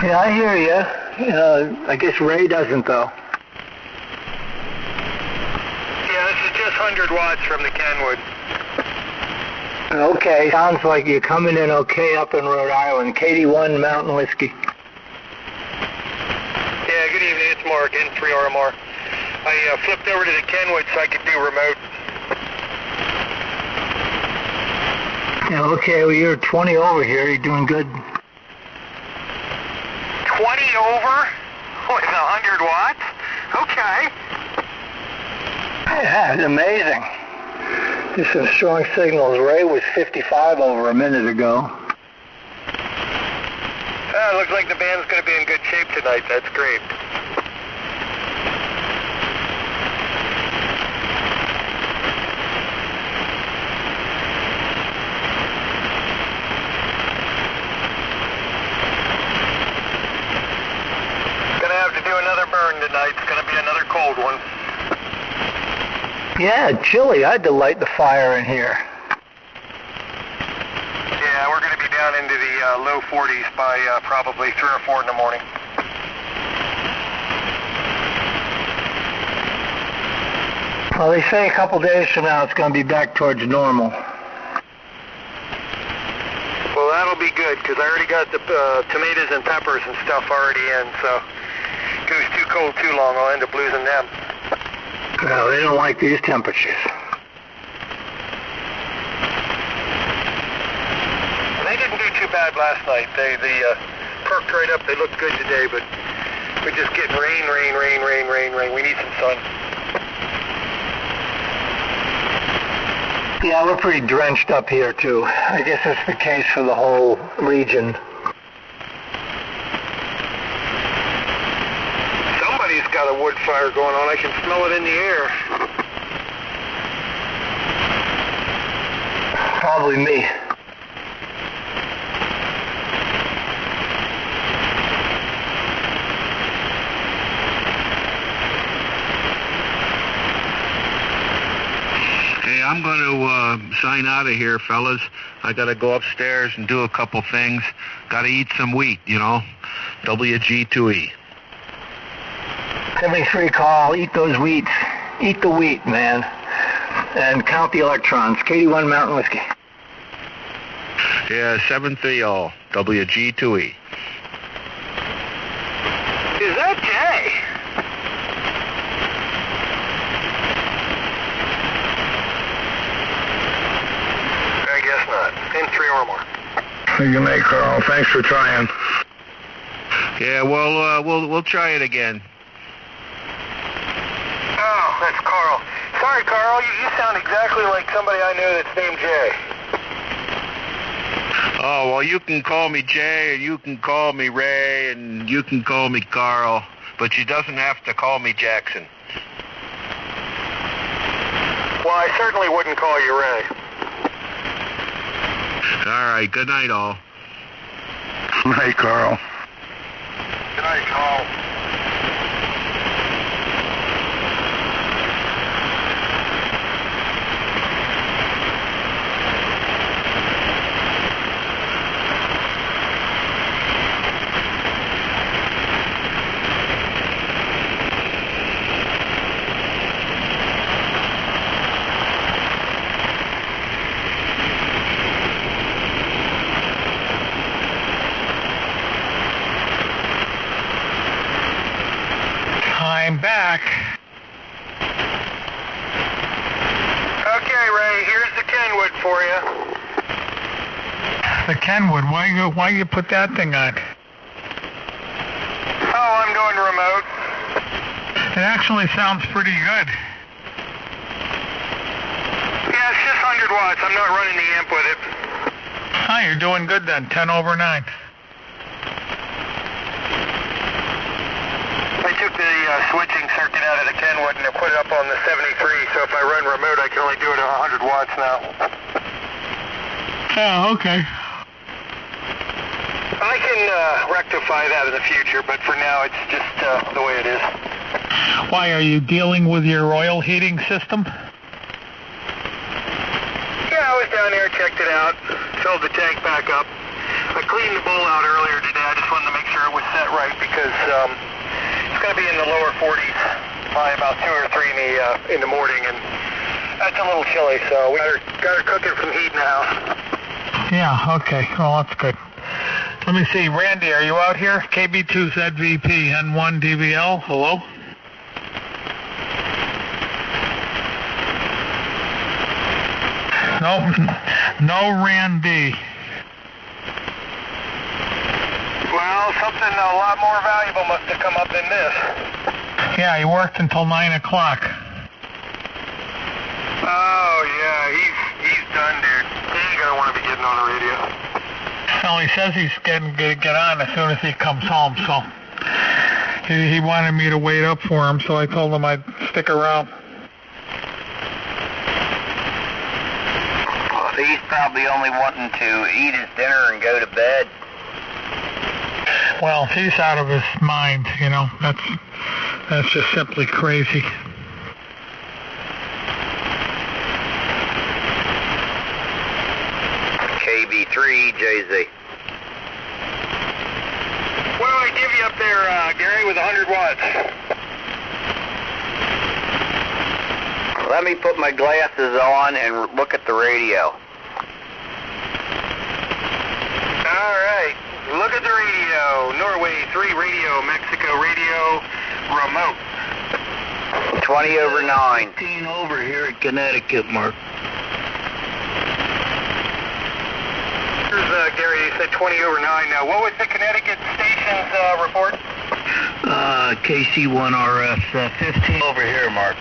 Yeah, I hear you. I guess Ray doesn't, though. Yeah, this is just 100 watts from the Kenwood. Okay, sounds like you're coming in okay up in Rhode Island. KD1 Mountain Whiskey. Yeah, good evening. It's Mark, N3RMR. I flipped over to the Kenwood so I could do remote. Yeah, okay, well, you're 20 over here. You're doing good. 20 over? With 100 watts? Okay. Yeah, it's amazing. Just some strong signals. Ray was 55 over a minute ago. Looks like the band's going to be in good shape tonight. That's great. Tonight. It's going to be another cold one. Yeah, chilly. I had to light the fire in here. Yeah, we're going to be down into the low 40s by probably 3 or 4 in the morning. Well, they say a couple days from now it's going to be back towards normal. Well, that'll be good because I already got the tomatoes and peppers and stuff already in, so if it was too cold too long, I'll end up losing them. Well, they don't like these temperatures. They didn't do too bad last night. They perked right up. They looked good today, but we're just getting rain. We need some sun. Yeah, we're pretty drenched up here, too. I guess that's the case for the whole region. Somebody's got a wood fire going on. I can smell it in the air. Probably me. I'm going to sign out of here, fellas. I got to go upstairs and do a couple things. Got to eat some wheat, you know. WG2E. 73 Carl, eat those wheats. Eat the wheat, man. And count the electrons. KD1 Mountain Whiskey. Yeah, 7-3 all. WG2E. Is that Jay? I guess not. In 3 or more. Good night, Carl. Thanks for trying. Yeah, well, we'll try it again. Oh, that's Carl. Sorry, Carl. You sound exactly like somebody I know that's named Jay. Oh, well, you can call me Jay, and you can call me Ray, and you can call me Carl, but you doesn't have to call me Jackson. Well, I certainly wouldn't call you Ray. All right, good night, all. Night, Carl. Good night, Carl. I'm back. Okay, Ray, here's the Kenwood for you. The Kenwood. Why you put that thing on? Oh, I'm doing remote. It actually sounds pretty good. Yeah, it's just 100 watts. I'm not running the amp with it. Oh, you're doing good then. 10/9. I took the switching circuit out of the Kenwood and I put it up on the 73, so if I run remote, I can only do it at 100 watts now. Oh, okay. I can rectify that in the future, but for now, it's just the way it is. Why, are you dealing with your oil heating system? Yeah, I was down there, checked it out, filled the tank back up. I cleaned the bowl out earlier today. I just wanted to make sure it was set right because it's going to be in the lower 40s by about 2 or 3 in the morning, and that's a little chilly, so we got her cooking some heat now. Yeah, okay. Well, that's good. Let me see. Randy, are you out here? KB2ZVP, N1DVL. Hello? No Randy. Well, something a lot more valuable must have come up than this. Yeah, he worked until 9 o'clock. Oh, yeah, he's done, dude. He ain't gonna want to be getting on the radio. Well, he says he's going to get on as soon as he comes home, so he wanted me to wait up for him, so I told him I'd stick around. Well, he's probably only wanting to eat his dinner and go to bed. Well, he's out of his mind, you know. That's just simply crazy. KB3, JZ. What do I give you up there, Gary, with 100 watts? Let me put my glasses on and look at the radio. All right. Look at the radio. Norway 3 radio, Mexico radio, remote. 20/9. 15 over here at Connecticut, Mark. Here's Gary, you said 20/9 now. What was the Connecticut station's report? KC1RF, 15 over here, Mark.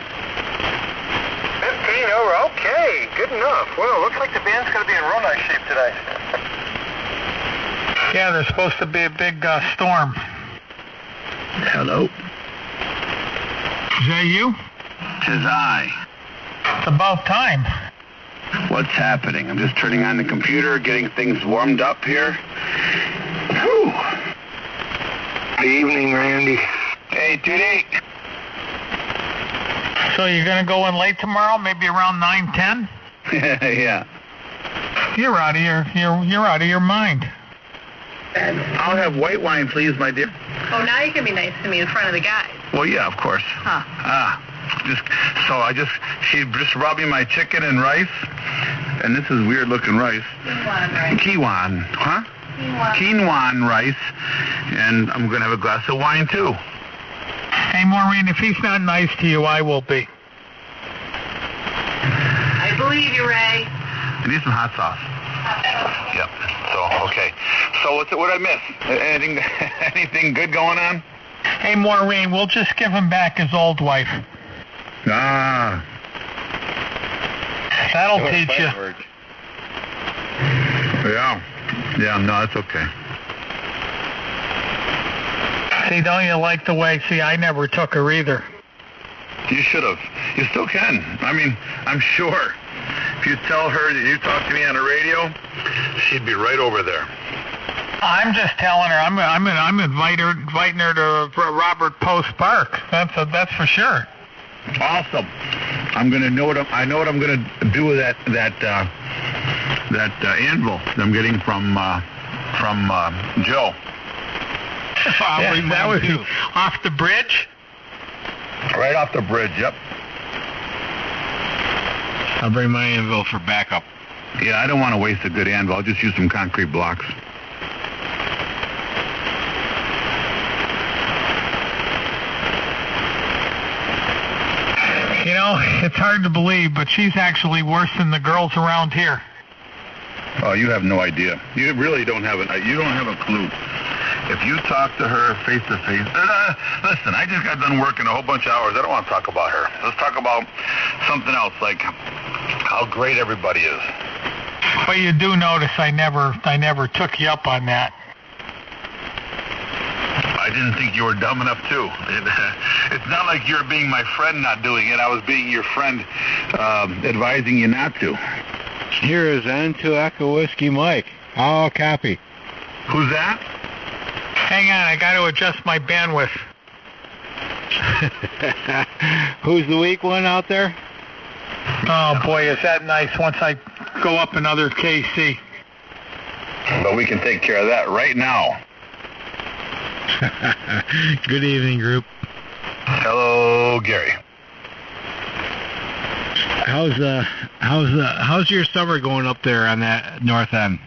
15 over, okay, good enough. Well, looks like the band's going to be in real nice shape today. Yeah, there's supposed to be a big storm. Hello. Is that you? Tis I. It's about time. What's happening? I'm just turning on the computer, getting things warmed up here. Whew. Good evening, Randy. Hey, Judy. So you're going to go in late tomorrow, maybe around 9:10? Yeah. You're out of you're out of your mind. I'll have white wine, please, my dear. Oh, now you can be nice to me in front of the guys. Well, yeah, of course. Huh. She just brought me my chicken and rice, and this is weird looking rice. Quinoa, right? Quinoa, huh? Quinoa. Rice, and I'm going to have a glass of wine, too. Hey, Maureen, if he's not nice to you, I will be. I believe you, Ray. I need some hot sauce. Yep. So, okay. So what I miss? Anything good going on? Hey, Maureen, we'll just give him back his old wife. Ah. That'll teach you. Yeah. Yeah, no, it's okay. See, don't you like the way... See, I never took her either. You should have. You still can. I mean, I'm sure. If you tell her that you talked to me on the radio, she'd be right over there. I'm just telling her. I'm inviting her to Robert Post Park. That's for sure. Awesome. I know what I'm gonna do with that anvil that I'm getting from Joe. That was off the bridge. Right off the bridge. Yep. I'll bring my anvil for backup. Yeah, I don't want to waste a good anvil. I'll just use some concrete blocks. You know, it's hard to believe, but she's actually worse than the girls around here. Oh, you have no idea. You really don't have a clue. If you talk to her face to face, listen, I just got done working a whole bunch of hours. I don't want to talk about her. Let's talk about something else, like how great everybody is. But you do notice I never took you up on that. I didn't think you were dumb enough to. It's not like you're being my friend not doing it. I was being your friend, advising you not to. Here is N2 Echo Whiskey Mike. I'll copy. Who's that? Hang on, I got to adjust my bandwidth. Who's the weak one out there? Oh boy, is that nice once I go up another KC. But we can take care of that right now. Good evening, group. Hello, Gary. How's your summer going up there on that north end?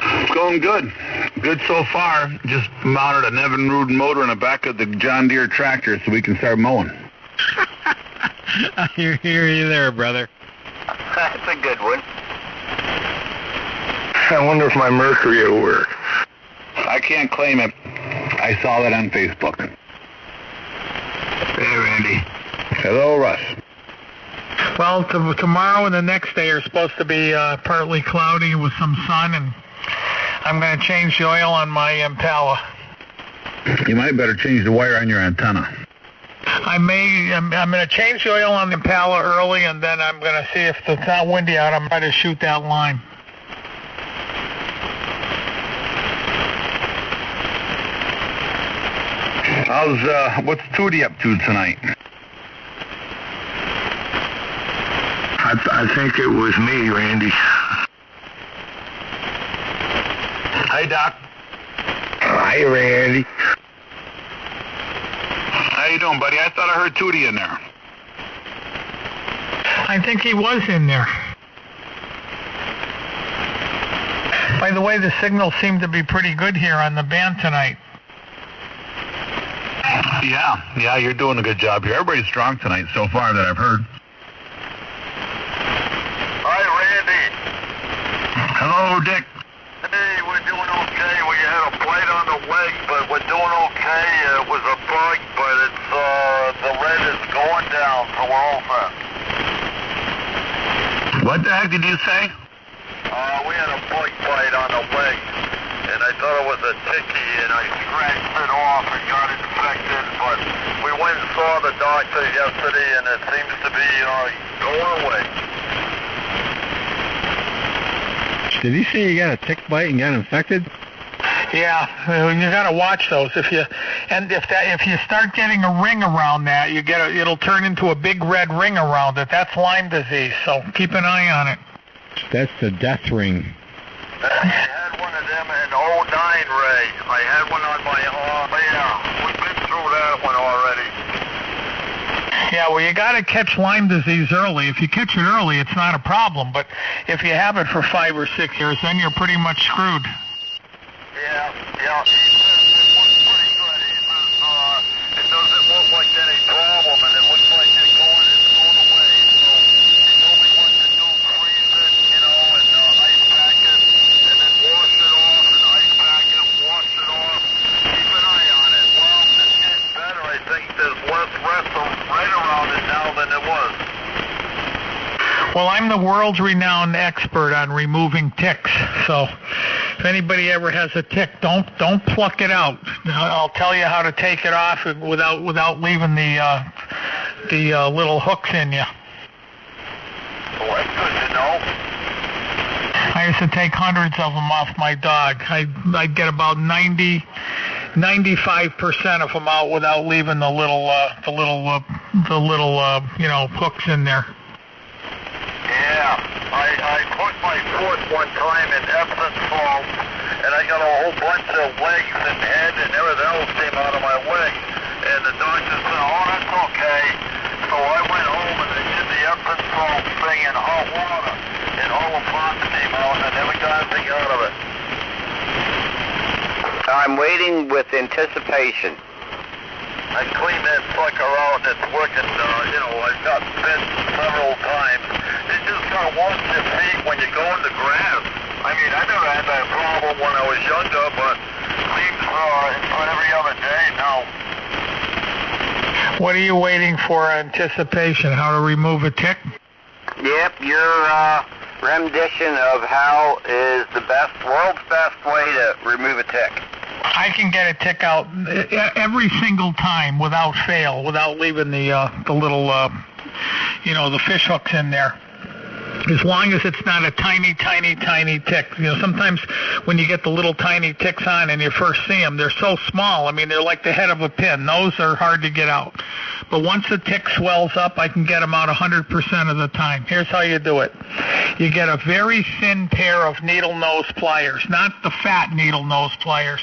It's going good. Good so far. Just mounted an Evinrude motor in the back of the John Deere tractor so we can start mowing. I hear you there, brother. That's a good one. I wonder if my Mercury will work. I can't claim it. I saw that on Facebook. Hey, Randy. Hello, Russ. Well, tomorrow and the next day are supposed to be partly cloudy with some sun, and I'm going to change the oil on my Impala. You might better change the wire on your antenna. I'm going to change the oil on the Impala early, and then I'm going to see if it's not windy out. I'm going to shoot that line. What's Tootie up to tonight? I think it was me, Randy. Hey, Doc. Hi, Randy. How you doing, buddy? I thought I heard Tootie in there. I think he was in there. By the way, the signal seemed to be pretty good here on the band tonight. Yeah, you're doing a good job here. Everybody's strong tonight so far that I've heard. Hi, Randy. Hello, Dick. Hey, we're doing okay. We had a blight on the leg, but we're doing okay. It was a bug, but it's the red is going down, so we're all set. What the heck did you say? We had a bug bite on the leg, and I thought it was a ticky, and I scratched it off and got infected, but we went and saw the doctor yesterday, and it seems to be going away. Did he say you got a tick bite and got infected? Yeah, you got to watch those. If you start getting a ring around that, it'll turn into a big red ring around it. That's Lyme disease. So keep an eye on it. That's the death ring. I had one of them in 09, Ray. I had one on my arm. Yeah, we've been through that one already. Yeah, well, you got to catch Lyme disease early. If you catch it early, it's not a problem. But if you have it for 5 or 6 years, then you're pretty much screwed. Yeah. He says it looks pretty good. He says it doesn't look like any problem, and it looks like it's going away. So he told me what to do: freeze it, and ice pack it, and then wash it off, and ice pack it, wash it off. Keep an eye on it. Well, it's getting better. I think there's less right around it now than it was. Well, I'm the world's renowned expert on removing ticks. So if anybody ever has a tick, don't pluck it out. I'll tell you how to take it off without leaving the little hooks in you. Well, that's good to know. I used to take hundreds of them off my dog. I'd get about 95% of them out without leaving the little hooks in there. Yeah, I put my foot one time in Epsom salt, and I got a whole bunch of legs and head and everything else came out of my leg. And the doctor said, oh, that's okay. So I went home and they did the Epsom salt thing in hot water, and all the spots came out, and I never got anything out of it. I'm waiting with anticipation. I cleaned that sucker out, and it's working. I've got bit several times. It just kind of wants your feet when you go in the grass. I mean, I never had that problem when I was younger, but seems every other day now. What are you waiting for? Anticipation? How to remove a tick? Yep, your rendition of how is the world's best way to remove a tick. I can get a tick out every single time without fail, without leaving the little, the fish hooks in there. As long as it's not a tiny, tiny, tiny tick. Sometimes when you get the little tiny ticks on and you first see them, they're so small. I mean, they're like the head of a pin. Those are hard to get out. But once the tick swells up, I can get them out 100% of the time. Here's how you do it. You get a very thin pair of needle nose pliers, not the fat needle nose pliers.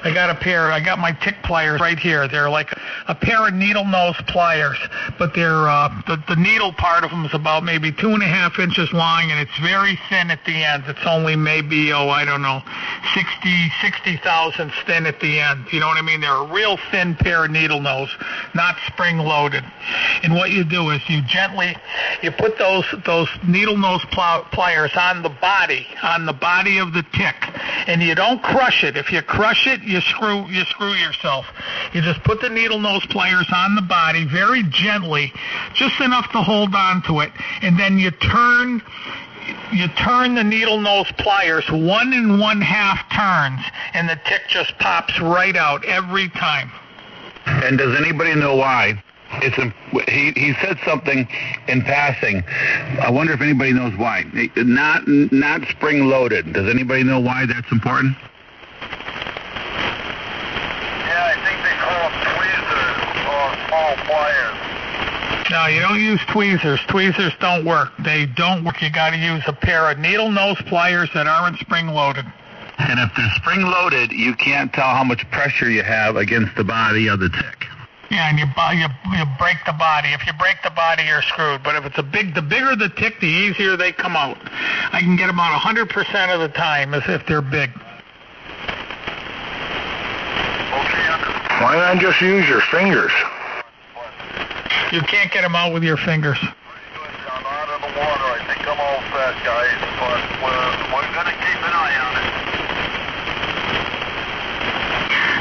I got my tick pliers right here. They're like a pair of needle nose pliers, but they're the needle part of them is about maybe 2.5 inches long, and it's very thin at the end. It's only maybe 60 thousandths thin at the end. You know what I mean? They're a real thin pair of needle nose, not spring loaded. And what you do is you put those needle nose pliers on the body of the tick, and you don't crush it. If you crush it, you screw yourself. You just put the needle nose pliers on the body very gently, just enough to hold on to it, and then you turn the needle nose pliers 1 1/2 turns, and the tick just pops right out every time. And does anybody know why? He said something in passing. I wonder if anybody knows why. Not spring loaded. Does anybody know why that's important? Yeah, I think they call them tweezers or small pliers. No, you don't use tweezers. Tweezers don't work. They don't work. You got to use a pair of needle nose pliers that aren't spring loaded. And if they're spring loaded, you can't tell how much pressure you have against the body of the tick. Yeah, and you break the body. If you break the body, you're screwed. But if it's the bigger the tick, the easier they come out. I can get them out 100% of the time as if they're big. Why not just use your fingers? You can't get them out with your fingers. I'm out of the water. I think I'm all set, guys, but we're going to keep an eye on it.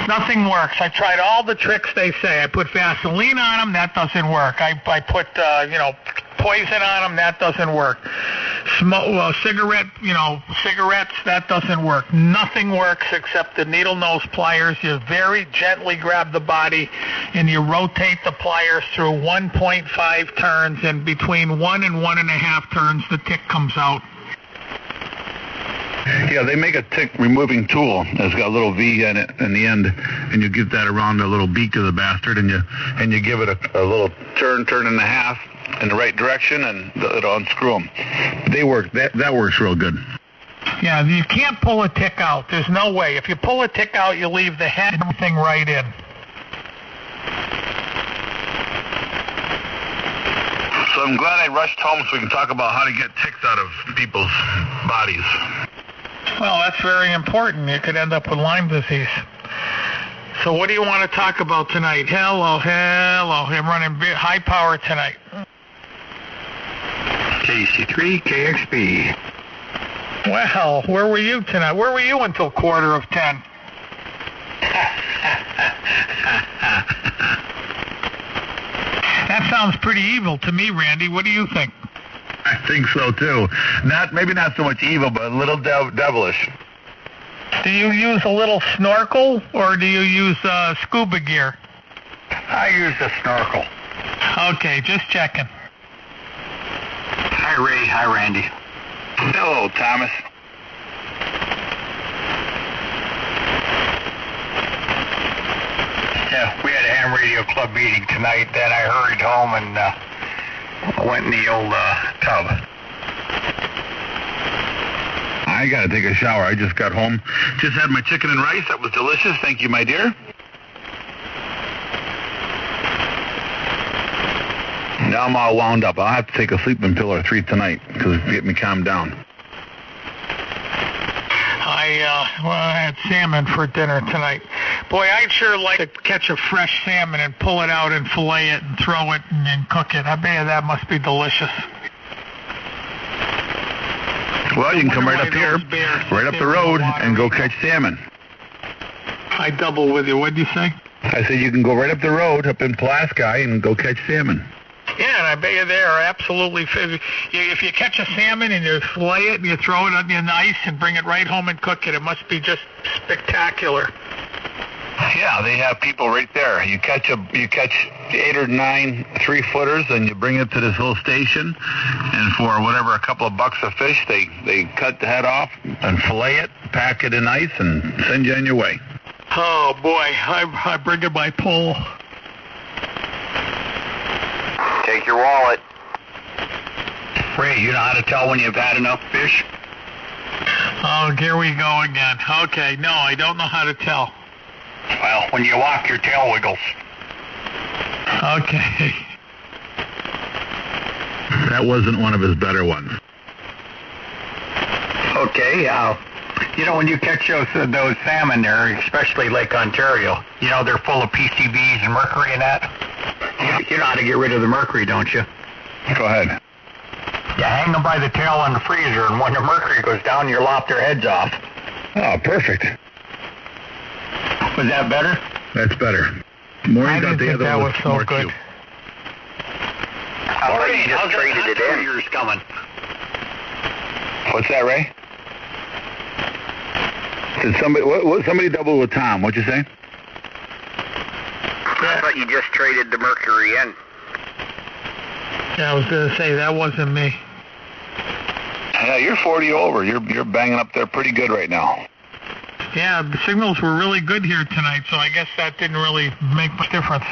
Nothing works. I tried all the tricks they say. I put Vaseline on them. That doesn't work. I put, poison on them. That doesn't work. Cigarettes, that doesn't work. Nothing works except the needle nose pliers. You very gently grab the body and you rotate the pliers through 1.5 turns, and between 1 and 1.5 turns, the tick comes out. Yeah, they make a tick removing tool. It's got a little V in it in the end, and you get that around the little beak of the bastard, and you give it a little turn and a half in the right direction, and it'll unscrew them. They work. That works real good. Yeah, you can't pull a tick out. There's no way. If you pull a tick out, you leave the head and everything right in. So I'm glad I rushed home so we can talk about how to get ticks out of people's bodies. Well, that's very important. You could end up with Lyme disease. So what do you want to talk about tonight? Hello. I'm running high power tonight. KC3, KXB. Well, where were you tonight? Where were you until 9:45? That sounds pretty evil to me, Randy. What do you think? I think so too. Maybe not so much evil, but a little devilish. Do you use a little snorkel or do you use scuba gear? I use a snorkel. Okay, just checking. Hi, Ray. Hi, Randy. Hello, Thomas. Yeah, we had a ham radio club meeting tonight. Then I hurried home and went in the old tub. I gotta take a shower. I just got home. Just had my chicken and rice. That was delicious. Thank you, my dear. Now I'm all wound up. I'll have to take a sleeping pill or 3 tonight because it'll get me calmed down. I had salmon for dinner tonight. Boy, I'd sure like to catch a fresh salmon and pull it out and fillet it and throw it and cook it. I bet that must be delicious. Well, you can come right up here, right up the road, and go catch salmon. I double with you. What'd you say? I said you can go right up the road, up in Pulaski, and go catch salmon. Yeah, and I bet you there are absolutely. If you catch a salmon and you fillet it and you throw it on the ice and bring it right home and cook it, it must be just spectacular. Yeah, they have people right there. You catch 8 or 9 3-footers, and you bring it to this little station, and for whatever, a couple of bucks a fish, they cut the head off and fillet it, pack it in ice, and send you on your way. Oh boy, I bring in my pole. Take your wallet. Ray, you know how to tell when you've had enough fish? Oh, here we go again. Okay, no, I don't know how to tell. Well, when you walk, your tail wiggles. Okay. That wasn't one of his better ones. Okay, you know, when you catch those salmon there, especially Lake Ontario, you know, they're full of PCBs and mercury and that. You know how to get rid of the mercury, don't you? Go ahead. You hang them by the tail on the freezer, and when the mercury goes down, you lop their heads off. Oh, perfect. Was that better? That's better. More I didn't think that was so good. I thought you just traded it in. Yours coming. What's that, Ray? Did somebody double with Tom? What'd you say? I thought you just traded the mercury in. Yeah, I was going to say, that wasn't me. Yeah, you're 40 over. You're banging up there pretty good right now. Yeah, the signals were really good here tonight, so I guess that didn't really make much difference.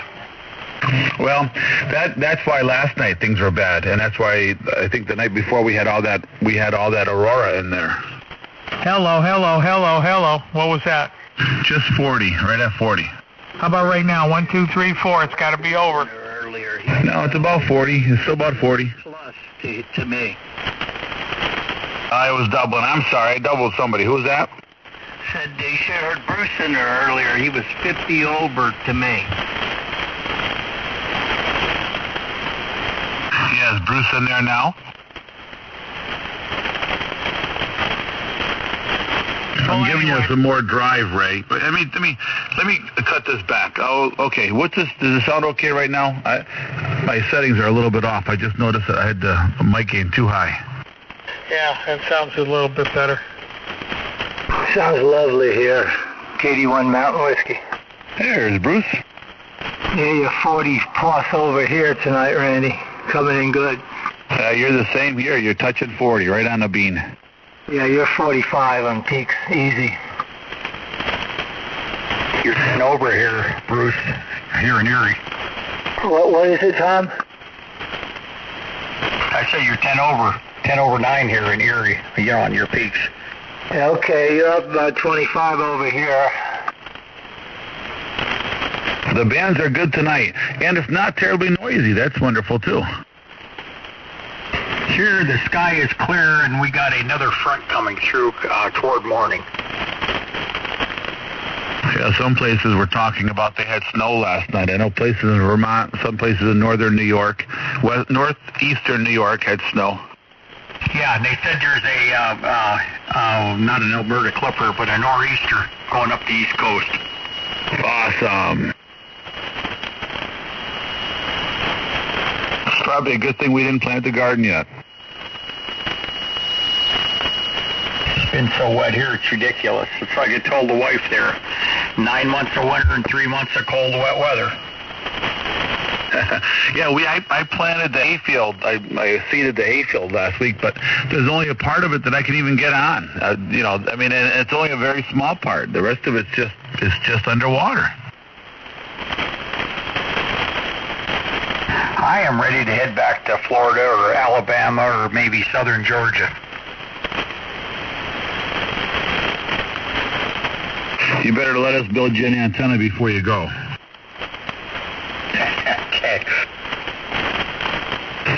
Well, that's why last night things were bad, and that's why I think the night before we had all that aurora in there. Hello. What was that? Just 40, right at 40. How about right now? 1, 2, 3, 4. It's got to be over. Earlier. No, it's about 40. It's still about 40. Plus to me. I was doubling. I'm sorry, I doubled somebody. Who's that? Said they should have heard Bruce in there earlier. He was 50 over to me. Yeah, is Bruce in there now? I'm giving you some more drive, Ray. But let me cut this back. Oh, okay. What's this? Does it sound okay right now? My settings are a little bit off. I just noticed that I had the mic gain too high. Yeah, that sounds a little bit better. Sounds lovely here. KD1 Mountain Whiskey. There's Bruce. Yeah, you're 40 plus over here tonight, Randy. Coming in good. You're the same here. You're touching 40, right on the bean. Yeah, you're 45 on peaks, easy. You're 10 over here, Bruce, here in Erie. What is it, Tom? I say you're 10 over 9 here in Erie, on your peaks. Okay, you're up about 25 over here. The bands are good tonight, and it's not terribly noisy. That's wonderful, too. Here, the sky is clear, and we got another front coming through toward morning. Yeah, some places were talking about they had snow last night. I know places in Vermont, some places in northern New York, northeastern New York had snow. Yeah, and they said there's not an Alberta Clipper, but a nor'easter going up the East Coast. Awesome. It's probably a good thing we didn't plant the garden yet. It's been so wet here, it's ridiculous. It's like I told the wife there, 9 months of winter and 3 months of cold, wet weather. Yeah, I planted the hayfield. I seeded the hayfield last week, but there's only a part of it that I can even get on. And it's only a very small part. The rest of it's just underwater. I am ready to head back to Florida or Alabama or maybe southern Georgia. You better let us build you an antenna before you go. Okay.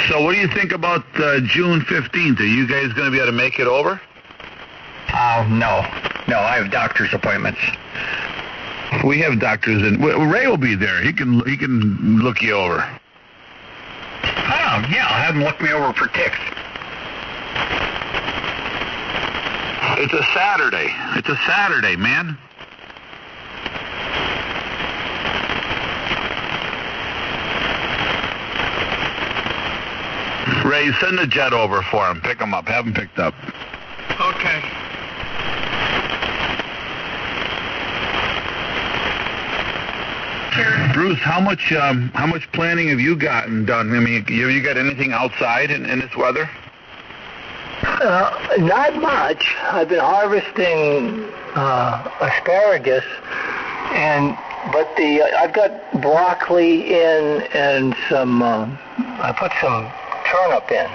So what do you think about June 15th? Are you guys going to be able to make it over? No, I have doctor's appointments. We have doctors, and Ray will be there. He can look you over. Oh, yeah, I'll have him look me over for ticks. It's a Saturday, man. Ray, send the jet over for him. Pick him up. Have him picked up. Okay. Bruce, how much planning have you gotten done? I mean, have you got anything outside in this weather? Not much. I've been harvesting asparagus, but I've got broccoli in and some. I put some turnip in.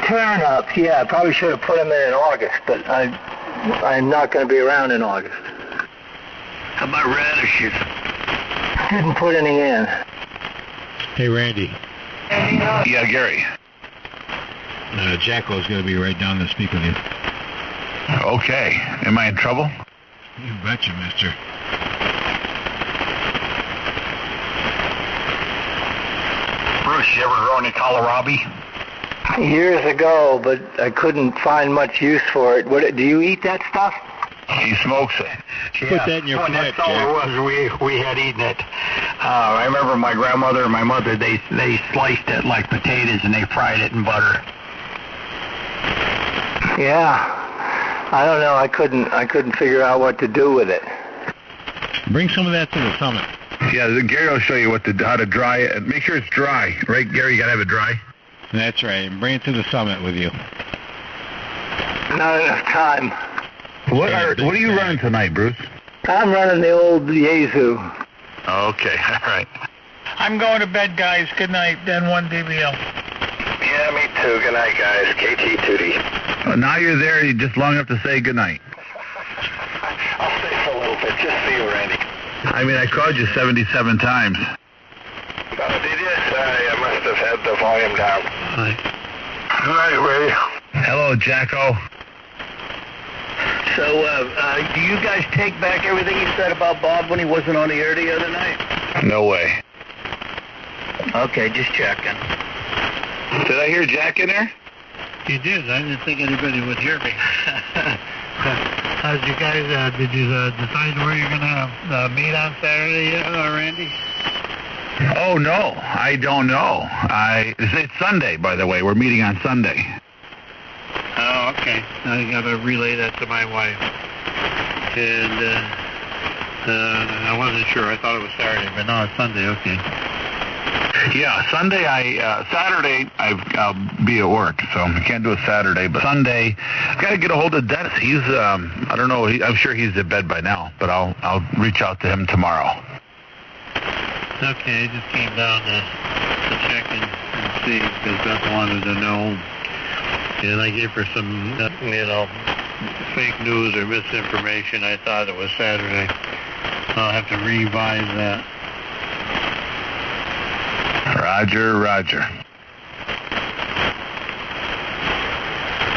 Turnips, yeah. I probably should have put them in August, but I'm not going to be around in August. How about radishes? Didn't put any in. Hey, Randy. Yeah, Gary. Jacko's going to be right down to speak with you. Okay. Am I in trouble? You betcha, mister. Bruce, you ever grow any kohlrabi? Years ago, but I couldn't find much use for it. Do you eat that stuff? He smokes it. Put that in your when pipe, that's all Jack. it was, we had eaten it. I remember my grandmother and my mother, they sliced it like potatoes and they fried it in butter. Yeah. I don't know. I couldn't figure out what to do with it. Bring some of that to the summit. Yeah, Gary will show you how to dry it. Make sure it's dry, right, Gary? You got to have it dry. That's right. Bring it to the summit with you. Not enough time. What are you running tonight, Bruce? I'm running the old Yazoo. Okay, all right. I'm going to bed, guys. Good night. N1DBL. Yeah, me too. Good night, guys. KT Tootie. Now you're there, you just long enough to say goodnight. I'll stay for a little bit. Just see you, Randy. I mean, I called you 77 times. Oh, did you? Sorry, I must have had the volume down. Good night, Ray. Hello, Jacko. So, do you guys take back everything you said about Bob when he wasn't on the air the other night? No way. Okay, just checking. Did I hear Jack in there? You did. I didn't think anybody would hear me. How's you guys, did you decide where you're going to meet on Saturday, Randy? Oh, no. I don't know. It's Sunday, by the way. We're meeting on Sunday. Oh, okay. I got to relay that to my wife. And I wasn't sure. I thought it was Saturday, but no, it's Sunday. Okay. Yeah, Saturday I'll be at work, so I can't do it Saturday. But Sunday, I've got to get a hold of Dennis. He's, I don't know, I'm sure he's in bed by now, but I'll reach out to him tomorrow. Okay, I just came down to check and see because Beth wanted to know, and I gave her some, fake news or misinformation. I thought it was Saturday. I'll have to revise that. Roger.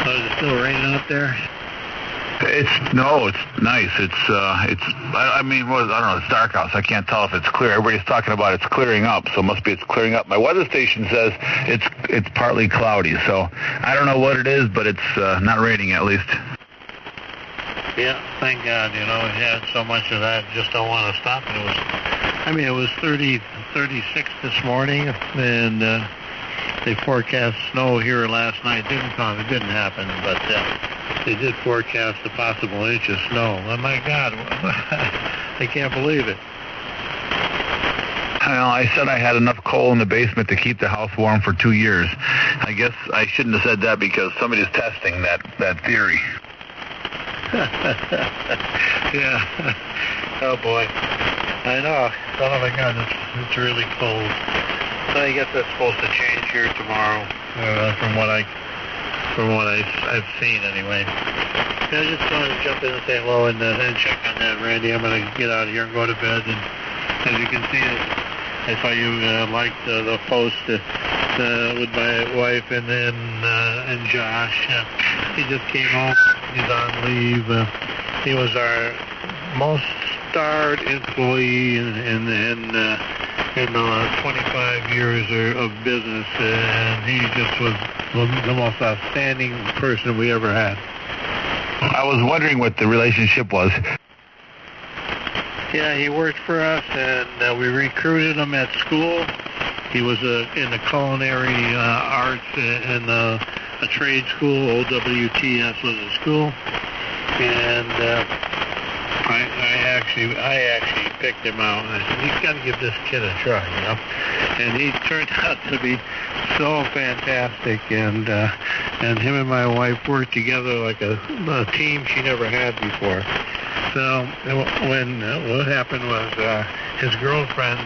Oh, is it still raining up there? It's nice. I don't know, it's dark out, so I can't tell if it's clear. Everybody's talking about it's clearing up, so it must be it's clearing up. My weather station says it's partly cloudy, so I don't know what it is, but it's not raining at least. Yeah, thank God, it had so much of that, just don't want to stop. And it was 36 this morning, and they forecast snow here last night. It didn't happen, but they did forecast a possible inch of snow. Oh my God, I can't believe it. Well, I said I had enough coal in the basement to keep the house warm for 2 years. I guess I shouldn't have said that because somebody's testing that theory. Yeah. Oh boy. I know. Oh my God, it's really cold. I guess that's supposed to change here tomorrow, from what I've seen anyway. I just wanted to jump in and say hello and check on that, Randy. I'm going to get out of here and go to bed. And as you can see, I saw you liked the post with my wife and Josh. He just came home. He's on leave. He was our most starred employee in 25 years of business, and he just was the most outstanding person we ever had. I was wondering what the relationship was. Yeah, he worked for us, and we recruited him at school. He was in the culinary arts in a trade school. OWTS was a school, and I actually picked him out. And I said, "You've got to give this kid a try," And he turned out to be so fantastic, and him and my wife worked together like a team she never had before. So when what happened was his girlfriend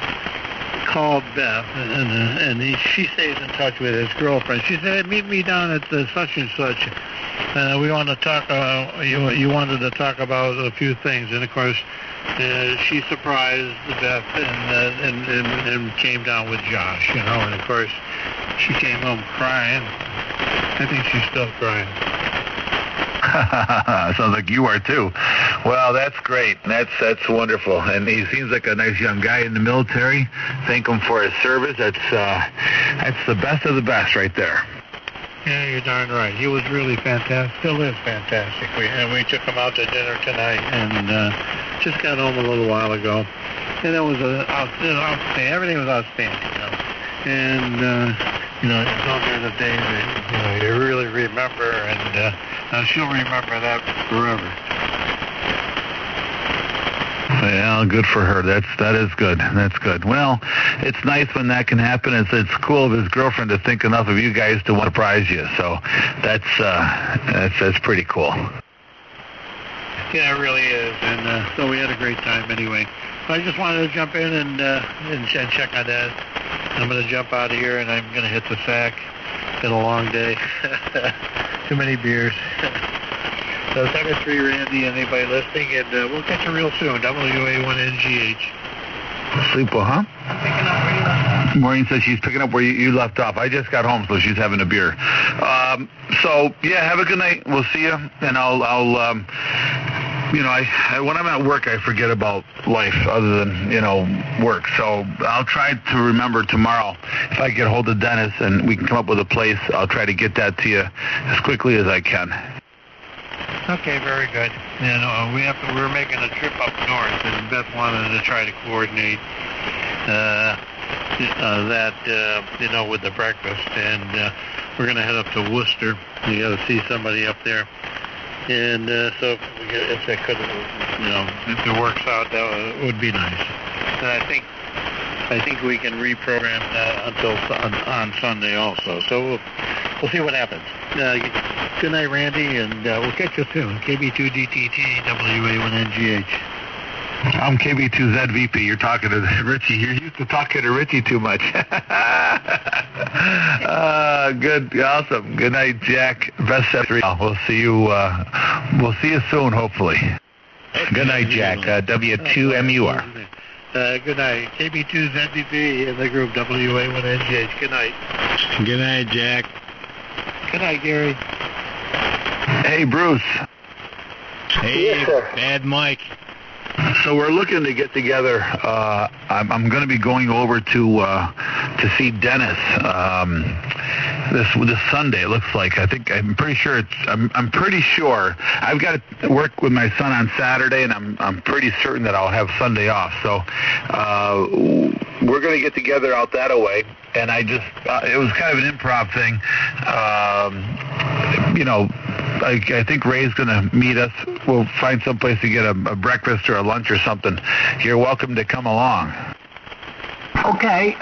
called Beth, and she stays in touch with his girlfriend. She said, "Meet me down at the such and such. We want to talk. You wanted to talk about a few things." And of course, she surprised Beth and came down with Josh. And of course, she came home crying. I think she's still crying. Sounds like you are too. Well, that's great. That's wonderful. And he seems like a nice young guy in the military. Thank him for his service. That's the best of the best right there. Yeah, you're darn right. He was really fantastic. Still is fantastic. We took him out to dinner tonight, and just got home a little while ago. And it was outstanding. Everything was outstanding. And those are the days that you really remember, and she'll remember that forever. Well, good for her. That is good. That's good. Well, it's nice when that can happen. It's cool of his girlfriend to think enough of you guys to want to surprise you. So that's pretty cool. Yeah, it really is. And so we had a great time anyway. So I just wanted to jump in and check on that. I'm going to jump out of here, and I'm going to hit the sack. It's been a long day. Too many beers. So 73 Randy, anybody listening, and we'll catch you real soon. WA1NGH. Sleep well, huh? I'm picking up where you left off. Maureen says she's picking up where you left off. I just got home, so she's having a beer. So yeah, have a good night. We'll see you, and I'll when I'm at work, I forget about life other than, work. So I'll try to remember tomorrow. If I get hold of Dennis and we can come up with a place, I'll try to get that to you as quickly as I can. Okay, very good. We're making a trip up north, and Beth wanted to try to coordinate that, with the breakfast. And we're going to head up to Worcester. You got to see somebody up there. And so if it could, if it works out, that would be nice. And I think I think we can reprogram that until on Sunday also. So we'll see what happens. Good night, Randy, and we'll catch you soon. KB2DTT, WA1NGH. I'm KB2ZVP. You're talking to Richie. You're used to talking to Richie too much. Good, awesome. Good night, Jack. Best set 3. We'll see you. We'll see you soon, hopefully. Okay. Good night, Jack. W2MUR. Good night. KB2ZVP in the group WA1NGH. Good night. Good night, Jack. Good night, Gary. Hey, Bruce. Hey, Yes, sir. Bad Mike. So we're looking to get together. I'm going to be going over to see Dennis this Sunday. It looks like. I'm pretty sure I'm pretty sure I've got to work with my son on Saturday, and I'm pretty certain that I'll have Sunday off. So we're going to get together out that way. And I just it was kind of an improv thing. I think Ray's going to meet us. We'll find some place to get a breakfast or a lunch or something. You're welcome to come along. Okay,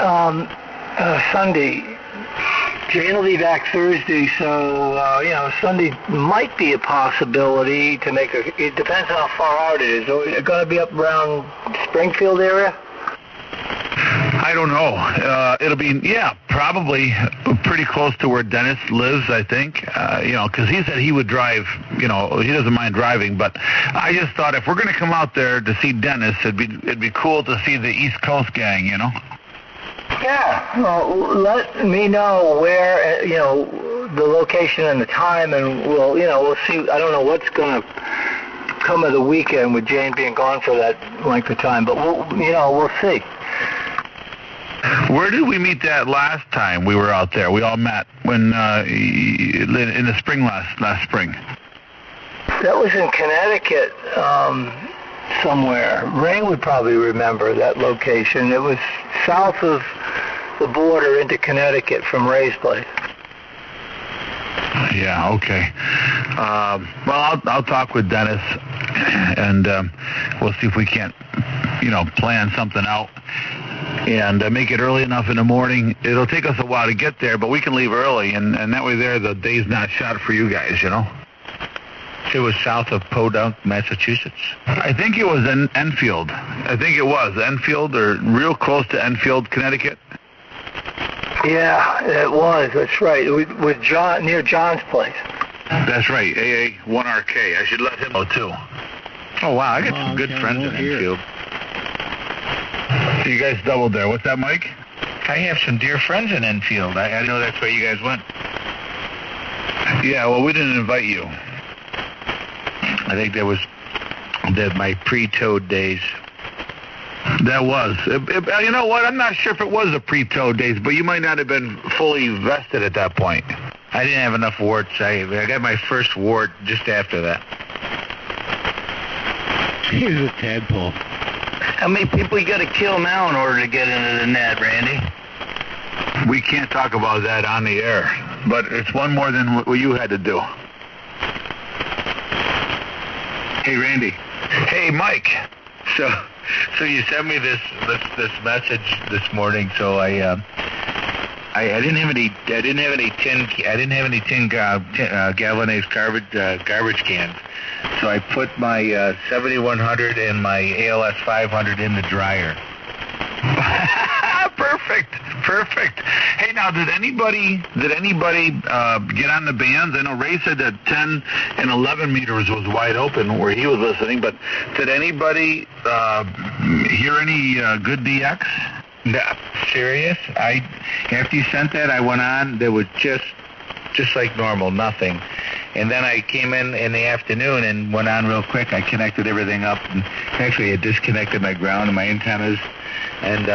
Sunday. Jane will be back Thursday, so, Sunday might be a possibility to make it depends on how far out it is. So is it going to be up around Springfield area? I don't know. It'll be, probably pretty close to where Dennis lives, I think. Because he said he would drive, he doesn't mind driving, but I just thought if we're going to come out there to see Dennis, it'd be cool to see the East Coast gang, Yeah, well, let me know where, the location and the time, and we'll see. I don't know what's going to come of the weekend with Jane being gone for that length of time, but we'll see. Where did we meet that last time we were out there? We all met when in the spring last spring. That was in Connecticut somewhere. Ray would probably remember that location. It was south of the border into Connecticut from Ray's place. Yeah, okay. Well, I'll talk with Dennis, and we'll see if we can't, plan something out and make it early enough in the morning. It'll take us a while to get there, but we can leave early, and that way the day's not shot for you guys, It was south of Podunk, Massachusetts. I think it was in Enfield. I think it was Enfield, or real close to Enfield, Connecticut. Yeah, it was. That's right. It was near John's place. That's right. AA1RK. I should let him know too. Oh wow, I got some good friends in Enfield. You guys doubled there. What's that, Mike? I have some dear friends in Enfield. I know that's where you guys went. Yeah, well, we didn't invite you. I think that was my pre-Toad days. That was. You know what? I'm not sure if it was the pre-Toad days, but you might not have been fully vested at that point. I didn't have enough warts. I got my first wart just after that. He was a tadpole. How many people you got to kill now in order to get into the net, Randy? We can't talk about that on the air, but it's one more than what you had to do. Hey, Randy. Hey, Mike. So you sent me this message this morning. So I didn't have any tin galvanized garbage cans. So I put my 7100 and my ALS 500 in the dryer. Perfect. Hey, now, did anybody get on the bands? I know Ray said that 10 and 11 meters was wide open where he was listening, but did anybody hear any good DX? No, serious? After you sent that, I went on. There was just like normal, nothing. And then I came in the afternoon and went on real quick. I connected everything up, and actually I disconnected my ground and my antennas. And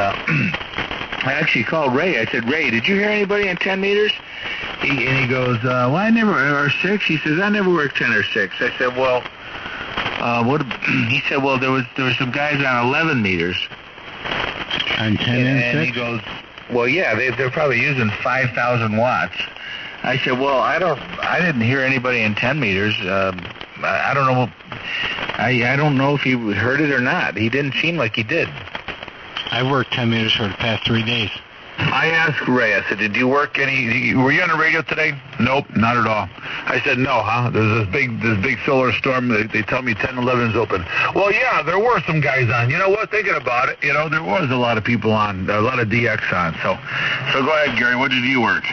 I actually called Ray. I said, Ray, did you hear anybody in 10 meters? He goes, well, I never, or 6. He says, I never worked 10 or 6. I said, well, what? He said, well, there were some guys on 11 meters. On 10 and 6? And he goes, well, yeah, they're probably using 5,000 watts. I said, well, I didn't hear anybody in 10 meters. I don't know. I don't know if he heard it or not. He didn't seem like he did. I've worked 10 meters for the past 3 days. I asked Ray, I said, did you work any, were you on the radio today? Nope, not at all. I said, no, huh? There's this big solar storm. They tell me 10-11's open. Well, yeah, there were some guys on. You know what? Thinking about it, there was a lot of people on, a lot of DX on. So go ahead, Gary. What did you work?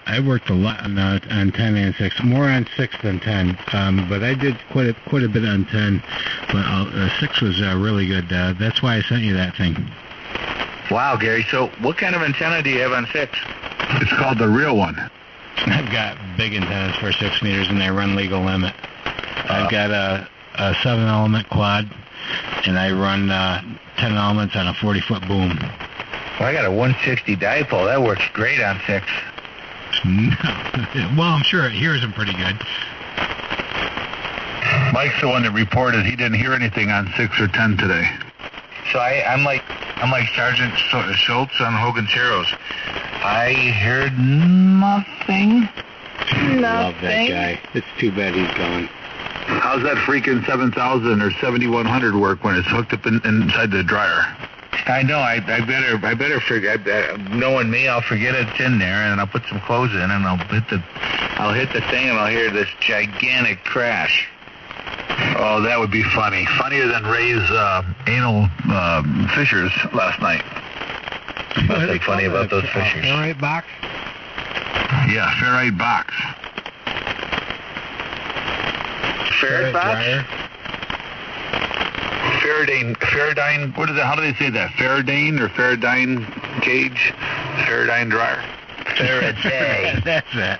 I worked a lot on 10 and 6, more on 6 than 10, but I did quite a bit on 10, but 6 was really good. That's why I sent you that thing. Wow, Gary. So what kind of antenna do you have on 6? It's called the real one. I've got big antennas for 6 meters, and I run legal limit. I've got a 7-element quad, and I run 10 elements on a 40-foot boom. Well, I got a 160 dipole. That works great on 6. Well, I'm sure it hears them pretty good. Mike's the one that reported he didn't hear anything on 6 or 10 today. So I'm like Sergeant Schultz on Hogan's Heroes. I heard nothing. Love that guy. It's too bad he's gone. How's that freaking 7000 or 7100 work when it's hooked up inside the dryer? I know. I better figure. Knowing me, I'll forget it's in there, and I'll put some clothes in, and I'll hit the thing, and I'll hear this gigantic crash. Oh, that would be funny. Funnier than Ray's anal fissures last night. Nothing funny about those fissures. Ferrite box? Yeah, ferrite box. Ferrite box? Dryer? Faraday, what is that? How do they say that? Faraday or Faraday cage? Faraday dryer? Faraday. That's it.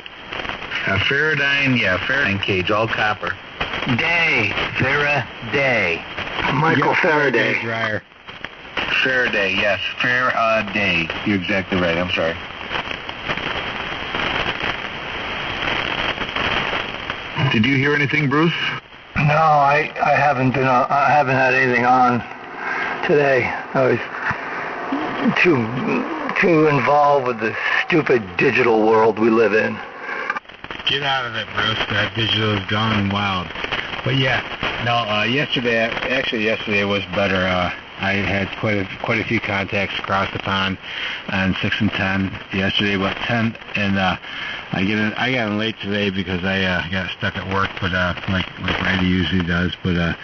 Faraday cage, all copper. Faraday. Michael Faraday. Dryer. Faraday, yes. Faraday. You're exactly right. I'm sorry. Did you hear anything, Bruce? No, I haven't been on, I haven't had anything on today. I was too involved with the stupid digital world we live in. Get out of it, Bruce. That digital is gone wild. But yesterday was better. I had quite a few contacts across the pond on 6 and 10 yesterday, but 10 and I got in late today because I got stuck at work, but like Randy usually does. But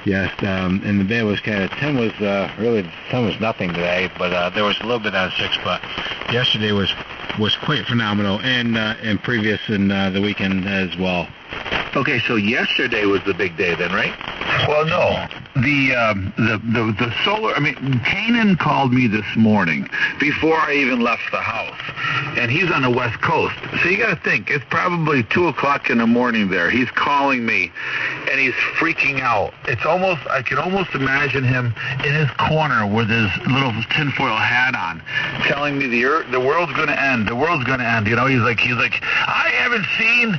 yes, and the day was kind of 10 was nothing today, but there was a little bit on 6, but yesterday was quite phenomenal, and previous in the weekend as well. Okay, so yesterday was the big day then, right? Well, no. The solar, Kanan called me this morning before I even left the house, and he's on the West Coast. So you got to think, it's probably 2 o'clock in the morning there. He's calling me, and he's freaking out. I can almost imagine him in his corner with his little tinfoil hat on, telling me the world's going to end. The world's going to end. He's like, I haven't seen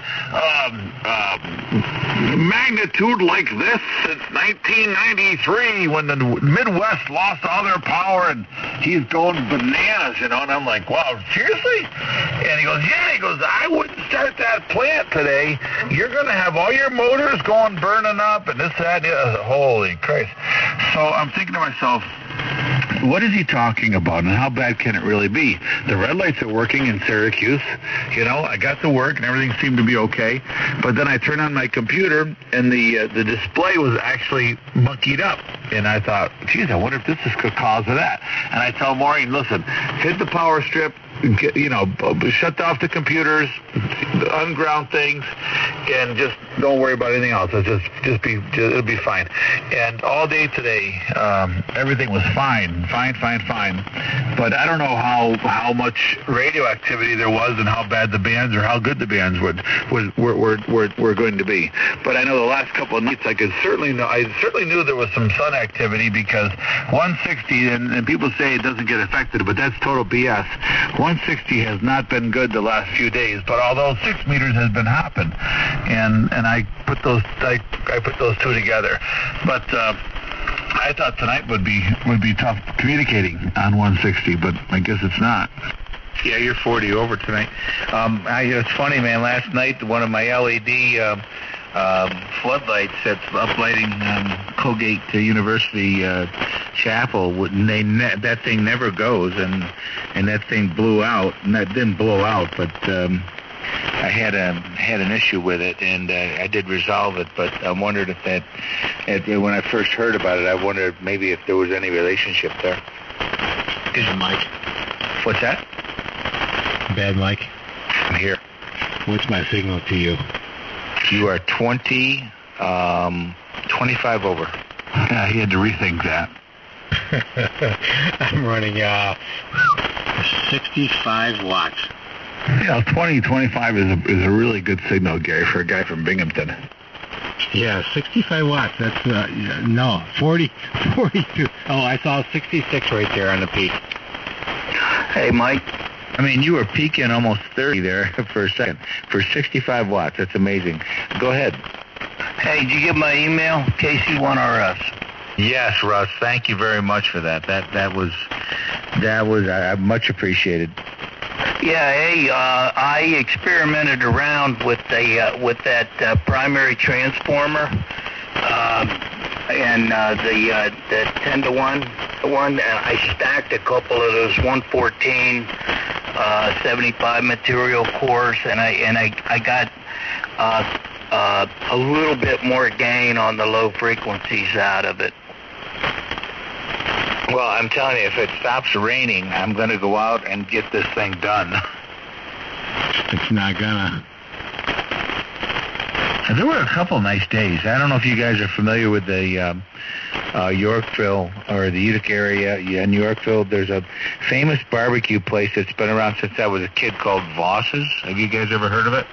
magnitude like this since 1993 when the Midwest lost all their power, and he's going bananas, and I'm like, wow, seriously? And he goes, yeah. He goes, I wouldn't start that plant today. You're going to have all your motors burning up, and this, that, and the other. Holy Christ. So I'm thinking to myself, what is he talking about, and how bad can it really be? The red lights are working in Syracuse. I got to work, and everything seemed to be okay. But then I turned on my computer, and the display was actually monkeyed up. And I thought, geez, I wonder if this is the cause of that. And I tell Maureen, listen, hit the power strip, shut off the computers, unground things, and just don't worry about anything else. It'll be fine. And all day today, everything was fine. But I don't know how much radio activity there was, and how bad the bands or how good the bands were going to be. But I know the last couple of nights I certainly knew there was some sun activity, because 160, and people say it doesn't get affected, but that's total BS. 160 has not been good the last few days, but although 6 meters has been hopping, and I put those two together. But I thought tonight would be tough communicating on 160, but I guess it's not. Yeah, you're 40 over tonight. It's funny, man. Last night, one of my LED floodlights that's uplighting Colgate University Chapel. That thing never goes, and that thing blew out. And that didn't blow out, but I had an issue with it, and I did resolve it. But I wondered if when I first heard about it, I wondered maybe if there was any relationship there. Bad Mike. What's that? Bad Mike. I'm here. What's my signal to you? You are 25 over. Yeah, he had to rethink that. I'm running 65 watts. 20-25 is a really good signal, Gary, for a guy from Binghamton. Yeah, 65 watts. That's, 42. Oh, I saw 66 right there on the peak. Hey, Mike. I mean, you were peaking almost 30 there for a second. For 65 watts, that's amazing. Go ahead. Hey, did you get my email? KC1RS. Yes, Russ. Thank you very much for that. That was much appreciated. Yeah, hey, I experimented around with that primary transformer, and the 10-to-1 one. I stacked a couple of those 114 75 material cores, and I got a little bit more gain on the low frequencies out of it. Well, I'm telling you, if it stops raining, I'm going to go out and get this thing done. It's not gonna. There were a couple nice days. I don't know if you guys are familiar with the Yorkville or the Utica area. Yeah, in Yorkville, there's a famous barbecue place that's been around since I was a kid called Voss's. Have you guys ever heard of it?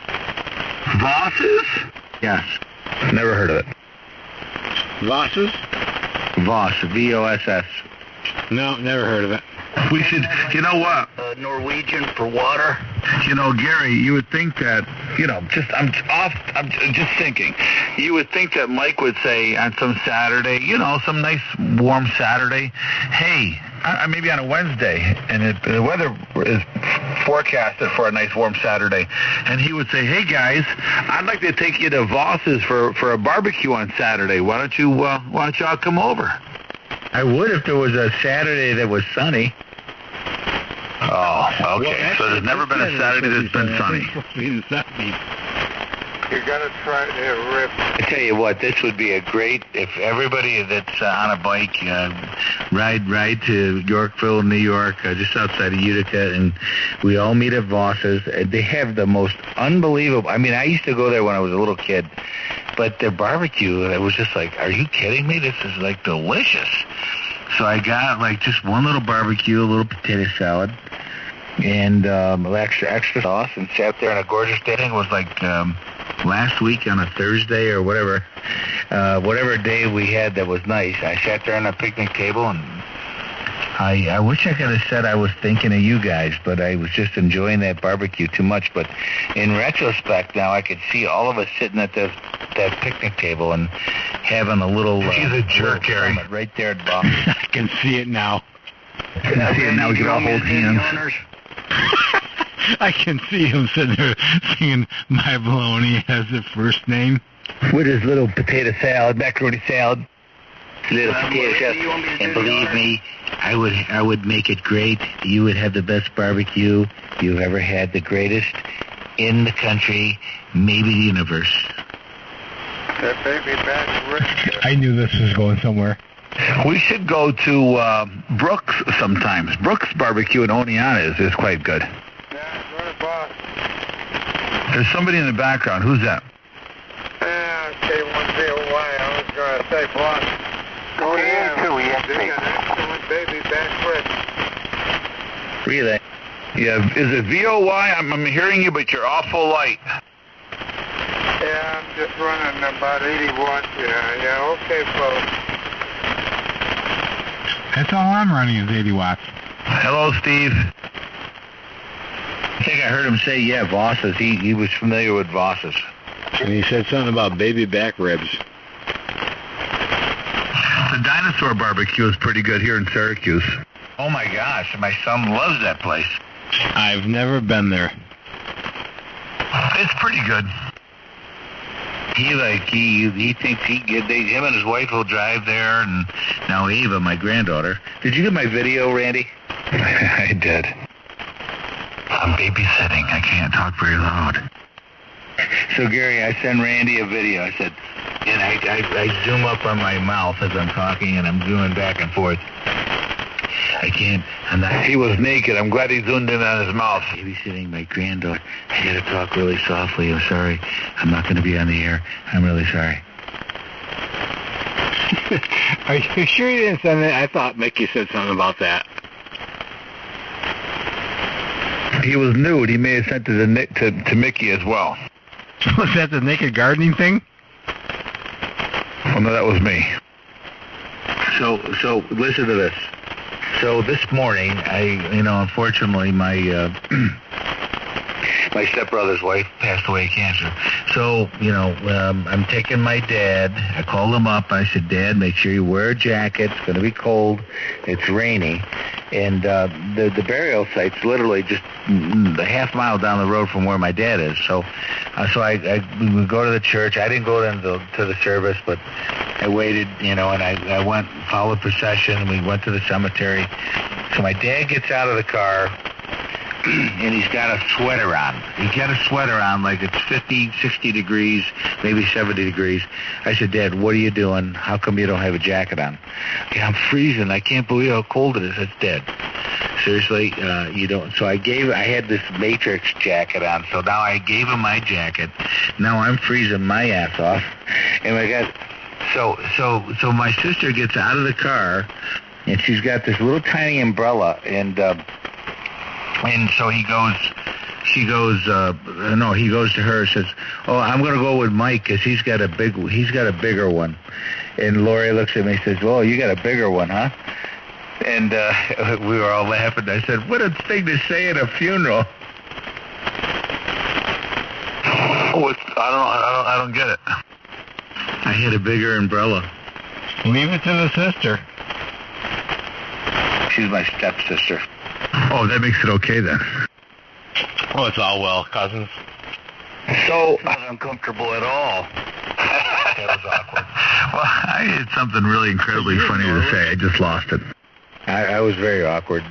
Voss's? Yes. Never heard of it. Voss's? Voss, V-O-S-S. No, never heard of it. We should, you know what? Norwegian for water. You know, Gary, you would think that, I'm just thinking. You would think that Mike would say on some Saturday, some nice warm Saturday, hey, maybe on a Wednesday, and the weather is forecasted for a nice warm Saturday, and he would say, hey guys, I'd like to take you to Voss's for a barbecue on Saturday. Why don't y'all come over? I would if there was a Saturday that was sunny. Oh, okay. So there's never been a Saturday that's been sunny. You're going to try to rip. I tell you what, this would be a great, if everybody that's on a bike ride to Yorkville, New York, just outside of Utica, and we all meet at Voss's. They have the most unbelievable, I used to go there when I was a little kid, but their barbecue, it was just like, are you kidding me? This is like delicious. So I got like just one little barbecue, a little potato salad, and extra sauce, and sat there on a gorgeous day. I think it was like last week on a Thursday or whatever day we had that was nice. I sat there on a picnic table, and I wish I could have said I was thinking of you guys, but I was just enjoying that barbecue too much. But in retrospect, now I could see all of us sitting at that picnic table and having a little. He's a jerk, Gary. Right there at the bottom. I can see it now. I can see it now. We can all hold hands. I can see him sitting there singing "My Baloney" as the first name. With his little potato salad, macaroni salad. Little potato salad. And believe me, I would make it great. You would have the best barbecue you've ever had, the greatest in the country, maybe the universe. That baby back rip. I knew this was going somewhere. We should go to Brooks sometimes. Brooks Barbecue in Oneonta is quite good. Yeah, go to Boss. There's somebody in the background. Who's that? K1ZOY. I was going to say Boss. Go ahead. They got excellent baby back rib. Really? Yeah, is it VOY? I'm hearing you, but you're awful light. Yeah, I'm just running about 80 watts. Yeah, okay, folks. That's all I'm running is 80 watts. Hello, Steve. I think I heard him say, yeah, Voss's. He was familiar with Voss's. And he said something about baby back ribs. The Dinosaur Barbecue is pretty good here in Syracuse. Oh, my gosh. My son loves that place. I've never been there. It's pretty good. He thinks him and his wife will drive there, and now Ava, my granddaughter. Did you get my video, Randy? I did. I'm babysitting. I can't talk very loud. So, Gary, I send Randy a video. I said, and I zoom up on my mouth as I'm talking, and I'm zooming back and forth. I can't. He was naked. I'm glad he zoomed in on his mouth. Babysitting my granddaughter. I got to talk really softly. I'm sorry. I'm not going to be on the air. I'm really sorry. Are you sure you didn't send it? I thought Mickey said something about that. He was nude. He may have sent it to Mickey as well. Was that the naked gardening thing? Oh, no, that was me. So listen to this. So this morning, unfortunately, my my stepbrother's wife passed away of cancer. So, I'm taking my dad. I called him up. I said, Dad, make sure you wear a jacket. It's going to be cold. It's rainy. And the burial site's literally just a half mile down the road from where my dad is. So we would go to the church. I didn't go to the service, but I waited, and I went, followed procession. We went to the cemetery. So my dad gets out of the car, and he's got a sweater on. He's got a sweater on like it's 50, 60 degrees, maybe 70 degrees. I said, Dad, what are you doing? How come you don't have a jacket on? Yeah, I'm freezing. I can't believe how cold it is. It's dead. Seriously, you don't. So I had this Matrix jacket on, so now I gave him my jacket. Now I'm freezing my ass off. And my God, so my sister gets out of the car, and she's got this little tiny umbrella, and so he goes to her and says, oh, I'm going to go with Mike because he's got a bigger one. And Lori looks at me and says, well, you got a bigger one, huh? And we were all laughing. I said, what a thing to say at a funeral. I don't get it. I had a bigger umbrella. Leave it to the sister. She's my stepsister. Oh, that makes it okay then. Oh, it's all well, cousins. So not uncomfortable at all. That was awkward. Well, I had something really incredibly funny to say. I just lost it. I was very awkward.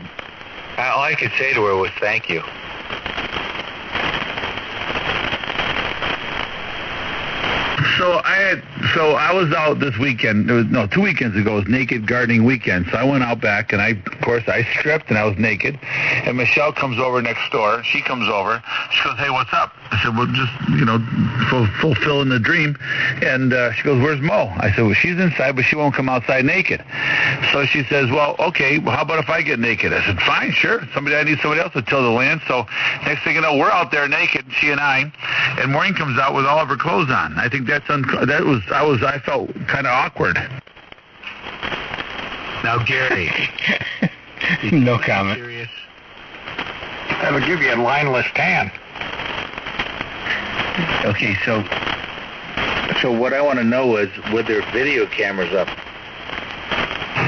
All I could say to her was thank you. So I was out this weekend. 2 weekends ago. It was naked gardening weekend. So I went out back, and I stripped, and I was naked. And Michelle comes over next door. She comes over. She goes, hey, what's up? I said, well, just, fulfilling the dream. And she goes, where's Mo? I said, well, she's inside, but she won't come outside naked. So she says, well, okay, well, how about if I get naked? I said, fine, sure. I need somebody else to till the land. So next thing you know, we're out there naked, she and I. And Maureen comes out with all of her clothes on. I think I felt kind of awkward. Now, Gary. No comment. Serious? That'll give you a lineless tan. Okay, so what I want to know is, were there video cameras up?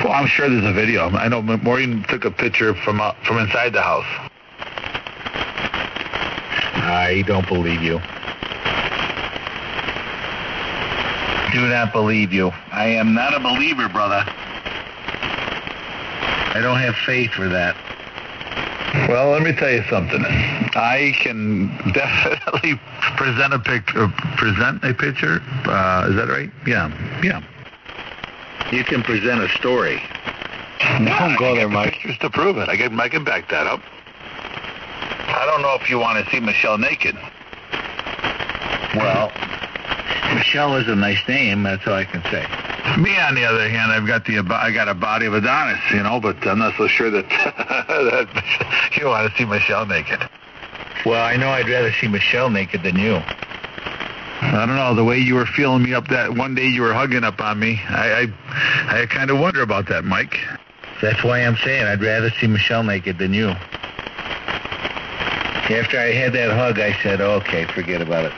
Well, I'm sure there's a video. I know Maureen took a picture from inside the house. I don't believe you. Do not believe you. I am not a believer, brother. I don't have faith for that. Well, let me tell you something. I can definitely present a picture. Is that right? Yeah. You can present a story. Don't go there, Mike. Pictures to prove it. I can back that up. I don't know if you want to see Michelle naked. Well, Michelle is a nice name. That's all I can say. Me, on the other hand, I got a body of Adonis, but I'm not so sure that, that you want to see Michelle naked. Well, I know I'd rather see Michelle naked than you. I don't know, the way you were feeling me up that one day you were hugging up on me, I kind of wonder about that, Mike. That's why I'm saying I'd rather see Michelle naked than you. After I had that hug, I said, okay, forget about it.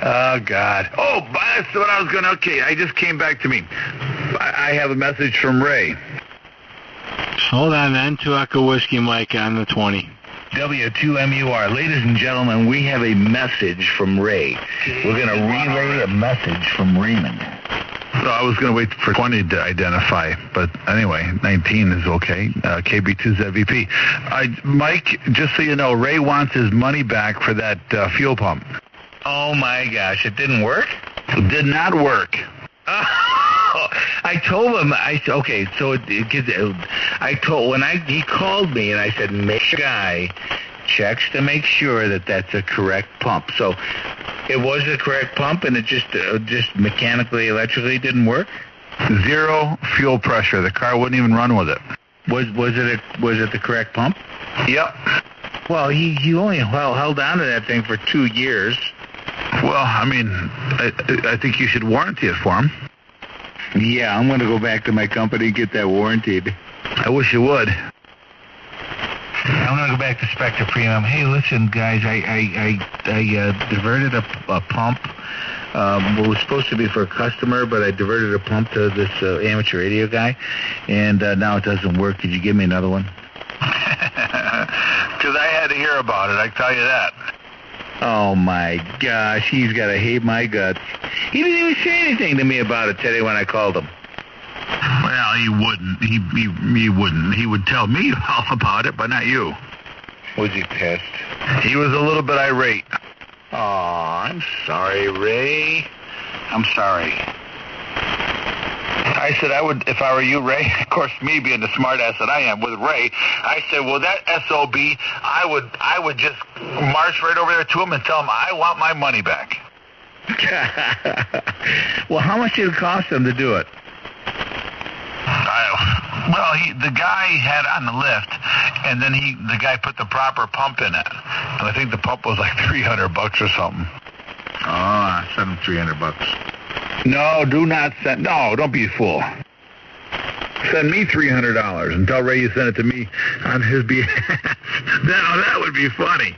Oh, God. Oh, that's what I was going to... Okay, I just came back to me. I have a message from Ray. Hold on then. 2 Echo Whiskey Mike on the 20. W2MUR. Ladies and gentlemen, we have a message from Ray. We're going to relay a message from Raymond. So I was going to wait for 20 to identify, but anyway, 19 is okay. KB2ZVP. Mike, just so you know, Ray wants his money back for that fuel pump. Oh, my gosh. It didn't work? It did not work. I told him, he called me and I said, make sure guy checks to make sure that that's a correct pump. So it was the correct pump and it just mechanically, electrically didn't work? Zero fuel pressure. The car wouldn't even run with it. Was it the correct pump? Yep. Well, he only held on to that thing for 2 years. Well, I mean, I think you should warranty it for him. Yeah, I'm going to go back to my company and get that warranted. I wish you would. I'm going to go back to Spectre Premium. Hey, listen, guys, I diverted a pump. What was supposed to be for a customer, but I diverted a pump to this amateur radio guy, and now it doesn't work. Could you give me another one? Because I had to hear about it, I can tell you that. Oh, my gosh, he's got to hate my guts. He didn't even say anything to me about it today when I called him. Well, he wouldn't. He wouldn't. He would tell me all about it, but not you. Was he pissed? He was a little bit irate. Oh, I'm sorry, Ray. I'm sorry. I said I would, if I were you, Ray, of course, me being the smart ass that I am with Ray, I said, well, that SOB, I would just march right over there to him and tell him I want my money back. Well, how much did it cost him to do it? The guy had on the lift, and then the guy put the proper pump in it. And I think the pump was like $300 or something. Oh, I sent him $300. No, do not send. No, don't be a fool. Send me $300 and tell Ray you sent it to me on his behalf. Now that would be funny.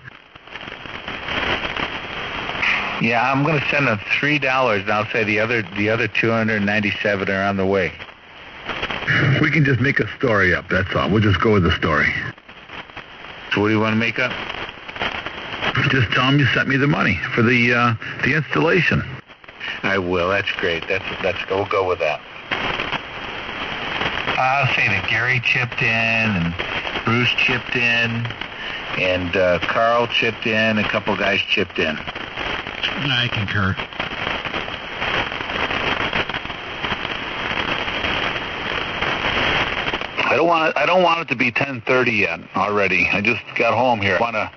Yeah, I'm going to send him $3, and I'll say the other 297 are on the way. We can just make a story up. That's all. We'll just go with the story. So what do you want to make up? Just tell him you sent me the money for the installation. I will. That's great. We'll go with that. I'll say that Gary chipped in and Bruce chipped in and Carl chipped in. A couple guys chipped in. I concur. I don't want it to be 10:30 yet already. I just got home here. I want to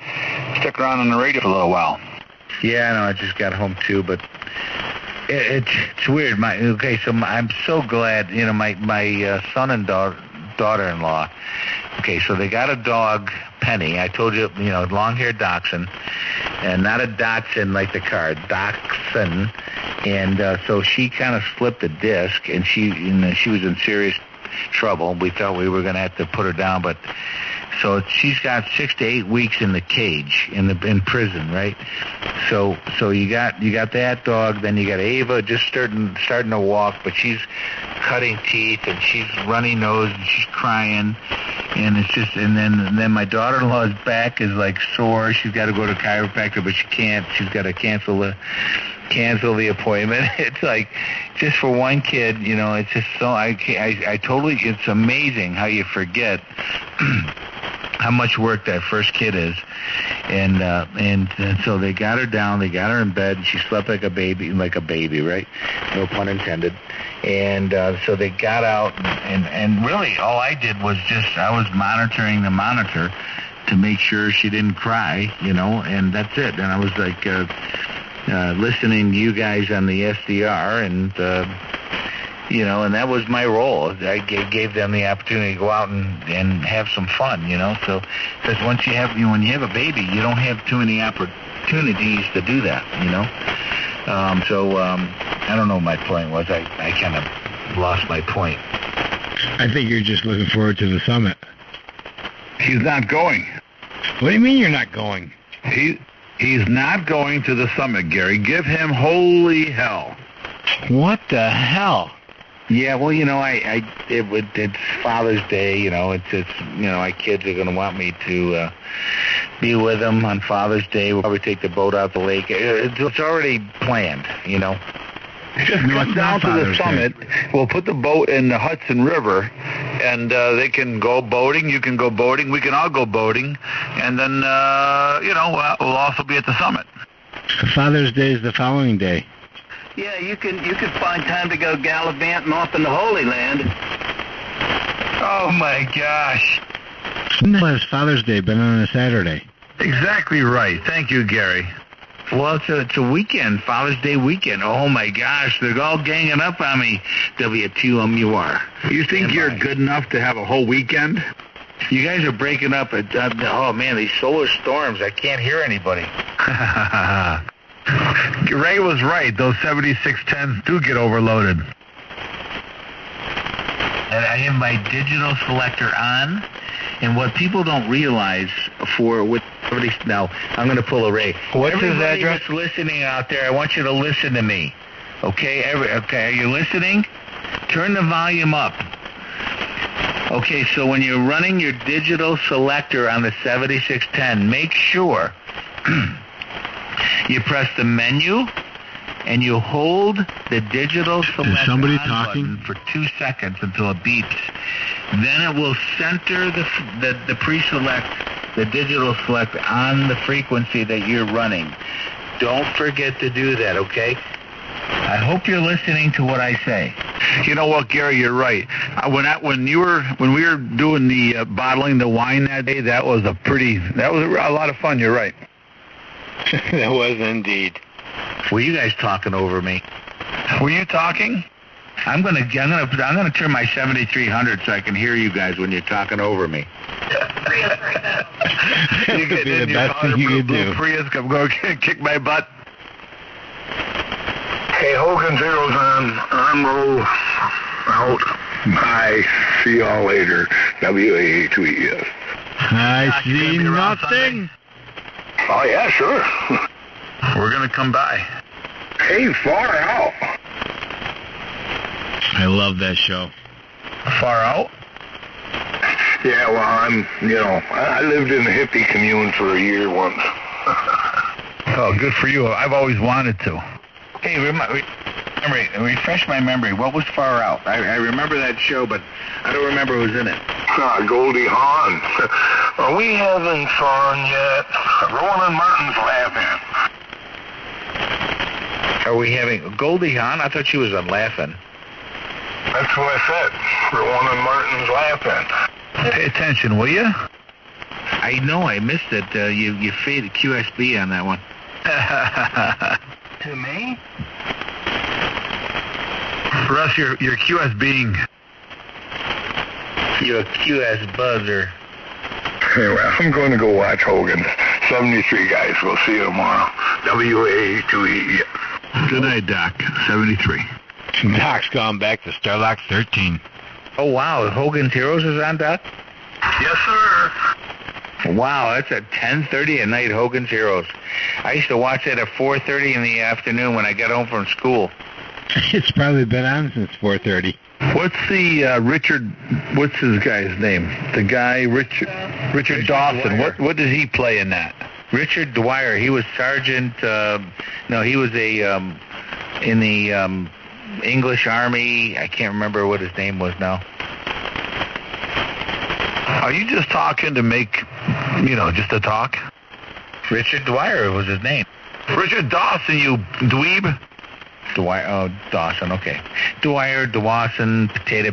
stick around on the radio for a little while. Yeah, I know. I just got home too, but it's weird. I'm so glad. You know, my son and daughter-in-law. Okay, so they got a dog, Penny. I told you, long-haired Dachshund, and not a Datsun like the car, Dachshund. And so she kind of slipped a disc, and she was in serious trouble. We thought we were going to have to put her down, but so she's got 6 to 8 weeks in the cage in prison, right? So you got that dog, then you got Ava just starting to walk, but she's cutting teeth and she's runny nose and she's crying, and it's just and then my daughter-in-law's back is like sore. She's got to go to chiropractor, but she can't. She's got to cancel the appointment. It's like just for one kid, it's just so I totally. It's amazing how you forget how much work that first kid is, and so they got her down, they got her in bed, and she slept like a baby, right? No pun intended. And so they got out, and really all I did was I was monitoring the monitor to make sure she didn't cry, and that's it. And I was like listening to you guys on the SDR, and and that was my role. I gave them the opportunity to go out and have some fun, So, because when you have a baby, you don't have too many opportunities to do that, I don't know what my point was. I kind of lost my point. I think you're just looking forward to the summit. He's not going. What do you mean you're not going? He's not going to the summit, Gary. Give him holy hell. What the hell? Yeah, well, it's Father's Day. My kids are going to want me to be with them on Father's Day. We'll probably take the boat out the lake. It's already planned. Just come down to the summit. We'll put the boat in the Hudson River, and they can go boating. You can go boating. We can all go boating, and then we'll also be at the summit. Father's Day is the following day. Yeah, you can find time to go gallivanting off in the Holy Land. Oh my gosh! When has Father's Day been on a Saturday? Exactly right. Thank you, Gary. Well, it's a weekend, Father's Day weekend. Oh my gosh, they're all ganging up on me. WTMUR. You think you're good enough to have a whole weekend? You guys are breaking up. Oh man, these solar storms. I can't hear anybody. Ray was right. Those 7610s do get overloaded. And I have my digital selector on. And what people don't realize now, I'm going to pull a Ray. What's his address? Everybody listening out there, I want you to listen to me. Okay? Okay, are you listening? Turn the volume up. Okay, so when you're running your digital selector on the 7610, make sure you press the menu and you hold the digital select on button for 2 seconds until it beeps. Then it will center the pre-select, the digital select on the frequency that you're running. Don't forget to do that, okay? I hope you're listening to what I say. You know what, Gary? You're right. When we were doing the bottling the wine that day, that was a lot of fun. You're right. That was indeed. Were you guys talking over me? Were you talking? I'm gonna turn my 7300 so I can hear you guys when you're talking over me. That would be the best thing you could do. Prius, come go kick my butt. Hey, Hogan Zero's on roll out. Bye. See y'all later. WAA2ES. I see nothing. Oh, yeah, sure. We're going to come by. Hey, Far Out. I love that show. Far Out? Yeah, well, I lived in a hippie commune for a year once. Oh, good for you. I've always wanted to. Hey, refresh my memory. What was Far Out? I remember that show, but I don't remember who was in it. Goldie Hawn. Are we having fun yet? Roland Martin's laughing. Are we having Goldie Hawn? I thought she was on Laughing. That's what I said. Roland Martin's laughing. Pay attention, will you? I know, I missed it. You faded QSB on that one. To me? For us, you're QSBing. You're a QS buzzer. Anyway, I'm going to go watch Hogan. 73 guys. We'll see you tomorrow. WA2E. Good night, Doc. 73. Doc's gone back to Starlock 13. Oh, wow. Hogan's Heroes is on, Doc? Yes, sir. Wow, that's at 10:30 at night, Hogan's Heroes. I used to watch that at 4:30 in the afternoon when I got home from school. It's probably been on since 4:30. What's the what's his guy's name? The guy, Richard Dawson. Dwyer. What does he play in that? Richard Dwyer. He was sergeant, he was in the English Army. I can't remember what his name was now. Are you just talking to make, just to talk? Richard Dwyer was his name. Richard Dawson, you dweeb. Dwyer, oh, Dawson, okay. Dwyer, Dawson, potato.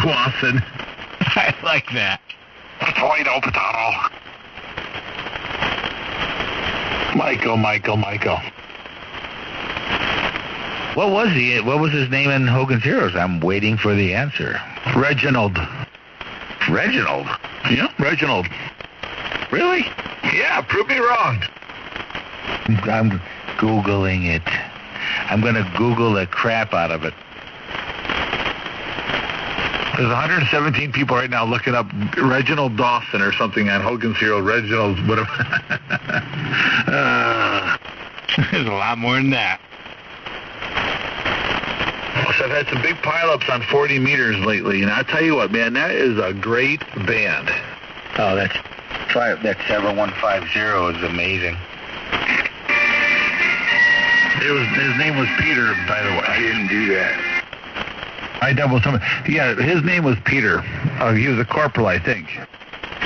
Dawson. I like that. Potato. Michael. What was he? What was his name in Hogan's Heroes? I'm waiting for the answer. Reginald. Reginald? Yeah, Reginald. Really? Yeah, prove me wrong. I'm Googling it. I'm going to Google the crap out of it. There's 117 people right now looking up Reginald Dawson or something on Hogan's Hero. Reginald, whatever. There's a lot more than that. pileups. I've had some big pileups on 40 meters lately, and I'll tell you what, man, that is a great band. Oh, that 7150 is amazing. His name was Peter, by the way. I didn't do that. I double something. Yeah, his name was Peter. He was a corporal, I think.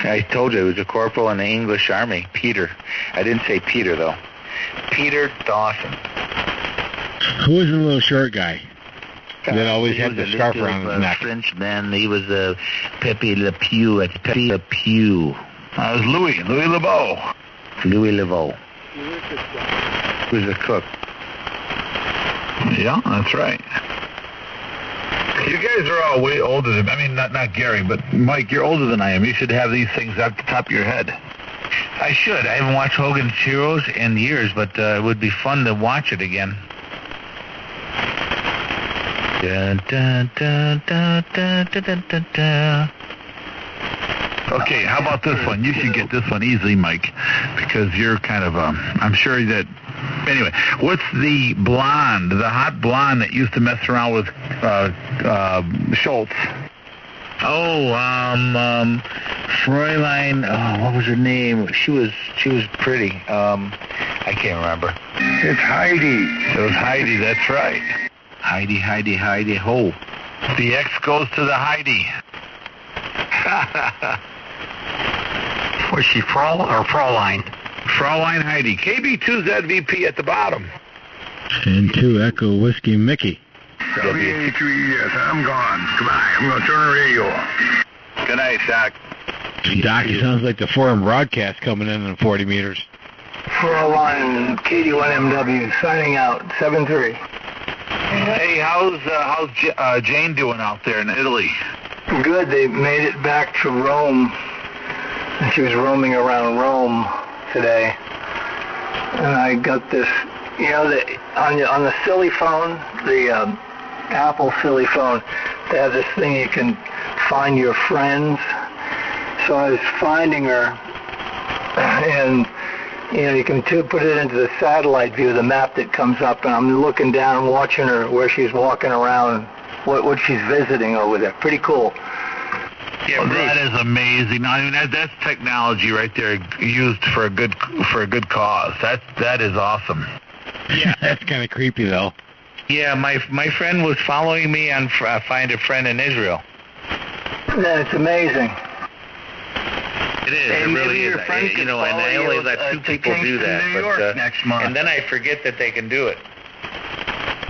I told you, he was a corporal in the English Army. Peter. I didn't say Peter, though. Peter Dawson. Who was the little short guy that always had the scarf around his neck? Frenchman. He was Pepe Le Pew. It's Pepe Le Pew. It was Louis LeBeau. Louis LeBeau. He was a cook. Yeah, that's right. You guys are all way older than, I mean, not Gary, but Mike, you're older than I am. You should have these things at the top of your head. I should. I haven't watched Hogan's Heroes in years, but it would be fun to watch it again. Dun, dun, dun, dun, dun, dun, dun, dun, dun. Okay, how about this one? You should get this one easily, Mike, because you're kind of, I'm sure that, anyway, what's the blonde, the hot blonde that used to mess around with Schultz? Oh, Fräulein, what was her name? She was pretty. I can't remember. It's Heidi. It was Heidi, that's right. Heidi, ho. The X goes to the Heidi. Was she Frau or Fräulein? Fräulein Heidi. KB2ZVP at the bottom. And 2 Echo Whiskey Mickey. WA3, I'm gone. Goodbye. I'm going to turn the radio off. Good night, Doc. Doc, it sounds like the forum broadcast coming in 40 meters. Fräulein, KD1MW, signing out, 7-3. Hey, how's Jane doing out there in Italy? Good, they made it back to Rome. And she was roaming around Rome today. And I got this, on the silly phone, the Apple silly phone, they have this thing you can find your friends. So I was finding her, and you can put it into the satellite view, the map that comes up, and I'm looking down, watching her where she's walking around, what she's visiting over there. Pretty cool. Yeah, that is amazing. I mean, that's technology right there, used for a good cause. That is awesome. Yeah, that's kind of creepy though. Yeah, my friend was following me on Find a Friend in Israel. That's amazing. It is. And it really is. Your friend And I only let 2 people do that. New York next month. And then I forget that they can do it.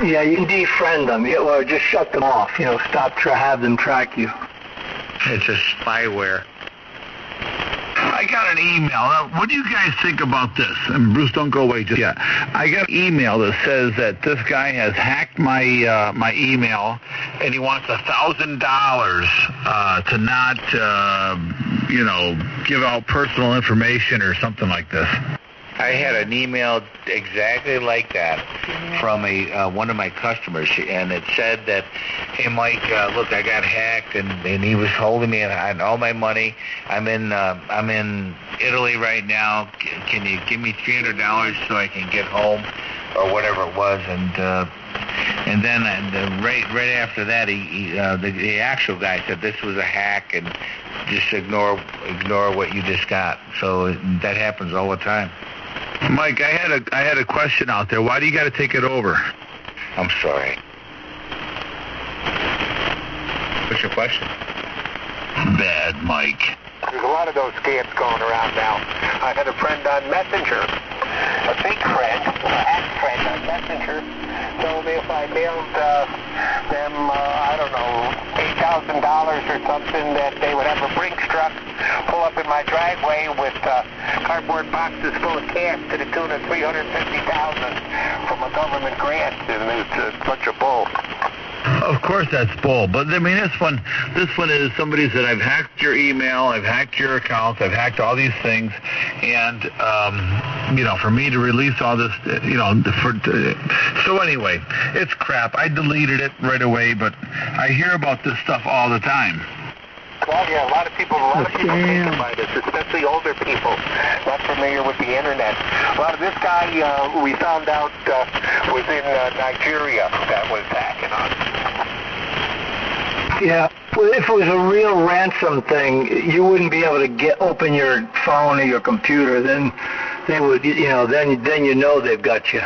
Yeah, you can defriend them, or just shut them off. Have them track you. It's a spyware. I got an email. Now, what do you guys think about this? And Bruce, don't go away just yet. I got an email that says that this guy has hacked my email, and he wants $1,000 to not, give out personal information or something like this. I had an email exactly like that from one of my customers, and it said that, "Hey Mike, look, I got hacked, and he was holding me and all my money. I'm in Italy right now. Can you give me $300 so I can get home, or whatever it was?" And then right after that, the actual guy said this was a hack and just ignore what you just got. So that happens all the time. Mike, I had a question out there. Why do you got to take it over? I'm sorry. What's your question? Bad, Mike. There's a lot of those scams going around now. I had a friend on Messenger, a fake friend, a hack friend on Messenger, told me if I mailed them, $8,000 or something, that they would have a Brinks truck pull up in my driveway with cardboard boxes full of cash to the tune of $350,000 from a government grant, and it's a bunch of bull. Of course that's bull, but I mean this one is somebody said, I've hacked your email, I've hacked your accounts, I've hacked all these things, and for me to release all this, so anyway, it's crap. I deleted it right away, but I hear about this stuff all the time. Well, yeah, a lot of people taken by this, especially older people not familiar with the internet. A lot of this guy we found out was in Nigeria that was hacking on. Yeah. Well, if it was a real ransom thing, you wouldn't be able to open your phone or your computer. Then they would, then you know they've got you.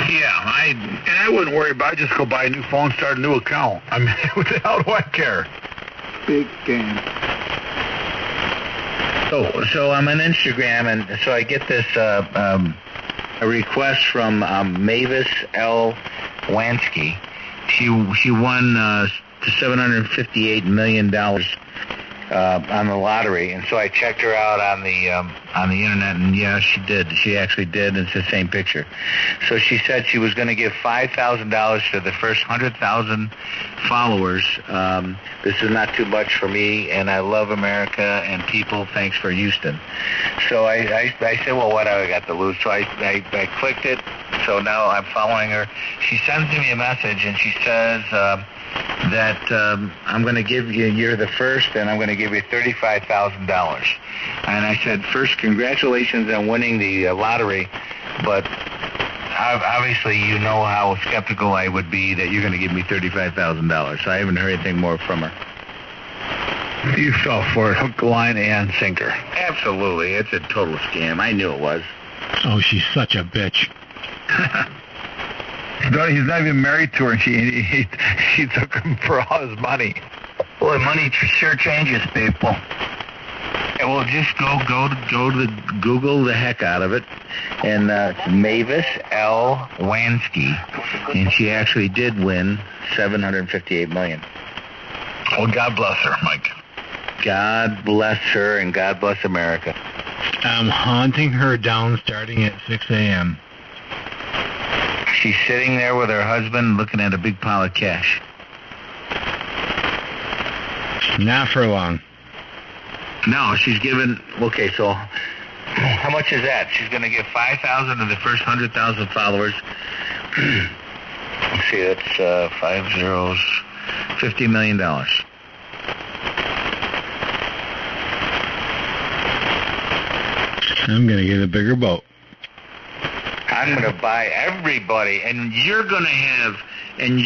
Yeah, I wouldn't worry about it. Just go buy a new phone, start a new account. I mean, what the hell do I care? Big game. So I'm on Instagram, and so I get this a request from Mavis L. Wansky. She won $758 million on the lottery, and so I checked her out on the internet, and yeah, she did. She actually did. It's the same picture. So she said she was going to give $5,000 to the first 100,000 followers. This is not too much for me, and I love America and people. Thanks for Houston. So I said, well, what do I got to lose? So I clicked it. So now I'm following her. She sends me a message, and she says that I'm going to give you, you're the first, and I'm going to give you $35,000. And I said, first, congratulations on winning the lottery, but obviously you know how skeptical I would be that you're going to give me $35,000. So I haven't heard anything more from her. You fell for it, hook, line, and sinker. Absolutely. It's a total scam. I knew it was. Oh, she's such a bitch. He's not even married to her, and she took him for all his money. Boy, money sure changes people. Yeah, well, just go to Google the heck out of it, and it's Mavis L. Wansky, and she actually did win $758 million. Well, God bless her, Mike. God bless her, and God bless America. I'm haunting her down starting at 6 a.m. She's sitting there with her husband looking at a big pile of cash. Not for long. No, she's given... Okay, so how much is that? She's going to give $5,000 to the first 100,000 followers. Let's see, that's 5 zeros, $50 million. I'm going to get a bigger boat. I'm going to buy everybody, and you're going to have an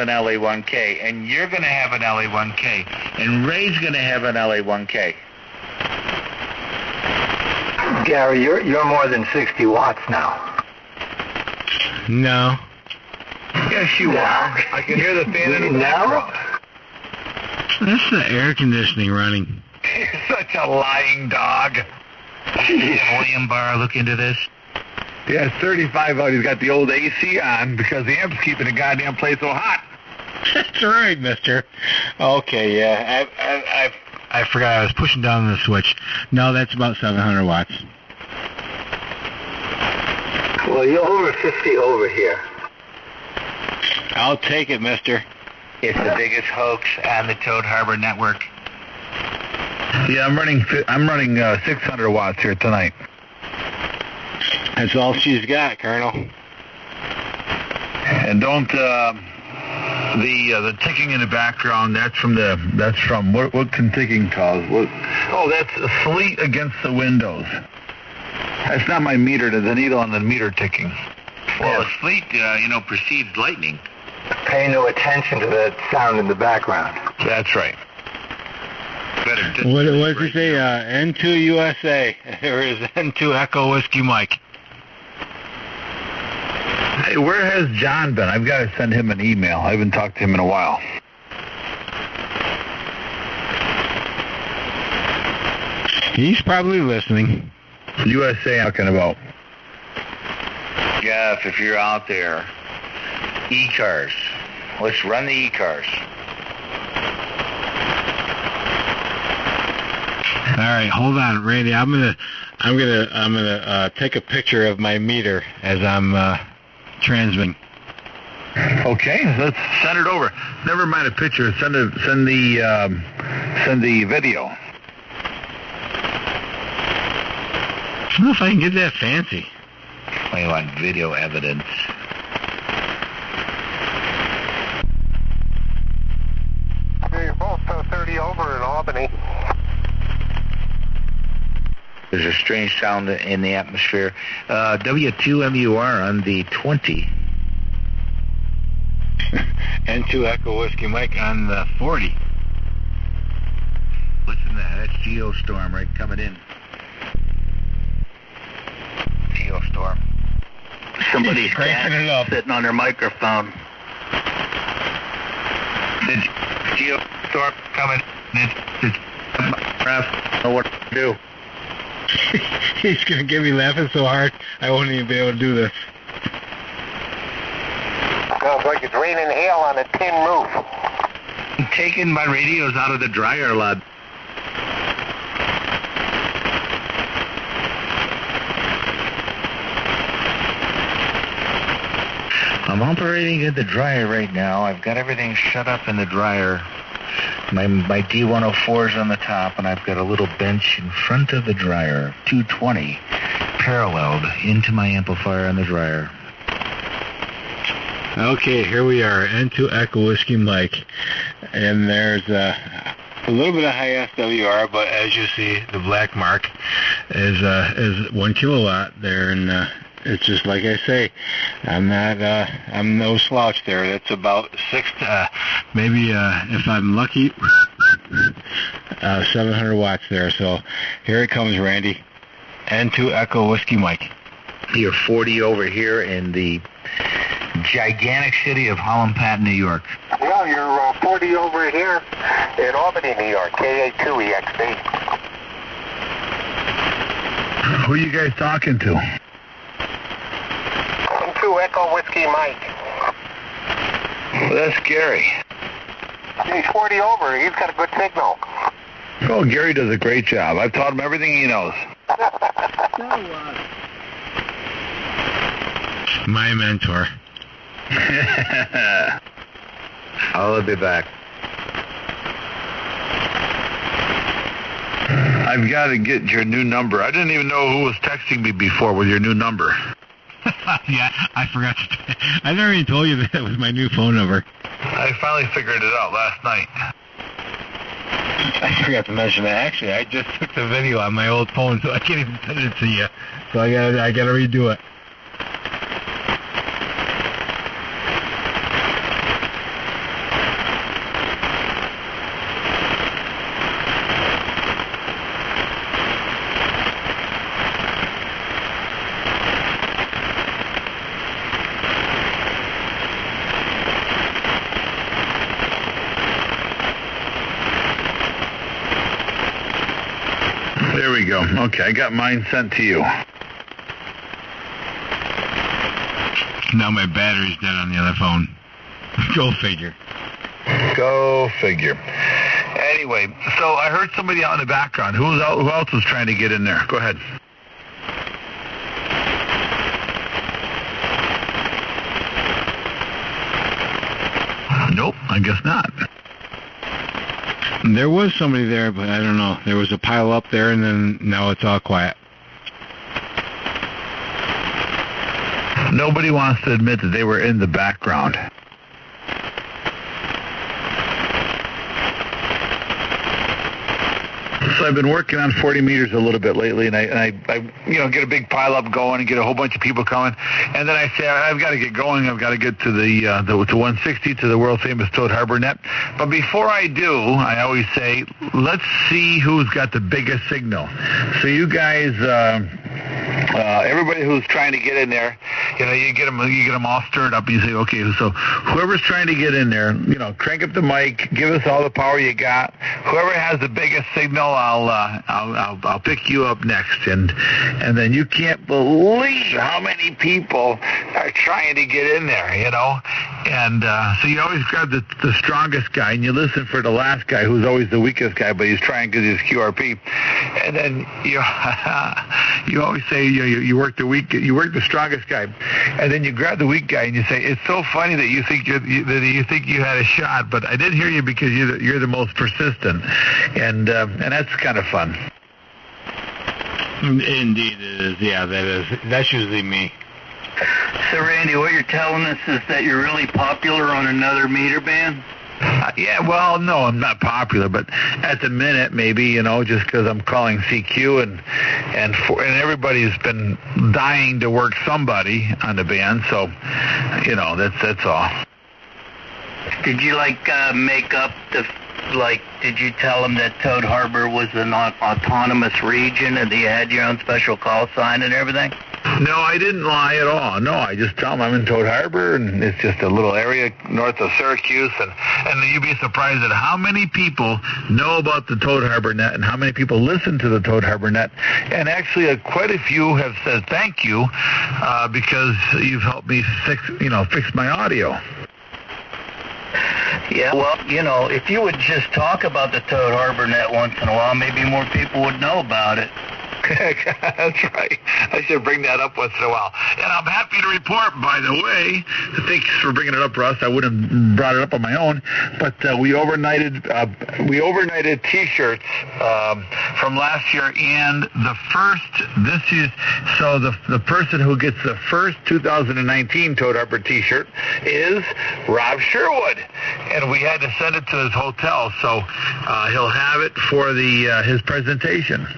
LA1K, and you're going to have an LA1K, and Ray's going to have an LA1K. Gary, you're more than 60 watts now. No. Yes, you are. I can hear the fan in the background. That's the air conditioning running. You're such a lying dog. William Barr, look into this. Yeah, it's 35 out. He's got the old AC on because the amp's keeping the goddamn place so hot. That's right, mister. Okay, yeah. I forgot I was pushing down the switch. No, that's about 700 watts. Well, you're over 50 over here. I'll take it, mister. It's the biggest hoax on the Toad Harbor Network. Yeah, I'm running 600 watts here tonight. That's all she's got, Colonel. And don't the ticking in the background. That's from what can ticking cause? Oh, that's a sleet against the windows. That's not my meter. There's a needle on the meter ticking. Well, a sleet, precedes lightning. Pay no attention to that sound in the background. That's right. What did you say? N2 USA. There is N2 Echo Whiskey Mike. Hey, where has John been? I've got to send him an email. I haven't talked to him in a while. He's probably listening. USA talking about. Jeff, if you're out there, e-cars. Let's run the e-cars. All right, hold on, Randy. I'm gonna take a picture of my meter as I'm transmitting. Okay, let's send it over. Never mind a picture. Send the video. I don't know if I can get that fancy. I want video evidence. You're both 30 over in Albany. There's a strange sound in the atmosphere. W2MUR on the 20. N2 Echo Whiskey Mike on the 40. Listen to that. That's Geostorm right coming in. Geostorm. Somebody's cranking it up. sitting on their microphone. It's Geostorm coming in. It's know what to do. He's going to get me laughing so hard, I won't even be able to do this. Sounds like it's raining hail on a tin roof. I'm taking my radios out of the dryer a lot. I'm operating in the dryer right now. I've got everything shut up in the dryer. My D104's on the top, and I've got a little bench in front of the dryer, 220, paralleled into my amplifier on the dryer. Okay, here we are, N2 Echo Whiskey Mike, and there's a little bit of high SWR, but as you see, the black mark is 1 kilowatt there, and it's just like I say, I'm no slouch there. That's about maybe if I'm lucky, 700 watts there. So here it comes, Randy. N2 Echo Whiskey Mike. You're 40 over here in the gigantic city of Holland Patent, New York. Well, you're 40 over here in Albany, New York, KA2EXD. Who are you guys talking to? N2 Echo Whiskey Mike. Well, that's Gary. He's 40 over. He's got a good signal. Oh, Gary does a great job. I've taught him everything he knows. My mentor. I'll be back. I've got to get your new number. I didn't even know who was texting me before with your new number. Yeah, I forgot to. I never even told you that was my new phone number. I finally figured it out last night. I forgot to mention that. Actually, I just took the video on my old phone, so I can't even send it to you. So I gotta redo it. There we go. Okay, I got mine sent to you. Now my battery's dead on the other phone. Go figure. Go figure. Anyway, so I heard somebody out in the background. Who else was trying to get in there? Go ahead. Nope, I guess not. There was somebody there, but I don't know. There was a pile up there, and then now it's all quiet. Nobody wants to admit that they were in the background. So I've been working on 40 meters a little bit lately, and I get a big pile up going and get a whole bunch of people coming, and then I say I've got to get going. I've got to get to the 160 to the world famous Toad Harbor Net. But before I do, I always say let's see who's got the biggest signal. So you guys, everybody who's trying to get in there, you get them all stirred up. And you say, okay, so whoever's trying to get in there, crank up the mic, give us all the power you got. Whoever has the biggest signal, I'll pick you up next, and then you can't believe how many people are trying to get in there, and so you always grab the strongest guy, and you listen for the last guy who's always the weakest guy, but he's trying because he's QRP, and then you always say you work the strongest guy, and then you grab the weak guy, and you say it's so funny that you think you had a shot, but I did hear you because you're the most persistent, and that's kind of fun. Indeed it is. Yeah, that's usually me. So, Randy, what you're telling us is that you're really popular on another meter band? Yeah, well, no, I'm not popular, but at the minute, maybe, just because I'm calling CQ, and everybody's been dying to work somebody on the band, so, that's all. Did you make up did you tell him that Toad Harbor was an autonomous region and that you had your own special call sign and everything? No, I didn't lie at all. No, I just tell them I'm in Toad Harbor, and it's just a little area north of Syracuse, and you'd be surprised at how many people know about the Toad Harbor Net and how many people listen to the Toad Harbor Net. And actually, quite a few have said thank you because you've helped me fix my audio. Yeah, well, if you would just talk about the Toad Harbor Net once in a while, maybe more people would know about it. That's right. I should bring that up once in a while. And I'm happy to report, by the way, thanks for bringing it up, Russ. I would have brought it up on my own, but we overnighted T-shirts from last year, and the person who gets the first 2019 Toad Harbor T-shirt is Rob Sherwood, and we had to send it to his hotel, so he'll have it for his presentation.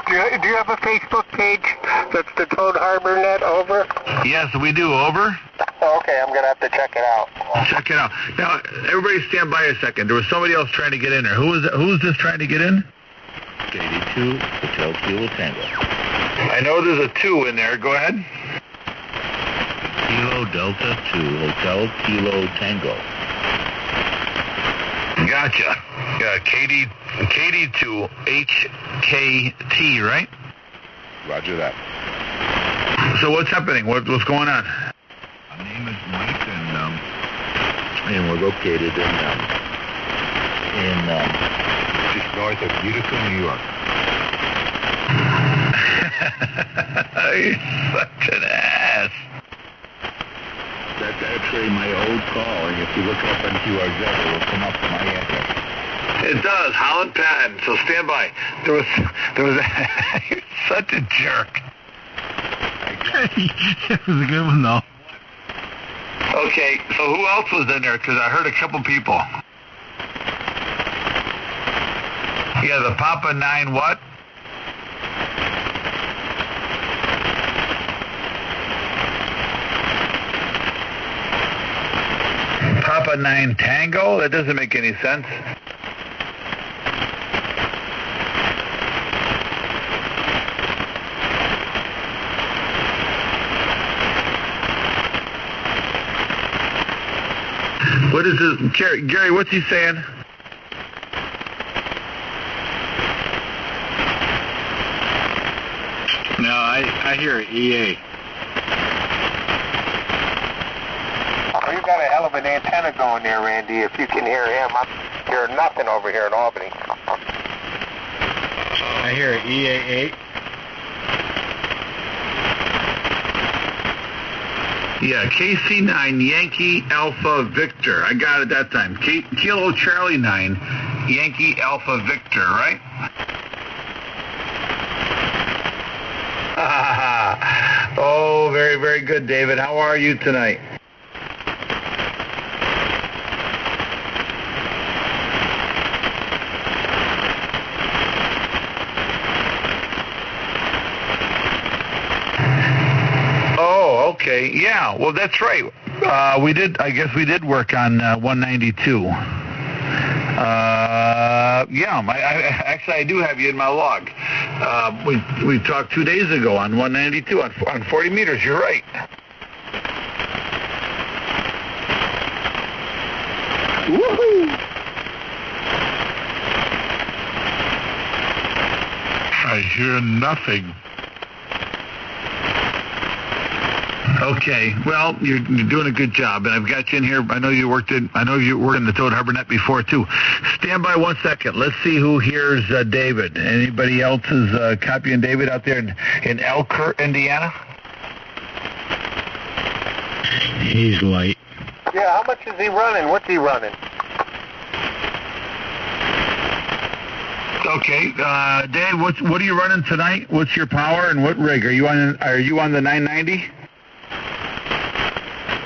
Do you have a Facebook page that's the Toad Harbor Net, over? Yes, we do, over. Okay, I'm going to have to check it out. Check it out. Now, everybody stand by a second. There was somebody else trying to get in there. Who's this trying to get in? JD2, Hotel Kilo Tango. I know there's a 2 in there. Go ahead. Kilo Delta 2, Hotel Kilo Tango. Gotcha. Yeah, KD2 HKT, right? Roger that. So what's happening? What's going on? My name is Mike, and we're located in just north of Utica, New York. You're such an ass. That's actually my old call, and if you look up on QRZ, it will come up to my address. It does, Holland Patton. So stand by. There was you're such a jerk. That was a good one, though. Okay, so who else was in there? Because I heard a couple people. Yeah, the Papa 9 what? Papa 9 Tango? That doesn't make any sense. What is this? Gary, what's he saying? No, I hear EA. You got a hell of an antenna going there, Randy, if you can hear him. I'm hearing nothing over here in Albany. I hear EA8. Yeah, KC9 Yankee Alpha Victor. I got it that time. Kilo Charlie 9 Yankee Alpha Victor, right? Oh, very, very good, David. How are you tonight? Okay, yeah, well, that's right. I guess we did work on 192. I do have you in my log. We talked 2 days ago on 192 on 40 meters. You're right. Woohoo! I hear nothing. Okay, well, you're doing a good job, and I've got you in here. I know you worked in the Toad Harbor Net before too. Stand by 1 second. Let's see who hears David. Anybody else is copying David out there in Elkhart, Indiana? He's light. Yeah, how much is he running? What's he running? Okay, Dave, what are you running tonight? What's your power and what rig? Are you on the 990?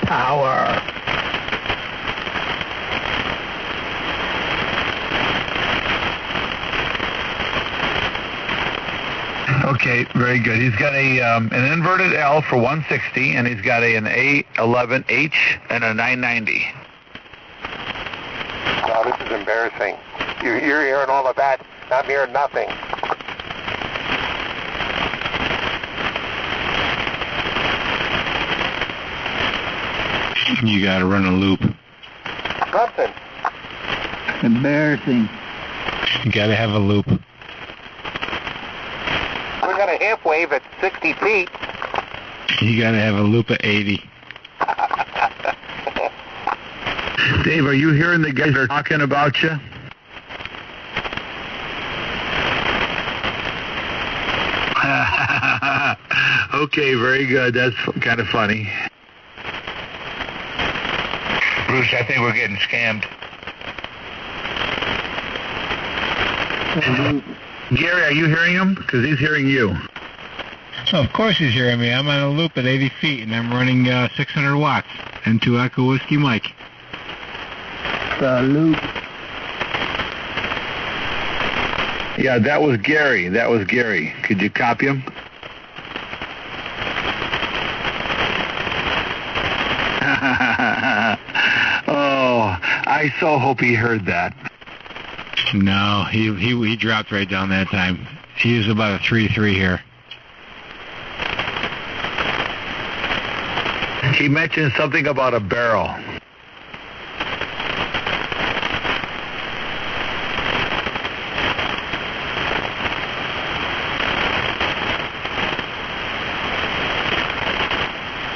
Power. Okay, very good. He's got an inverted L for 160, and he's got an A11H and a 990. is embarrassing. You're hearing all of that. I'm hearing nothing. You got to run a loop. Nothing. Embarrassing. You got to have a loop. We got a half wave at 60 feet. You got to have a loop at 80. Dave, are you hearing the guys are talking about you? Okay, very good. That's kind of funny. Bruce, I think we're getting scammed. Gary, are you hearing him? Because he's hearing you. So of course he's hearing me. I'm on a loop at 80 feet, and I'm running 600 watts into Echo Whiskey Mike. The loop. Yeah, that was Gary. That was Gary. Could you copy him? Oh, I so hope he heard that. No, he dropped right down that time. He was about a 3-3 here. He mentioned something about a barrel.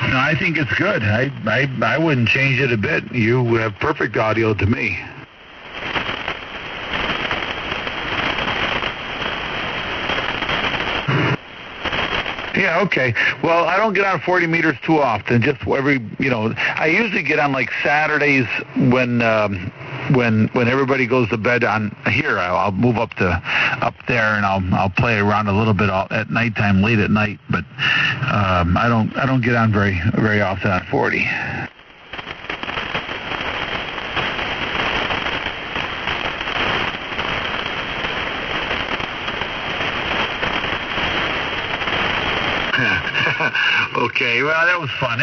No, I think it's good. I wouldn't change it a bit. You have perfect audio to me. Yeah, okay. Well, I don't get on 40 meters too often. Just every, I usually get on like Saturdays when everybody goes to bed on here. I'll move up there and I'll play around a little bit at nighttime, late at night. But I don't get on very often on 40. Okay, well, that was fun.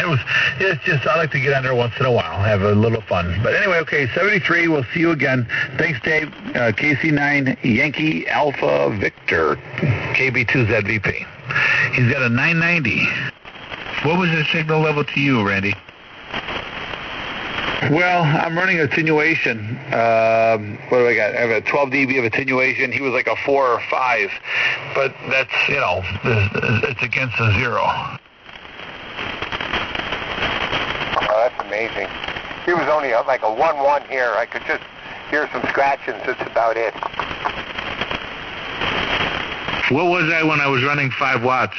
It's just, I like to get on there once in a while, have a little fun. But anyway, okay, 73, we'll see you again. Thanks, Dave. KC9, Yankee Alpha Victor, KB2ZVP. He's got a 990. What was the signal level to you, Randy? Well, I'm running attenuation. What do I got? I have a 12 dB of attenuation. He was like a 4 or 5. But that's, it's against a 0. Oh, that's amazing. He was only like a 1-1 here. I could just hear some scratchings. That's about it. What was I when I was running 5 watts?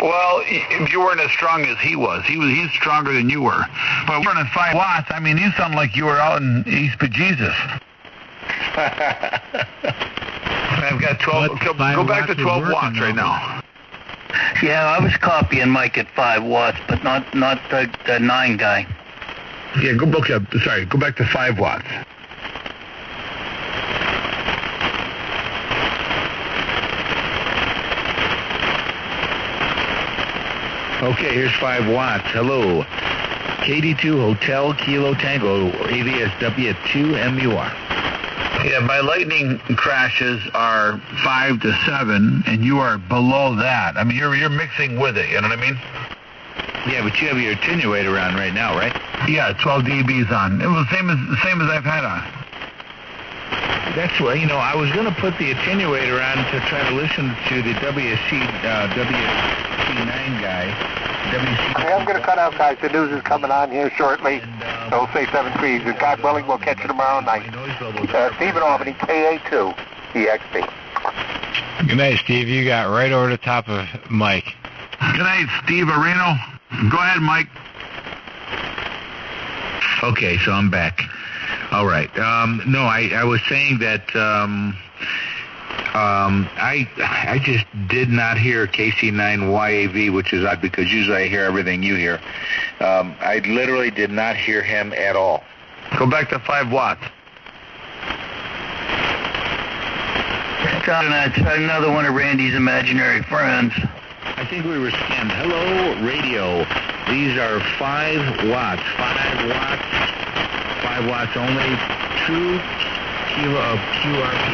Well, you weren't as strong as he was. He's stronger than you were. But we're running 5 watts. I mean, you sound like you were out in East Bejesus. I've got 12. Go back to 12 watts right now. Yeah, I was copying Mike at 5 watts, but not the 9 guy. Yeah, go back to 5 watts. Okay, here's 5 watts. Hello. KD2 Hotel Kilo Tango, AVSW at 2MUR. Yeah, my lightning crashes are 5 to 7, and you are below that. I mean, you're mixing with it, you know what I mean? Yeah, but you have your attenuator on right now, right? Yeah, 12 dBs on. It was the same as I've had on. That's what, I was going to put the attenuator on to try to listen to the WC9 guy. Okay, I'm going to cut out, guys. The news is coming on here shortly. They'll say 7-3. God willing, we'll catch you tomorrow night. Steve in Albany, KA2, EXP. Good night, Steve. You got right over the top of Mike. Good night, Steve Areno. Go ahead, Mike. Okay, so I'm back. All right. No, I was saying that I just did not hear KC9YAV, which is odd because usually I hear everything you hear. I literally did not hear him at all. Go back to 5 watts. That's another one of Randy's imaginary friends. I think we were scammed. Hello, radio. These are 5 watts. 5 watts. 5 5 watts only, true kilo of QRP.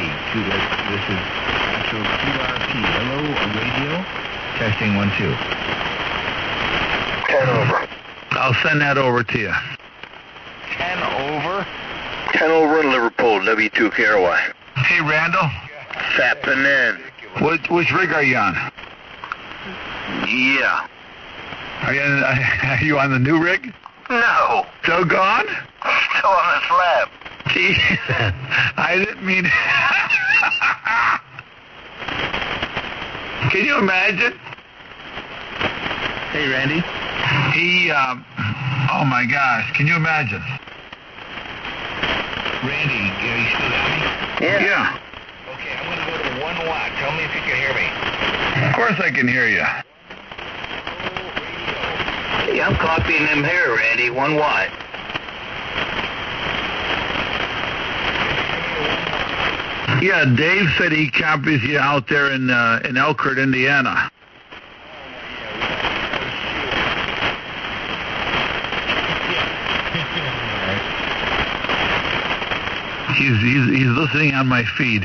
This is actual QRP. Hello, radio. Testing 1, 2. 10 over. I'll send that over to you. 10 over. 10 over in Liverpool, W2KRY. Hey, Randall. Fapping in. Which rig are you on? Yeah. Are you on the new rig? No. Still gone? Still on this lab. Gee, I didn't mean... Can you imagine? Hey, Randy. He, oh my gosh, can you imagine? Randy, are you still at me? Yeah. Okay, I'm going to go to 1 watt. Tell me if you can hear me. Of course I can hear you. Hey, I'm copying them here, Randy. 1 watt. Yeah, Dave said he copies you out there in Elkhart, Indiana. He's listening on my feed.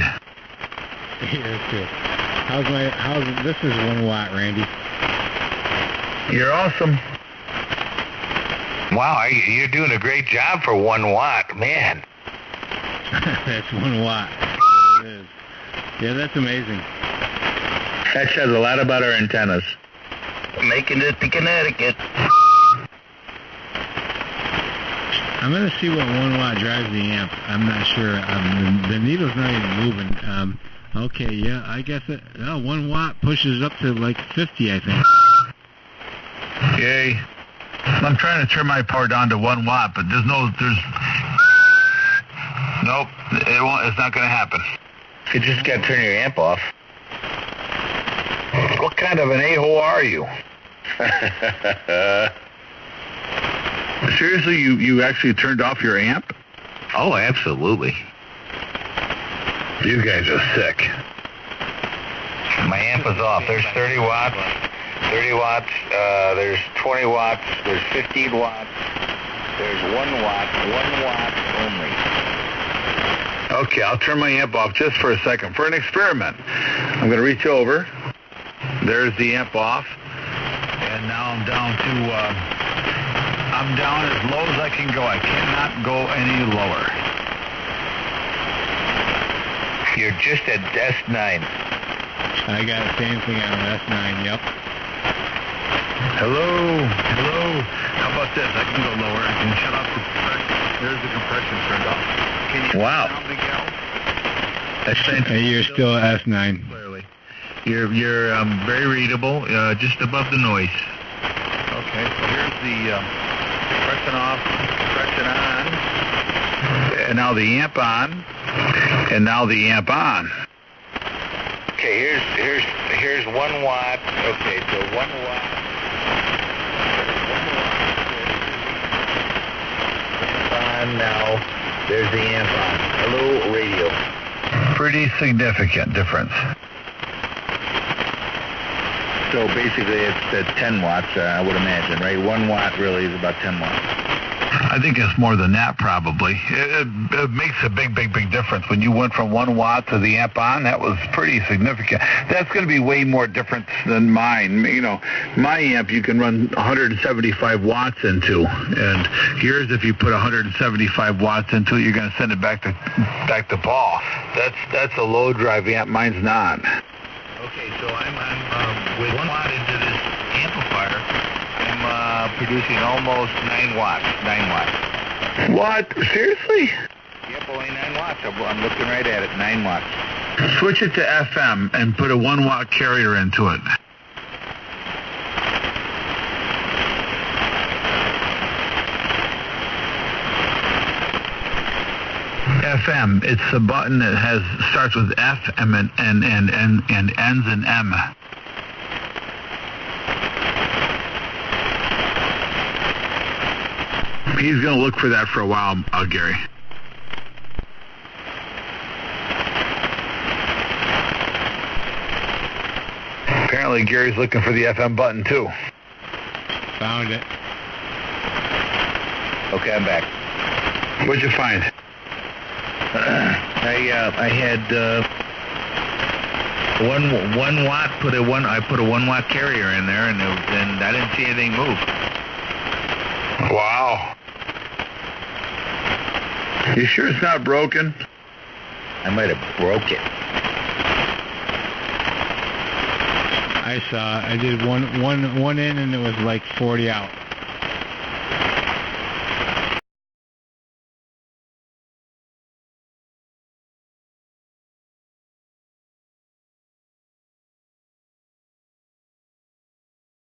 This is 1 watt, Randy. You're awesome. Wow, you're doing a great job for 1 watt, man. That's 1 watt. It is. Yeah, that's amazing. That says a lot about our antennas. Making it to Connecticut. I'm going to see what 1 watt drives the amp. I'm not sure. The needle's not even moving. Okay, yeah, I guess 1 watt pushes up to like 50, I think. Yay. I'm trying to turn my power down to 1 watt, but nope, it's not going to happen. You just got to turn your amp off. What kind of an a-hole are you? Seriously, you actually turned off your amp? Oh, absolutely. You guys are sick. My amp is off. There's 30 watts, 30 watts, there's 20 watts, there's 15 watts, there's 1 watt, 1 watt only. Okay, I'll turn my amp off just for a second for an experiment. I'm going to reach over. There's the amp off. And now I'm down to, I'm down as low as I can go. I cannot go any lower. You're just at S9. I got the same thing on an S9, yep. Hello. How about this? I can go lower. I can shut off the compression. There's the compression turned off. Can you wow. turn down, Miguel? You're still at S9. Clearly. You're very readable, just above the noise. Okay, so here's the compression off, compression on, and now the amp on, and now the amp on. Okay, here's 1 watt. Okay, so 1 watt. On now. There's the amp on. Hello, radio. Pretty significant difference. So basically it's at 10 watts, I would imagine, right? 1 watt really is about 10 watts. I think it's more than that, probably. It makes a big difference. When you went from 1 watt to the amp on, that was pretty significant. That's going to be way more difference than mine. You know, my amp you can run 175 watts into, and yours, if you put 175 watts into it, you're going to send it back to Paul. That's a low drive amp. Mine's not. Okay, so I'm with 1 watt into this amplifier. I'm producing almost 9 watts. 9 watts. What? Seriously? Yep, only 9 watts. I'm looking right at it. 9 watts. Switch it to FM and put a 1 watt carrier into it. FM. It's the button that starts with F and ends in M. He's going to look for that for a while, Gary. Apparently, Gary's looking for the FM button, too. Found it. Okay, I'm back. What'd you find? I had 1 watt. I put a 1 watt carrier in there, and I didn't see anything move. Wow. You sure it's not broken? I might have broke it. I did one in, and it was like 40 out.